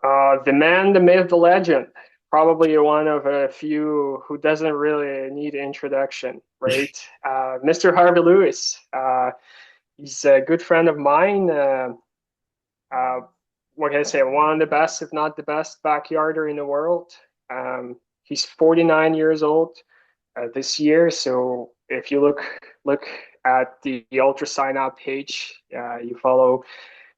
The man, the myth, the legend. Probably one of a few who doesn't really need introduction, right? Mr. Harvey Lewis. He's a good friend of mine. Uh, what can I say? One of the best, if not the best, backyarder in the world. He's 49 years old this year. So if you look at the Ultra Sign Up page, you follow,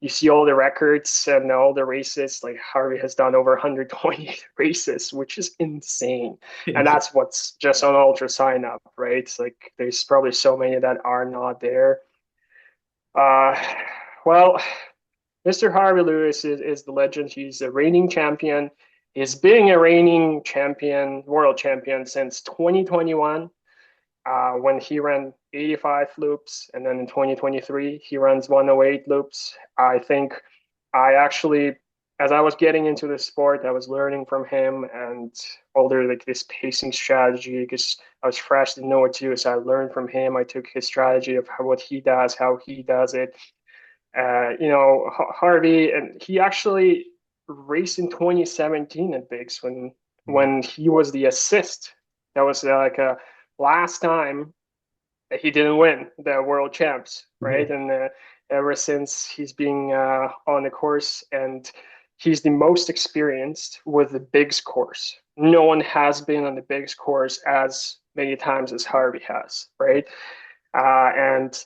you see all the records and all the races. Like Harvey has done over 120 races, which is insane. And that's what's just on Ultra Sign Up, right? It's like there's probably so many that are not there. Uh, well, Mr. Harvey Lewis is the legend. He's a reigning champion. He's been a reigning champion, world champion since 2021, when he ran 85 loops. And then in 2023, he runs 108 loops. I think I actually, as I was getting into the sport, I was learning from him and all the like this pacing strategy because I was fresh, didn't know what to do. So I learned from him. I took his strategy of what he does, how he does it. Harvey, and he actually raced in 2017 at Bigs when he was the assist. That was like a last time that he didn't win the world champs, right? And ever since he's been on the course, and he's the most experienced with the Bigs course. No one has been on the Bigs course as many times as Harvey has, right? And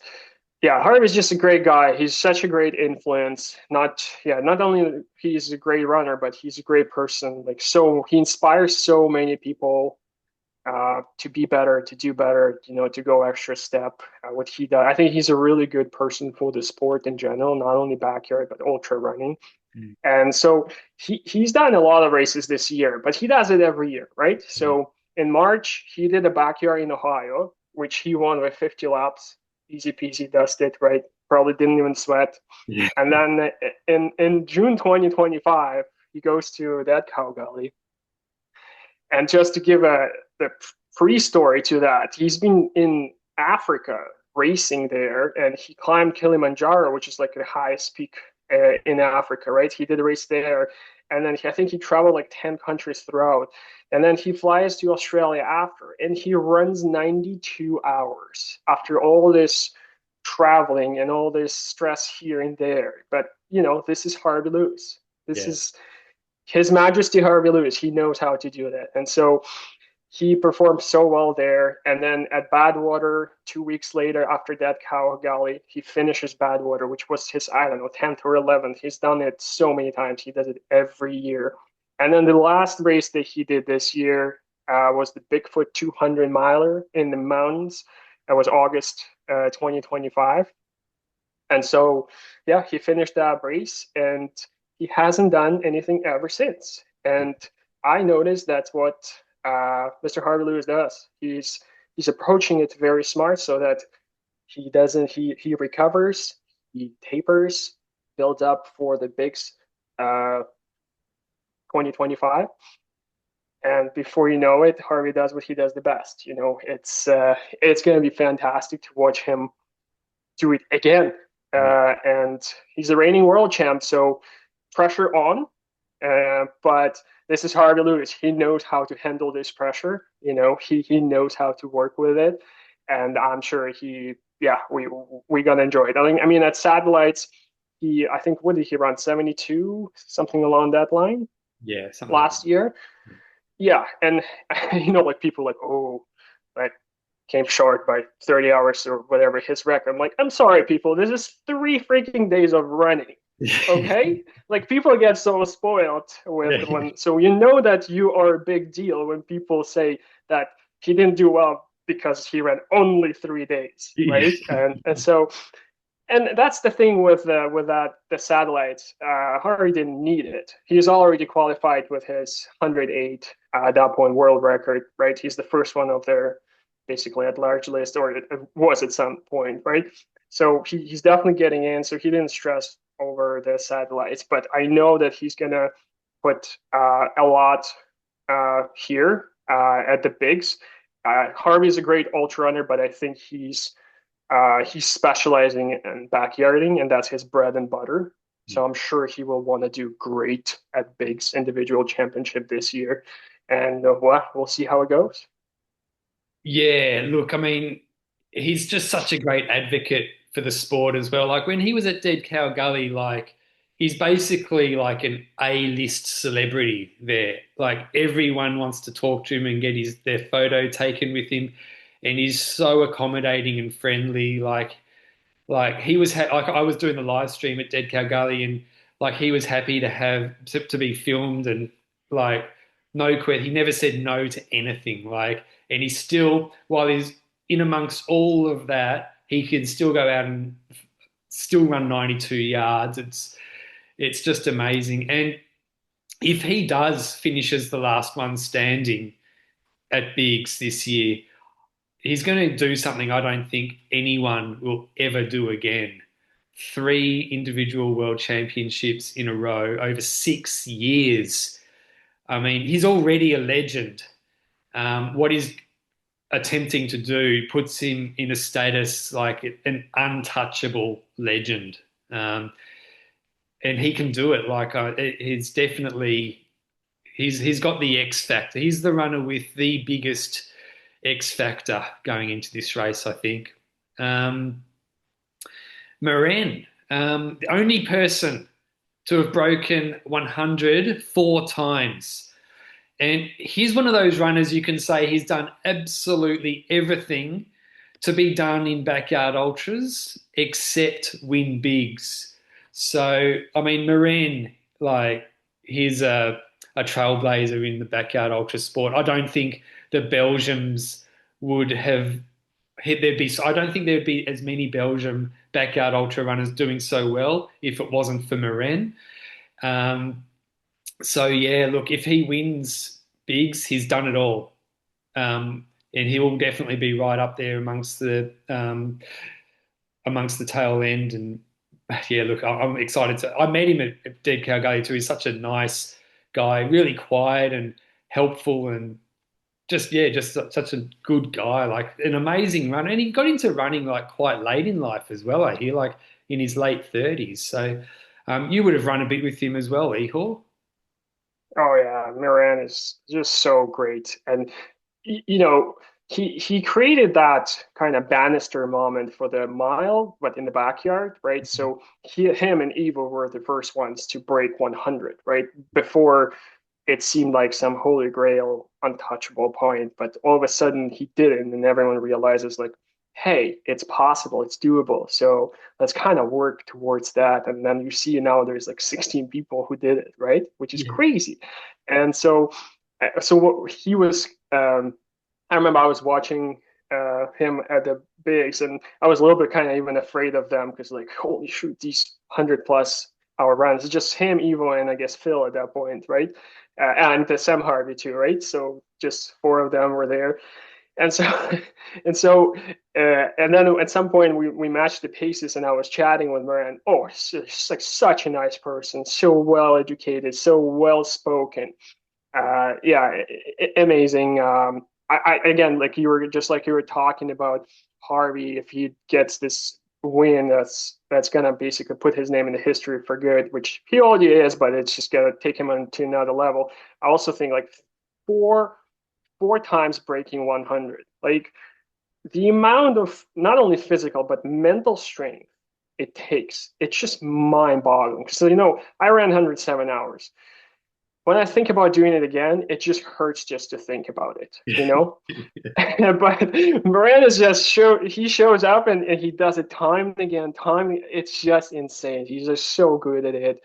yeah, Harvey's just a great guy. He's such a great influence. Not only he's a great runner, but he's a great person. Like, so he inspires so many people to be better, to do better, to go extra step. What he does, I think he's a really good person for the sport in general, not only backyard but ultra running. And so he's done a lot of races this year, but he does it every year, right? So in March he did a backyard in Ohio, which he won with 50 laps. Easy peasy dusted, right? Probably didn't even sweat. And then in June 2025, he goes to that Cow Gully. And just to give the pre-story to that, he's been in Africa racing there, and he climbed Kilimanjaro, which is like the highest peak in Africa, right? He did a race there, and then I think he traveled like 10 countries throughout. And then he flies to Australia after, and he runs 92 hours after all this traveling and all this stress here and there. But, this is Harvey Lewis. This is His Majesty Harvey Lewis. He knows how to do that. And so he performed so well there. And then at Badwater, 2 weeks later, after that Cow Gully, he finishes Badwater, which was his, I don't know, 10th or 11th. He's done it so many times. He does it every year. And then the last race that he did this year was the Bigfoot 200 miler in the mountains. That was August 2025. And so, yeah, he finished that race, and he hasn't done anything ever since. And I noticed that's what Mr. Harvey Lewis does. He's approaching it very smart, so that he recovers, he tapers, builds up for the Bigs 2025, and before you know it, Harvey does what he does the best. It's going to be fantastic to watch him do it again. And he's a reigning world champ, so pressure on. But this is Harvey Lewis. He knows how to handle this pressure. He knows how to work with it, and I'm sure we're gonna enjoy it. I mean, at Satellites, I think, what did he run? 72, something along that line. Yeah, last year. Yeah, and like people like, oh, like came short by 30 hours or whatever his record. I'm like, I'm sorry, people. This is 3 freaking days of running. Okay, like people get so spoiled with when, so that you are a big deal when people say that he didn't do well because he ran only 3 days, right? And so, and that's the thing with the satellites. Harvey didn't need it. He's already qualified with his 108 at that point world record, right? He's the first one of their basically at large list, or it was at some point, right? So he's definitely getting in. So he didn't stress over the satellites, but I know that he's gonna put a lot here at the bigs. Harvey's a great ultra runner, but I think he's He's specializing in backyarding, and that's his bread and butter. So I'm sure he will want to do great at Big's individual championship this year. And well, we'll see how it goes. Yeah, look, I mean, he's just such a great advocate for the sport as well. Like when he was at Dead Cow Gully, like he's basically like an A-list celebrity there. Like everyone wants to talk to him and get their photo taken with him, and he's so accommodating and friendly. Like he was like I was doing the live stream at Dead Cow Gully, and like he was happy to have to be filmed, and like no quit. He never said no to anything. Like, and he's still, while he's in amongst all of that, he can still go out and still run 92 yards. It's just amazing. And if he does finishes the last one standing at Bigs this year, he's going to do something I don't think anyone will ever do again. Three individual world championships in a row over 6 years. I mean, he's already a legend. What he's attempting to do puts him in a status like an untouchable legend. And he can do it. Like he's definitely he's got the X factor. He's the runner with the biggest X factor going into this race, I think. Um, Moran, the only person to have broken 100 4 times. And he's one of those runners you can say he's done absolutely everything to be done in backyard ultras except win bigs. So, I mean, Moran, like, he's a trailblazer in the backyard ultra sport. I don't think the Belgians would have I don't think there'd be as many Belgium backyard ultra runners doing so well if it wasn't for Moran. Um, so yeah, look, if he wins bigs, he's done it all, and he will definitely be right up there amongst the tail end. And yeah, look, I'm excited to. I met him at Dead Cow Gully too. He's such a nice guy, really quiet and helpful, and just such a good guy. Like an amazing runner, and he got into running like quite late in life as well. I hear, like in his late 30s. So you would have run a bit with him as well, Ihor. Oh yeah, Moran is just so great, and you know he created that kind of banister moment for the mile, but in the backyard, right? So him and Evo were the first ones to break 100, right? Before it seemed like some holy grail, untouchable point, but all of a sudden he didn't, and everyone realizes like, hey, it's possible, it's doable. So let's kind of work towards that. And then you see now there's like 16 people who did it, right? Which is Yeah. crazy. And so what he was, I remember I was watching him at the bigs, and I was a little bit kind of even afraid of them because like, holy shoot, these 100+ hour runs. It's just him, Evo, and I guess Phil at that point, right? And the Sam Harvey too, right? So just four of them were there, and so and then at some point we matched the paces, and I was chatting with Moran. Oh, she's like such a nice person, so well educated, so well spoken. Yeah, amazing. Again, like you were talking about Harvey, if he gets this win, that's gonna basically put his name in the history for good, which he already is, but it's just gonna take him on to another level. I also think like four four times breaking 100, like the amount of not only physical but mental strength it takes, it's just mind-boggling. So I ran 107 hours. When I think about doing it again, it just hurts just to think about it, you Yeah. know? But Moran is just he shows up and he does it time and again, it's just insane. He's just so good at it.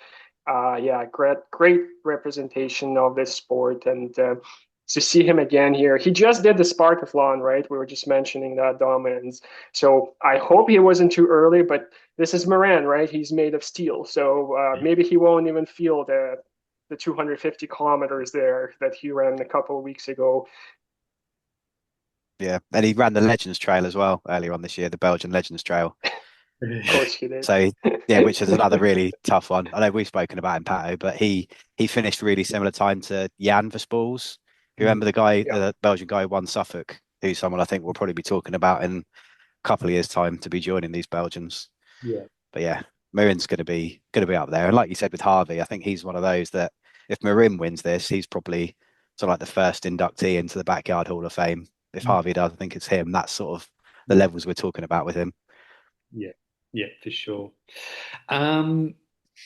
Yeah, great representation of this sport, and to see him again here. He just did the Spartathlon, right? We were just mentioning that dominance. So I hope he wasn't too early, but this is Moran, right? He's made of steel, so maybe he won't even feel the 250 kilometers there that he ran a couple of weeks ago. Yeah, and he ran the Legends Trail as well earlier on this year, the Belgian Legends Trail. Of course he did. So yeah, which is another really tough one. I know we've spoken about him, Patto, but he finished really similar time to Jan Verspools. You remember the guy, Yeah. the Belgian guy who won Suffolk, who's someone I think we'll probably be talking about in a couple of years' time to be joining these Belgians. Yeah. But yeah, Marin's going to be up there. And like you said with Harvey, I think he's one of those that if Marin wins this, he's probably sort of like the first inductee into the Backyard Hall of Fame. If Mm. Harvey does, I think it's him. That's sort of the Yeah. levels we're talking about with him. Yeah. Yeah, for sure. Um,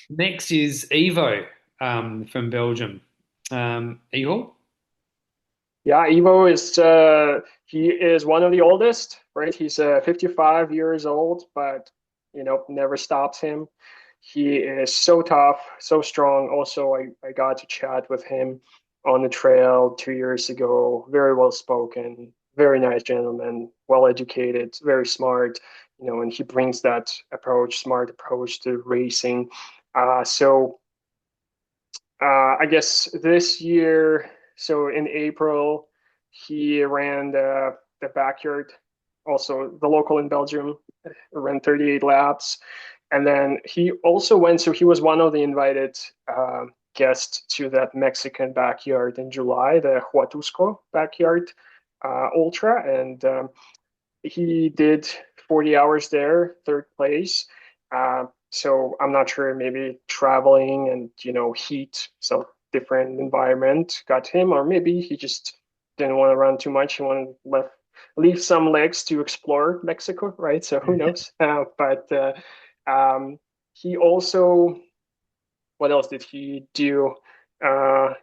Next is Evo from Belgium. Ihor? Yeah, Evo is he is one of the oldest, right? He's 55 years old, but never stops him. He is so tough, so strong. Also, I got to chat with him on the trail 2 years ago. Very well spoken, very nice gentleman, well educated, very smart. And he brings that approach, smart approach to racing. So I guess this year, so in April, he ran the backyard, also the local in Belgium, ran 38 laps. And then he also went, so he was one of the invited guests to that Mexican backyard in July, the Huatusco backyard ultra. And he did 40 hours there, third place. So I'm not sure, maybe traveling and heat, so different environment got him, or maybe he just didn't want to run too much. He wanted to leave some legs to explore Mexico, right? So who knows? But he also, what else did he do? Uh,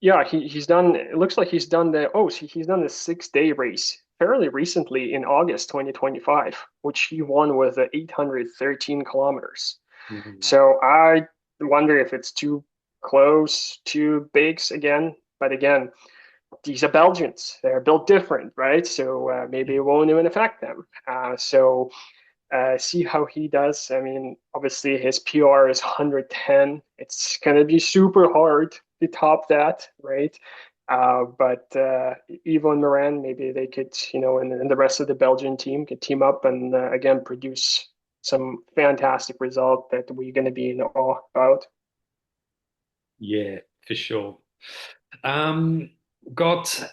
yeah, he's done. It looks like he's done the 6 day race fairly recently in August 2025, which he won with 813 kilometers. Mhm. So I wonder if it's too close to Biggs again. But again, these are Belgians; they're built different, right? So maybe it won't even affect them. So see how he does. I mean, obviously his PR is 110. It's gonna be super hard to top that, right? But Ivo and Moran, maybe they could, and the rest of the Belgian team could team up and again produce some fantastic result that we're going to be in awe about. Yeah, for sure. Got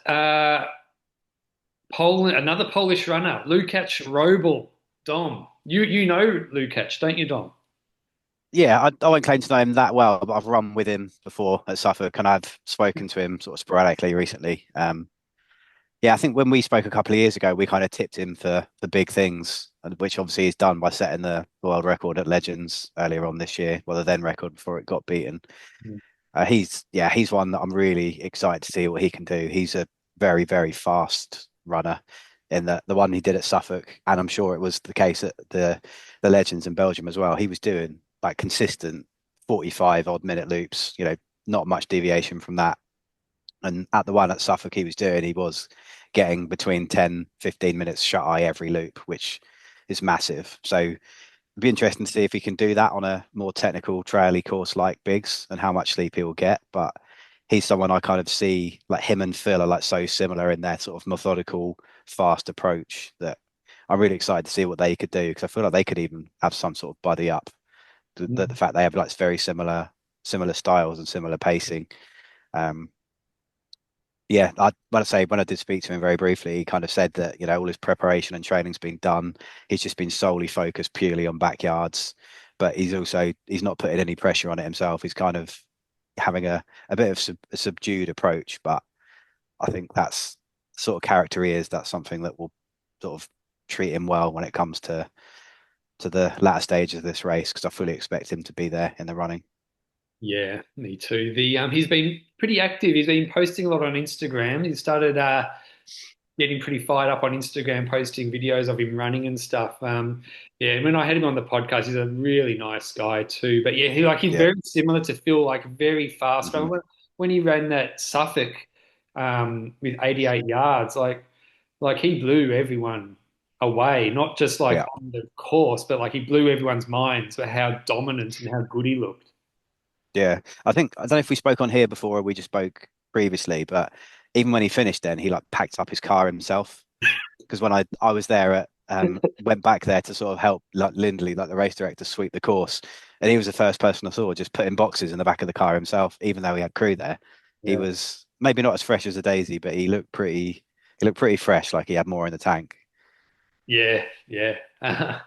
another Polish runner, Lukasz Robel. Dom, you know Lukasz, don't you, Dom? Yeah, I won't claim to know him that well, but I've run with him before at Suffolk, and I've spoken to him sort of sporadically recently. Yeah, I think when we spoke a couple of years ago, we kind of tipped him for the big things, which obviously he's done by setting the world record at Legends earlier on this year, well, the then record before it got beaten. Mm. He's one that I'm really excited to see what he can do. He's a very, very fast runner in the one he did at Suffolk, and I'm sure it was the case at the Legends in Belgium as well. He was doing like consistent 45 odd minute loops, not much deviation from that. And at the one at Suffolk he was getting between 10, 15 minutes shut eye every loop, which is massive. So it'd be interesting to see if he can do that on a more technical traily course like Biggs and how much sleep he will get. But he's someone I kind of see, like him and Phil are like so similar in their sort of methodical, fast approach that I'm really excited to see what they could do, because I feel like they could even have some sort of buddy up. The fact they have like very similar styles and similar pacing. Um, yeah, when I did speak to him very briefly, he kind of said that, all his preparation and training's been done. He's just been solely focused purely on backyards, but he's not putting any pressure on it himself. He's kind of having a bit of a subdued approach, but I think that's the sort of character he is. That's something that will sort of treat him well when it comes to the latter stages of this race, because I fully expect him to be there in the running. Yeah, me too. The He's been pretty active. He's been posting a lot on Instagram. He started getting pretty fired up on Instagram, posting videos of him running and stuff. Yeah, and when I had him on the podcast, he's a really nice guy too. But yeah, he's Yeah. very similar to Phil, like very fast. Hmm. When he ran that Suffolk with 88 yards, like he blew everyone away, not just like Yeah. on the course, but like he blew everyone's minds for how dominant and how good he looked. Yeah, I don't know if we spoke on here before or we just spoke previously, but even when he finished, then he like packed up his car himself. Because when I was there went back there to sort of help like Lindley, like the race director, sweep the course, and he was the first person I saw just putting boxes in the back of the car himself, even though he had crew there. He Yeah. was maybe not as fresh as a daisy, but he looked pretty fresh, like he had more in the tank. Yeah, yeah.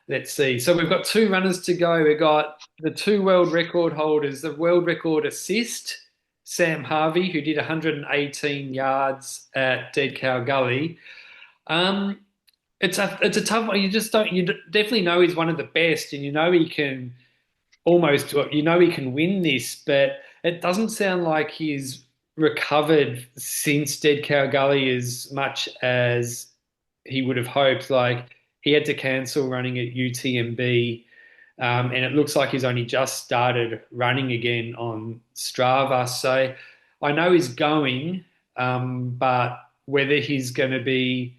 Let's see. So we've got two runners to go. We've got the two world record holders, the world record assist, Sam Harvey, who did 118 yards at Dead Cow Gully. Um, it's a tough one. You just don't. Definitely know he's one of the best, and you know he can almost. You know he can win this, but it doesn't sound like he's recovered since Dead Cow Gully as much as he would have hoped. Like he had to cancel running at UTMB, and it looks like he's only just started running again on Strava. So I know he's going, but whether he's going to be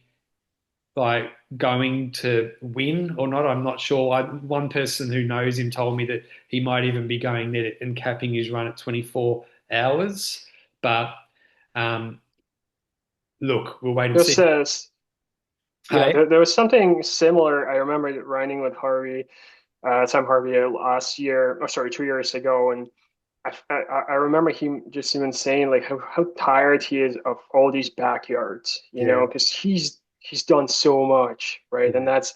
like going to win or not, I'm not sure. One person who knows him told me that he might even be going there and capping his run at 24 hours. But um, look, we'll wait and Just see. says, yeah, Hey, there was something similar. I remember running with Harvey, Sam Harvey last year, or sorry, 2 years ago, and I remember him just even saying like how tired he is of all these backyards, yeah, because he's done so much, right? And yeah. that's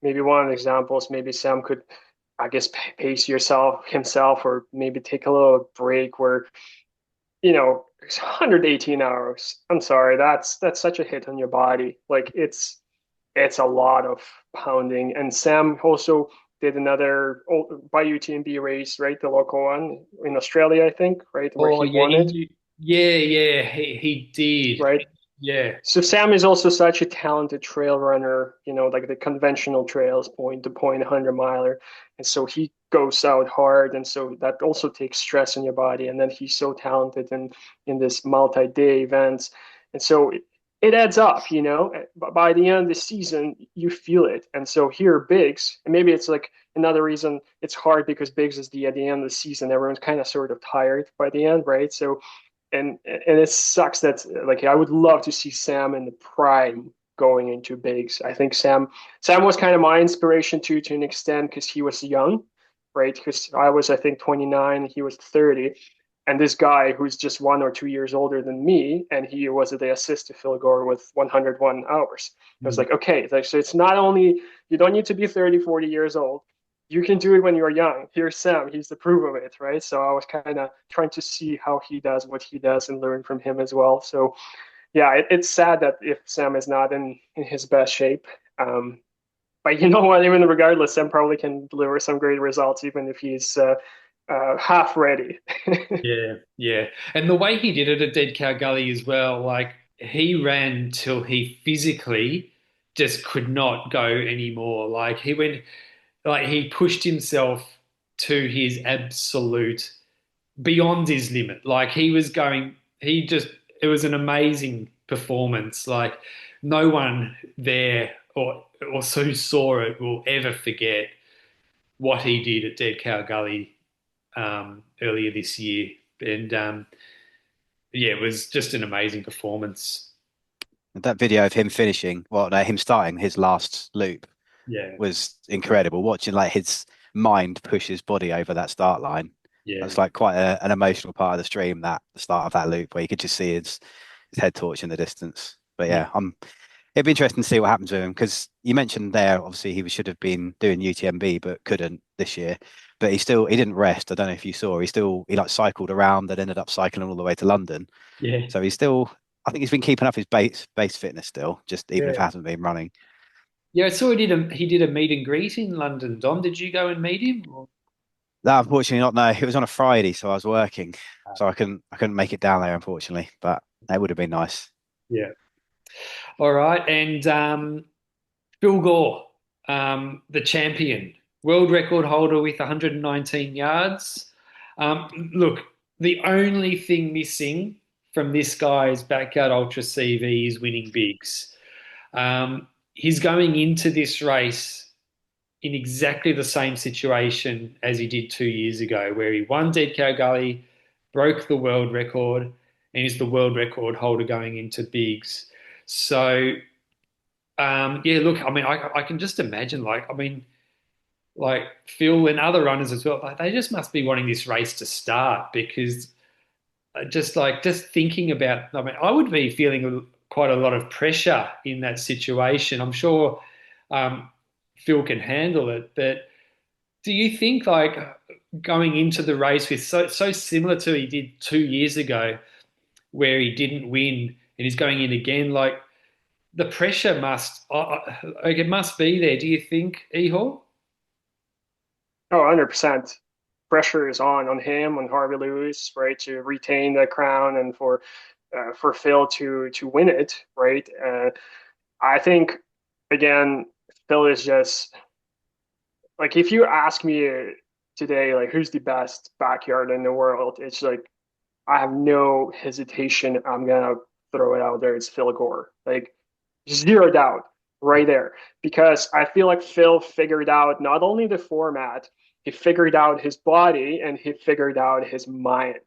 maybe one of the examples. Maybe Sam could, I guess, pace yourself himself, or maybe take a little break where 118 hours. I'm sorry, that's such a hit on your body. Like it's a lot of pounding. And Sam also did another by UTMB race, right? The local one in Australia, I think, right, where Oh he yeah, won it, yeah, yeah. He did. right? Yeah, So Sam is also such a talented trail runner, like the conventional trails, point to point, 100 miler. And so he goes out hard. And so that also takes stress on your body. And then he's so talented in this multi-day events. And so it adds up. But by the end of the season, you feel it. And so here, Biggs, and maybe it's like another reason it's hard because Biggs is at the end of the season. Everyone's kind of sort of tired by the end, right? So and it sucks that like I would love to see Sam in the prime going into bigs. I think Sam was kind of my inspiration too to an extent because he was young, right? Because I was I think 29, he was 30, and this guy who's just 1 or 2 years older than me, and he was the assist to Phil Gore with 101 hours. I was mm, like, okay, like, so it's not only you don't need to be 30, 40 years old, you can do it when you're young. Here's Sam. He's the proof of it, right? So I was kind of trying to see how he does what he does and learn from him as well. So yeah, it's sad that if Sam is not in his best shape. But you know what? Even regardless, Sam probably can deliver some great results even if he's half ready. yeah, yeah. And the way he did it at Dead Cow Gully as well, like he ran till he physically just could not go anymore. Like he went, like he pushed himself to his absolute beyond his limit. Like he was going, it was an amazing performance. Like no one there or who saw it will ever forget what he did at Dead Cow Gully earlier this year. And yeah, it was just an amazing performance. That video of him finishing, well, no, him starting his last loop Yeah, was incredible. Watching like his mind push his body over that start line. yeah, That's like quite an emotional part of the stream, that the start of that loop where you could just see his head torch in the distance. But yeah, yeah, it'd be interesting to see what happens with him because you mentioned there, obviously he should have been doing UTMB but couldn't this year. But he didn't rest. I don't know if you saw. He like cycled around and ended up cycling all the way to London. yeah, So I think he's been keeping up his base fitness still, just even if it yeah. hasn't been running. Yeah, I saw he did a meet and greet in London. Dom, did you go and meet him? Or- No, unfortunately not. No, it was on a Friday, so I was working, so I couldn't make it down there, unfortunately. But that would have been nice. Yeah. All right. And Phil Gore, the champion, world record holder with 119 yards. Look, the only thing missing from this guy's Backyard Ultra CV is winning bigs. He's going into this race in exactly the same situation as he did 2 years ago, where he won Dead Cow Gully, broke the world record, and is the world record holder going into bigs. So yeah, look, I mean, I can just imagine, like, I mean, like Phil and other runners as well, like, they just must be wanting this race to start because just thinking about, I mean, I would be feeling quite a lot of pressure in that situation. I'm sure, um, Phil can handle it. But do you think like going into the race with so similar to he did 2 years ago, where he didn't win and he's going in again, like the pressure must like it must be there. Do you think, Ihor? Oh, 100%. Pressure is on him, on Harvey Lewis, right, to retain the crown and for Phil to win it, right? I think again, Phil is just like if you ask me today, like who's the best backyard in the world, it's like I have no hesitation. I'm gonna throw it out there. It's Phil Gore, like zero doubt, right there, because I feel like Phil figured out not only the format, he figured out his body and he figured out his mind.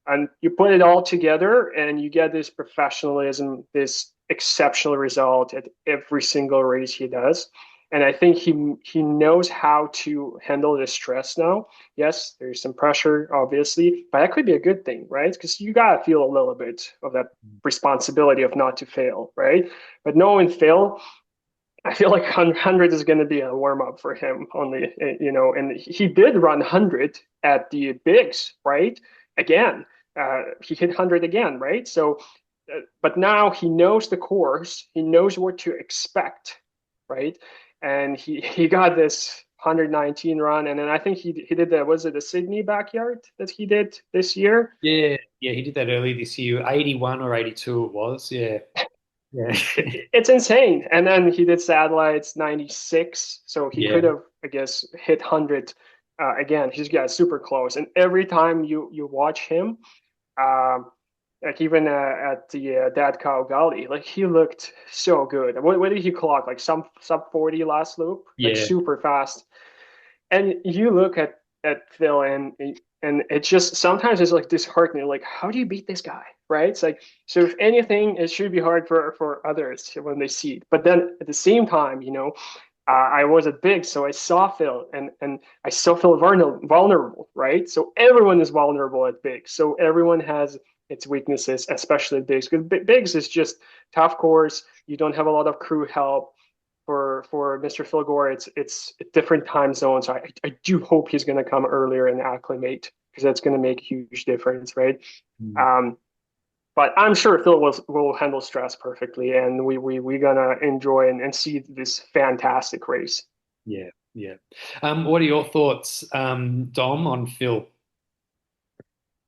And you put it all together and you get this professionalism, this exceptional result at every single race he does. And I think he knows how to handle the stress now. Yes, there's some pressure, obviously, but that could be a good thing, right? Because you gotta feel a little bit of that responsibility of not to fail, right? But knowing Phil, I feel like 100 is going to be a warm up for him on the, and he did run 100 at the bigs, right? Again, he hit 100 again, right? So, but now he knows the course, he knows what to expect, right? And he got this 119 run, and then I think he did the was it the Sydney backyard that he did this year? Yeah, yeah, he did that earlier this year. 81 or 82 it was. Yeah. Yeah. It's insane. And then he did satellites 96, so he could Yeah. have, I guess, hit 100 again. He's got super close, and every time you watch him, um, like even at the Dad Cow Gully, like he looked so good. What did he clock? Like some sub 40 last loop, like Yeah. super fast. And you look at Phil and it's just sometimes it's like disheartening. Like, how do you beat this guy? Right? It's like so. If anything, it should be hard for others when they see it. But then at the same time, I was at big, so I saw Phil and I still feel vulnerable, right? So everyone is vulnerable at big. So everyone has its weaknesses, especially at bigs. Because bigs is just tough course. You don't have a lot of crew help for Mr. Phil Gore, it's a different time zone. So I do hope he's going to come earlier and acclimate because that's going to make a huge difference, right? Mm. Um, but I'm sure Phil will handle stress perfectly, and we're gonna enjoy and see this fantastic race. Yeah. Yeah. What are your thoughts, Dom, on Phil?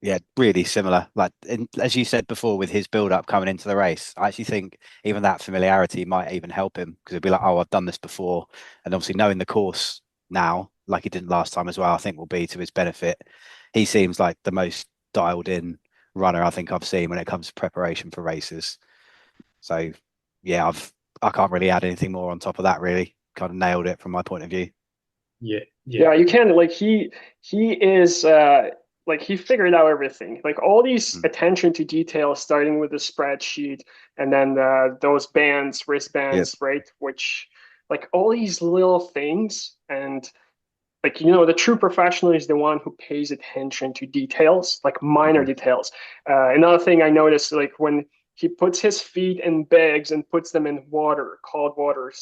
Yeah, really similar. Like as you said before, with his build up coming into the race, I actually think even that familiarity might even help him because he'll be like, "Oh, I've done this before," and obviously knowing the course now, like he didn't last time as well, I think will be to his benefit. He seems like the most dialed in runner I think I've seen when it comes to preparation for races. So, yeah, I can't really add anything more on top of that. Really, kind of nailed it from my point of view. Yeah. Yeah. Yeah, you can like he is like he figured out everything. Like all these Mm. attention to detail, starting with the spreadsheet and then those bands, Yep. wristbands, right? Which like all these little things and like the true professional is the one who pays attention to details, like minor Mhm. details. Another thing I noticed, like when he puts his feet in bags and puts them in water, cold water,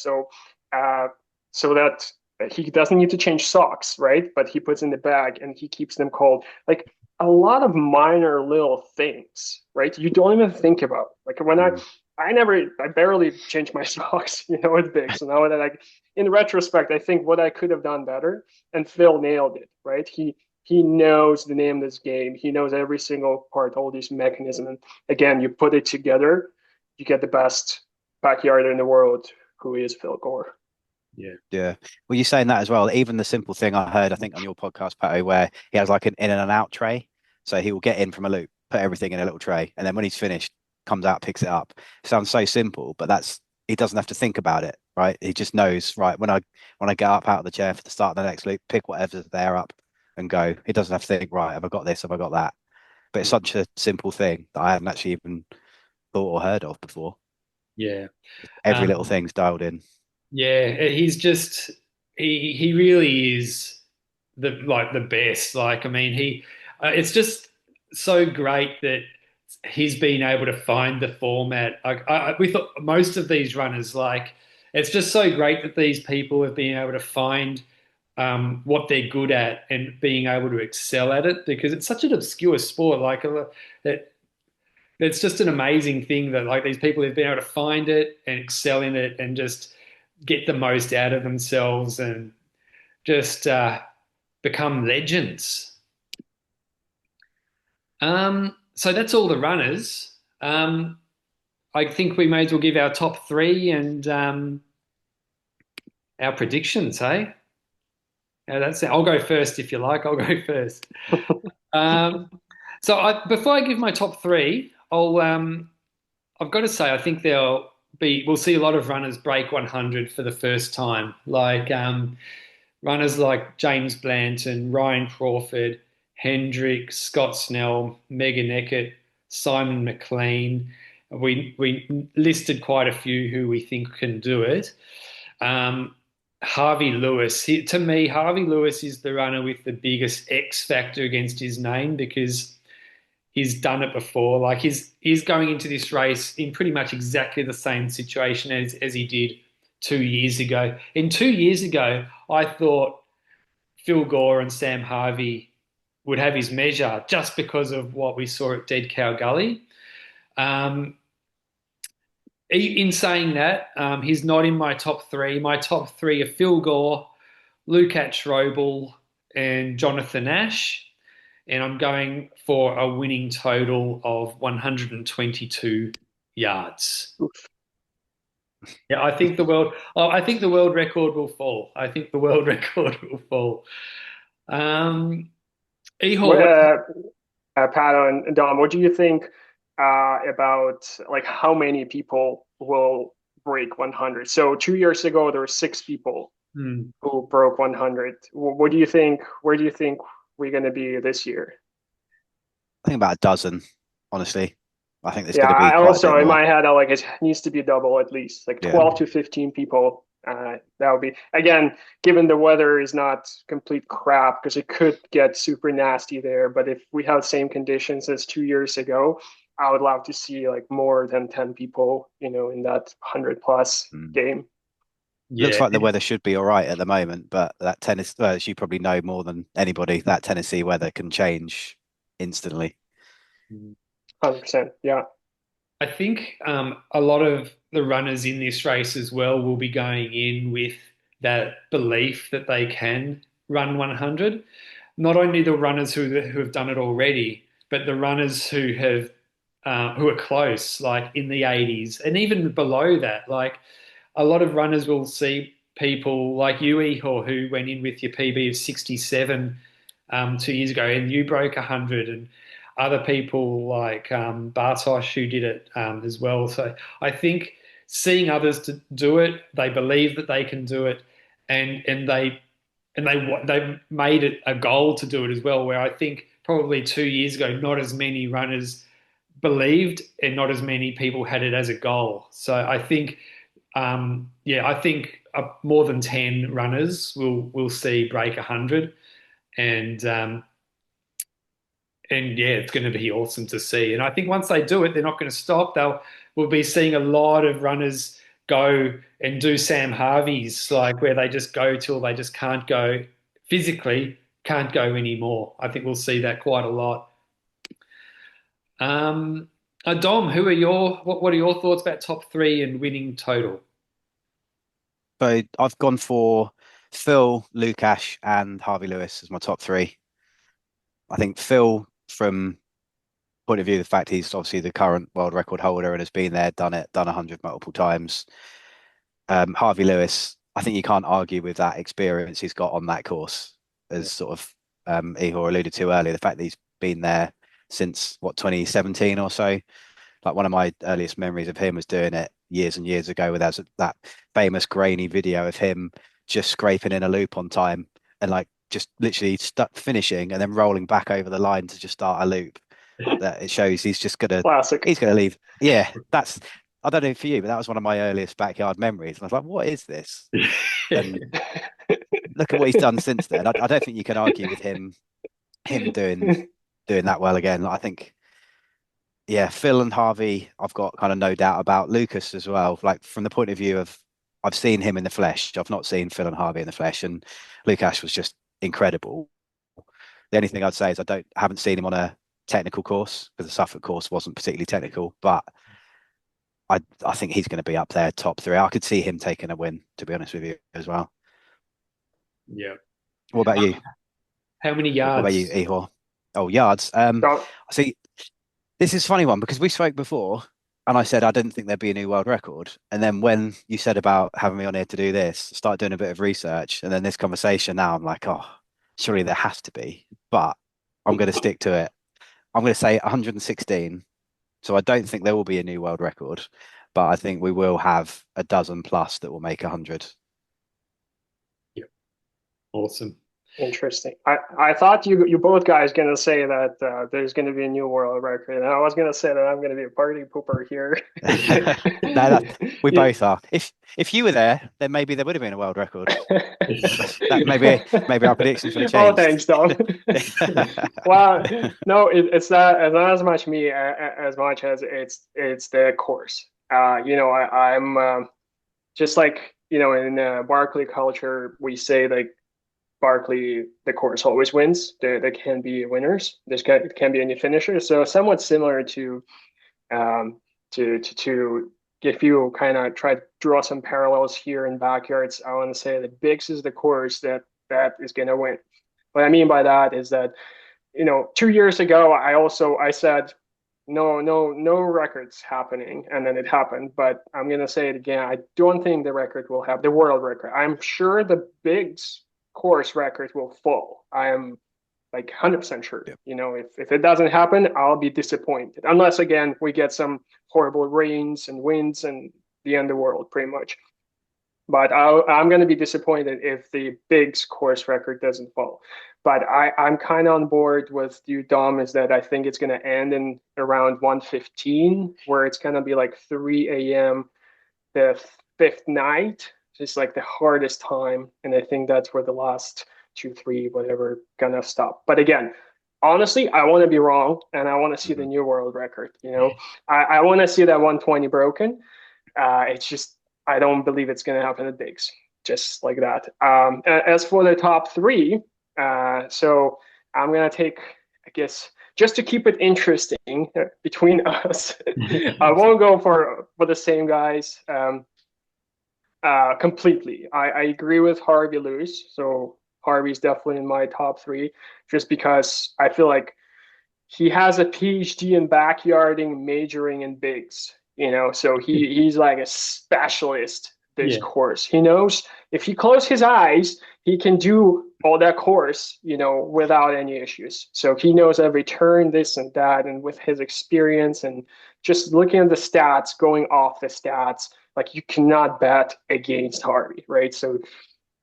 uh, so that he doesn't need to change socks, right? But he puts in the bag and he keeps them cold. Like a lot of minor little things, right? You don't even think about. Like when Mm. I barely change my socks, it's big. So now that in retrospect, I think what I could have done better, and Phil nailed it, right? He knows the name of this game. He knows every single part, all these mechanisms. And again, you put it together, you get the best backyard in the world, who is Phil Gore. Yeah. Yeah. Well, you're saying that as well. Even the simple thing I heard, I think, on your podcast, Patto, where he has like an in and an out tray. So he will get in from a loop, put everything in a little tray, and then when he's finished, comes out, picks it up. Sounds so simple, but he doesn't have to think about it, right? He just knows, right, when I get up out of the chair for the start of the next loop, pick whatever's there up and go. He doesn't have to think, right, have I got this? Have I got that? But it's such a simple thing that I hadn't actually even thought or heard of before. Yeah. Every little Um, thing's dialed in. yeah. He's just he really is the best. Like I mean, it's just so great that he's been able to find the format. We thought most of these runners like. it's just so great that these people have been able to find what they're good at and being able to excel at it because it's such an obscure sport. Like it, it's just an amazing thing that like these people have been able to find it and excel in it and just get the most out of themselves and just become legends. So that's all the runners. I think we may as well give our top three and our predictions, hey? Yeah, that's it. I'll go first if you like. I'll go first. Um, before I give my top three, I've got to say I think we'll see a lot of runners break 100 for the first time. Like runners like James Blanton, Ryan Crawford, Hendrick, Scott Snell, Megan Eckert, Simon McLean. We listed quite a few who we think can do it. Um, Harvey Lewis. To me, Harvey Lewis is the runner with the biggest X factor against his name because he's done it before. Like he's going into this race in pretty much exactly the same situation as he did 2 years ago. In 2 years ago, I thought Phil Gore and Sam Harvey would have his measure just because of what we saw at Dead Cow Gully. Um, in saying that, he's not in my top three. My top three are Phil Gore, Lukács Robel, and Jonathan Nash. And I'm going for a winning total of 122 yards. Yeah, I think the world record will fall. I think the world record will fall. Um, Ihor, What, what, Patto and Dom, what do you think about like how many people will break 100? So 2 years ago, there were 6 people hmm. who broke 100. What do you think? Where do you think we're going to be this year? I think about a dozen, honestly. I think there's Yeah, going to be I quite a bit also in more. my head, like it needs to be double at least, like Yeah. 12 to 15 people. That would be again, given the weather is not complete crap because it could get super nasty there. But if we have the same conditions as 2 years ago, I would love to see like more than 10 people, in that 100 plus Mm. game. Looks Yeah, like the weather should be all right at the moment, but that tennis, as you probably know more than anybody, that Tennessee weather can change instantly. 100%. Yeah. I think a lot of the runners in this race as well will be going in with that belief that they can run 100. Not only the runners who have done it already, but the runners who are close, like in the 80s and even below that. Like a lot of runners will see people like you, Ihor, who went in with your PB of 67 2 years ago, and you broke 100, and other people like Bartosz who did it as well. So I think seeing others to do it, they believe that they can do it, and they've made it a goal to do it as well. Where I think probably 2 years ago, not as many runners believed, and not as many people had it as a goal. So I think, I think more than 10 runners will see break 100, and yeah, it's going to be awesome to see. And I think once they do it, they're not going to stop. We'll be seeing a lot of runners go and do Sam Harvey's, like where they just go till they just can't go physically, can't go anymore. I think we'll see that quite a lot. Um, Dom, what are your thoughts about top three and winning total? So I've gone for Phil, Lukács, and Harvey Lewis as my top three. I think Phil, from point of view, the fact he's obviously the current world record holder and has been there, done 100 multiple times. Harvey Lewis, I think you can't argue with that experience he's got on that course, as sort of Ihor alluded to earlier. The fact that he's been there since 2017 or so. Like one of my earliest memories of him was doing it years and years ago with that famous grainy video of him just scraping in a loop on time and like just literally stuck finishing and then rolling back over the line to just start a loop. That it shows Classic. he's gonna leave. Yeah, that's I don't know for you, but that was one of my earliest backyard memories. And I was like, what is this? And look at what he's done since then. I don't think you can argue with him doing that well again. I think yeah, Phil and Harvey, I've got kind of no doubt about Lucas as well. Like from the point of view of I've seen him in the flesh. I've not seen Phil and Harvey in the flesh, and Lukash was just incredible. The only thing I'd say is haven't seen him on a technical course because the Suffolk course wasn't particularly technical, but I think he's going to be up there top three. I could see him taking a win, to be honest with you, as well. Yeah. What about you? How many What about you, yards? Ihor? Oh, yards. So, See, this is a funny one because we spoke before and I said I didn't think there'd be a new world record. And then when you said about having me on here to do this, start doing a bit of research and then this conversation now, I'm like, oh, surely there has to be. But I'm going to stick to it. I'm going to say 116. So I don't think there will be a new world record, but I think we will have a dozen plus that will make 100. Yeah. Awesome. interesting. I thought you both guys gonna say that there's gonna be a new world record, and I was gonna say that I'm gonna be a party pooper here. No, we Yeah. both are. If you were there, then maybe there would have been a world record. That maybe our predictions would have Oh, changed. thanks, Dom. Well, no, it's not as much me as much as it's the course. I'm just like in Barclay culture, we say like Barclay, the course always wins. There can be winners. Can be any finishers. So somewhat similar um, to if you kind of try to draw some parallels here in backyards, I want to say that Biggs is the course that is going to win. What I mean by that is that 2 years ago I said no records happening, and then it happened. But I'm gonna say it again. I don't think the record will have the world record. I'm sure the Biggs course record will fall. I am like 100% sure. Yep. If it doesn't happen, I'll be disappointed. Unless again we get some horrible rains and winds and the end of the world, pretty much. But I'm going to be disappointed if the Biggs course record doesn't fall. But I'm kind of on board with you, Dom, is that I think it's going to end in around 1:15, where it's going to be like 3 a.m. the fifth night. It's like the hardest time. And I think that's where the last two, three, whatever, gonna stop. But again, honestly, I want to be wrong, and I want to see the Mhm. new world record. I want to see that 120 broken. It's just I don't believe it's going to happen at Biggs, just like that. As for the top three, so I'm going to take, I guess, just to keep it interesting between us, I won't go for the same guys completely. I agree with Harvey Lewis, so Harvey's definitely in my top three, just because I feel like he has a PhD in backyarding, majoring in bigs. So he's like a specialist this Yeah. course. He knows if he closes his eyes, he can do all that course, without any issues. So he knows every turn, this and that, and with his experience and just looking at the stats, going off the stats, like you cannot bet against Harvey, right? So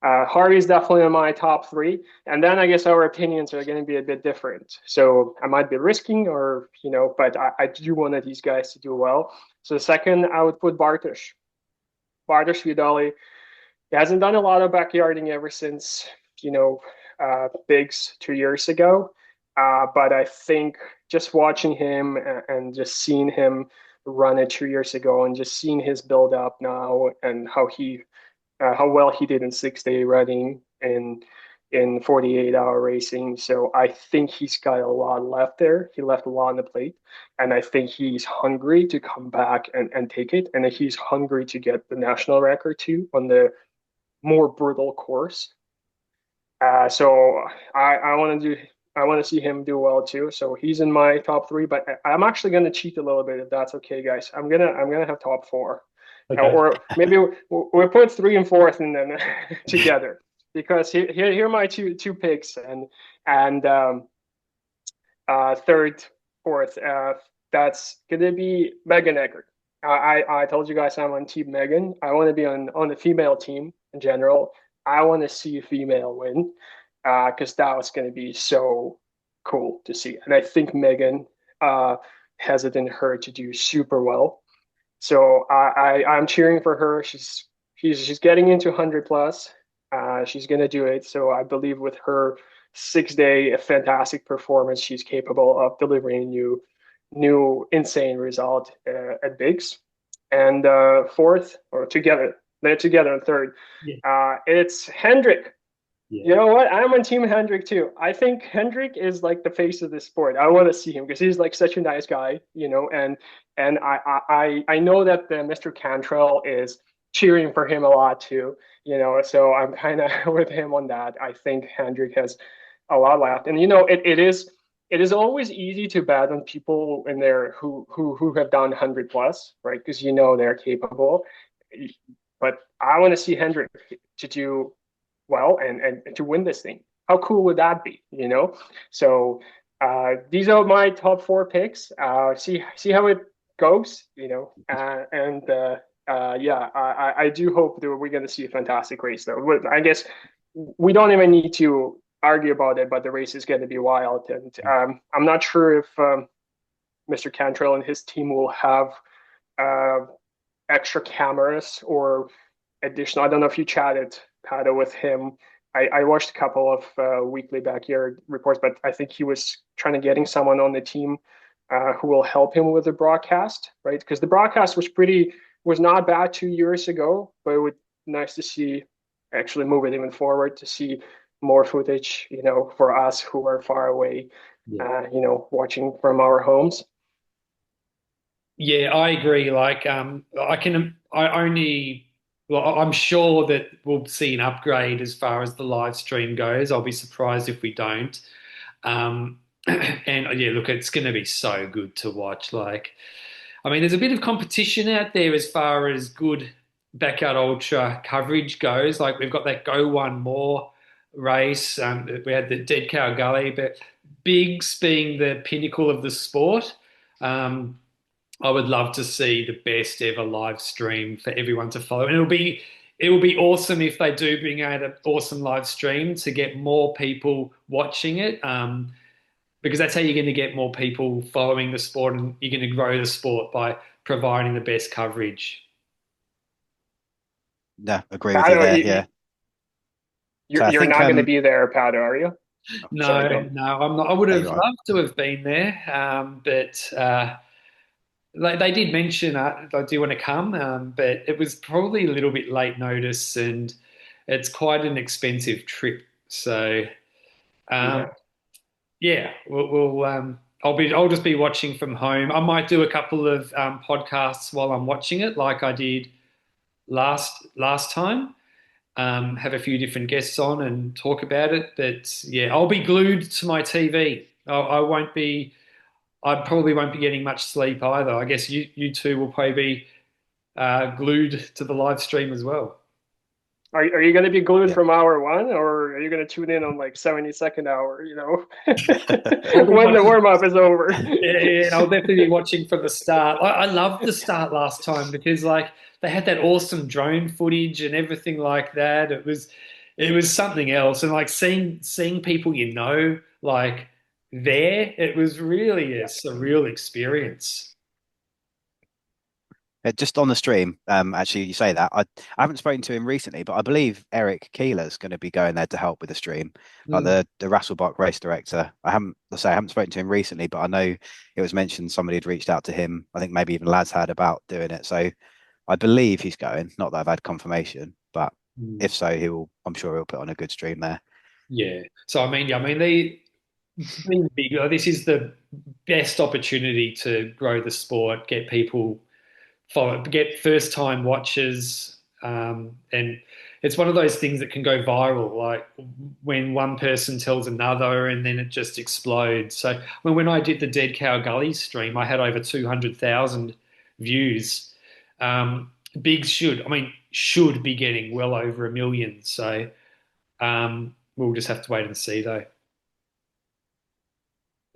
Harvey is definitely in my top three. And then I guess our opinions are going to be a bit different. So I might be risking but I do want these guys to do well. So the second, I would put Bartosz. Bartosz Vidali. He hasn't done a lot of backyarding ever since, Biggs 2 years ago. But I think just watching him and just seeing him run it 2 years ago and just seeing his build up now and how well he did in 6 day running and in 48-hour racing. So I think he's got a lot left there. He left a lot on the plate. And I think he's hungry to come back and take it. And he's hungry to get the national record too on the more brutal course. So I want to do. I want to see him do well too. So he's in my top three, but I'm actually going to cheat a little bit if that's okay, guys. I'm gonna have top four. Okay. Or maybe we'll put three and fourth and then together, because here are my two picks, and third, fourth. That's gonna be Megan Eggert. I told you guys I'm on Team Megan. I want to be on the female team in general. I want to see a female win, because that was going to be so cool to see. And I think Megan has it in her to do super well. So I'm cheering for her. She's getting into 100 plus. She's gonna do it. So I believe with her 6 day a fantastic performance, she's capable of delivering a new insane result at Bigs. And fourth, or together, they're together in third. Yeah. It's Hendrik. Yeah. You know what? I'm on Team Hendrik too. I think Hendrik is like the face of this sport. I want to see him because he's like such a nice guy, and I know that the Mr. Cantrell is cheering for him a lot too, So I'm kind of with him on that. I think Hendrik has a lot left, and it is always easy to bet on people in there who have done 100 plus, right? Because they're capable. But I want to see Hendrik to do well and to win this thing. How cool would that be? So these are my top four picks. See how it goes. Yeah, I do hope that we're going to see a fantastic race though. I guess we don't even need to argue about it, but the race is going to be wild, and I'm not sure if Mr. Cantrell and his team will have uh, extra cameras or additional. I don't know if you chatted, Patto, with him. I watched a couple of weekly backyard reports, but I think he was trying to getting someone on the team who will help him with the broadcast, right? Because the broadcast was not bad 2 years ago, but it would nice to see actually move it even forward to see more footage, for us who are far away, Yeah. watching from our homes. Yeah, I agree. Like, well, I'm sure that we'll see an upgrade as far as the live stream goes. I'll be surprised if we don't. Um, and yeah, look, it's going to be so good to watch. Like, I mean, there's a bit of competition out there as far as good backyard ultra coverage goes. Like, we've got that Go One More race. We had the Dead Cow Gully, but Bigs being the pinnacle of the sport. Um, I would love to see the best ever live stream for everyone to follow. And it will be awesome if they do bring out an awesome live stream to get more people watching it. Because that's how you're going to get more people following the sport, and you're going to grow the sport by providing the best coverage. No, agree with you Patto, there. Yeah. So I you're think not going to be there, Patto, are you? Oh, sorry, No, go. no, I'm not. I would there have you are. loved to have been there, but like they did mention, I do want to come, but it was probably a little bit late notice, and it's quite an expensive trip. So, um, Yeah. yeah, I'll just be watching from home. I might do a couple of podcasts while I'm watching it, like I did last time. Have a few different guests on and talk about it. But yeah, I'll be glued to my TV. I won't be. I probably won't be getting much sleep either. I guess you two will probably be glued to the live stream as well. Are you going to be glued Yeah. from hour one, or are you going to tune in on like 72nd hour, I'll be when the watching. warm up is over? Yeah, yeah, and I'll definitely be watching from the start. I loved the start last time because like they had that awesome drone footage and everything like that. It was something else, and like seeing people like there, it was really a surreal experience. Just on the stream, actually, you say that I haven't spoken to him recently, but I believe Eric Keeler's going to be going there to help with the stream, like Mm. the Rasselbach race director. I haven't spoken to him recently, but I know it was mentioned somebody had reached out to him. I think maybe even Lads had about doing it. So I believe he's going. Not that I've had confirmation, but Mm. if so, I'm sure he'll put on a good stream there. Yeah. So I mean, being big. This is the best opportunity to grow the sport, get people get first time watchers, and it's one of those things that can go viral, like when one person tells another, and then it just explodes. So when I did the Dead Cow Gully stream, I had over 200,000 views. Biggs should be getting well over 1 million. So we'll just have to wait and see, though.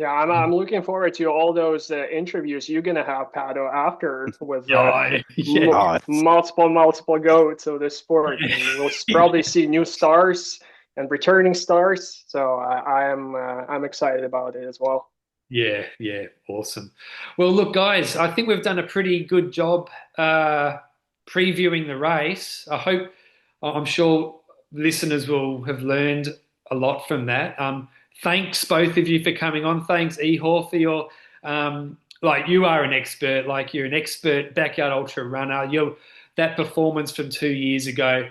Yeah, I'm looking forward to all those interviews you're gonna have, Pato, after with Yeah, yeah, Oh, it's, multiple goats of the sport, and we'll probably see new stars and returning stars. So I'm excited about it as well. yeah, yeah, awesome. Well, look, guys, I think we've done a pretty good job previewing the race. I'm sure listeners will have learned a lot from that. Thanks both of you for coming on. Thanks, Ihor, for your like you are an expert, like you're an expert backyard ultra runner. that performance from 2 years ago,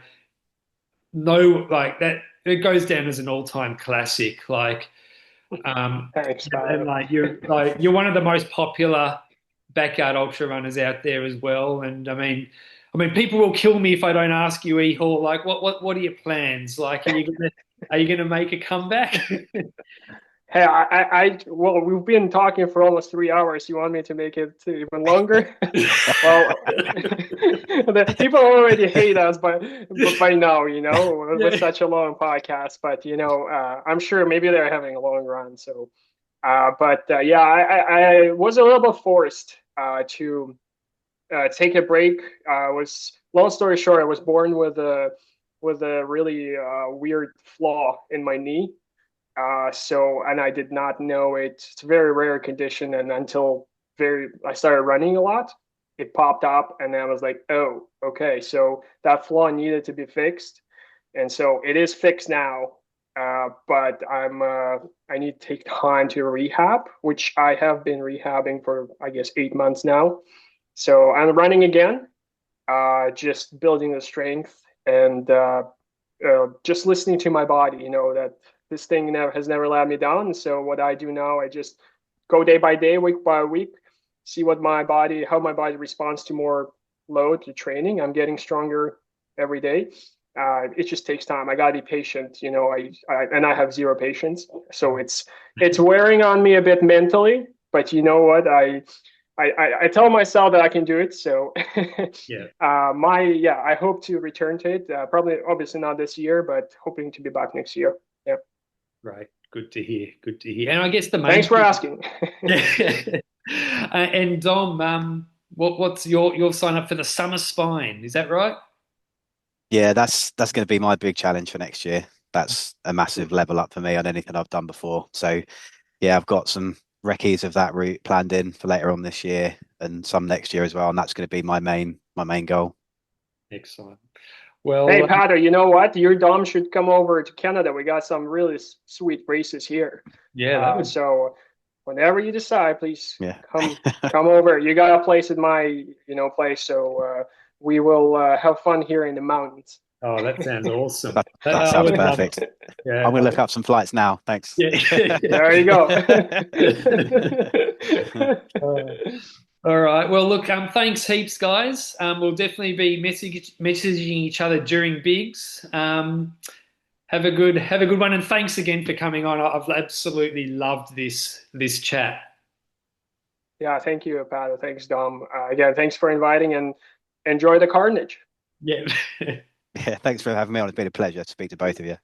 no, like that, it goes down as an all-time classic. Thanks, And Patto. you're one of the most popular backyard ultra runners out there as well. And people will kill me if I don't ask you, Ihor, like what are your plans? Like, are you gonna make a comeback? Hey, well, we've been talking for almost 3 hours. You want me to make it even longer? Well, the people already hate us by now, with such a long podcast. But I'm sure maybe they're having a long run. So, yeah, I was a little bit forced to take a break. Long story short, I was born with a really weird flaw in my knee. And I did not know it. It's a very rare condition, and until I started running a lot, it popped up, and then I was like, oh, okay, so that flaw needed to be fixed, and so it is fixed now. But I need to take time to rehab, which I have been rehabbing for, I guess, 8 months now. So I'm running again, just building the strength and just listening to my body. That this thing has never let me down. So what I do now, I just go day by day, week by week, see how my body responds to more load to training. I'm getting stronger every day. It just takes time. I gotta be patient. I have zero patience, so it's wearing on me a bit mentally. But you know what? I tell myself that I can do it. So Yeah. I hope to return to it. Probably, obviously not this year, but hoping to be back next year. Yeah. Right. Good to hear. Good to hear. And I guess the main Thanks for asking. And Dom, what's your sign up for the summer spine? Is that right? Yeah, that's going to be my big challenge for next year. That's a massive level up for me on anything I've done before. So yeah, I've got some recce's of that route planned in for later on this year and some next year as well. And that's going to be my main goal. Excellent. Hey, Well, Patto, you know what? Your Dom should come over to Canada. We got some really sweet races here. yeah, that would. So whenever you decide, please Yeah. come over. You got a place at my place, so we will have fun here in the mountains. Oh, that sounds awesome. That I sounds would love perfect. it. Yeah. I'm going to look up some flights now. Thanks. Yeah. There you go. All right. Well, look, thanks heaps, guys. We'll definitely be messaging each other during bigs. Have a good one, and thanks again for coming on. I've absolutely loved this chat. Yeah, thank you, Patto. Thanks, Dom. Again, thanks for inviting, and enjoy the carnage. Yeah. Yeah, thanks for having me on. It's been a pleasure to speak to both of you.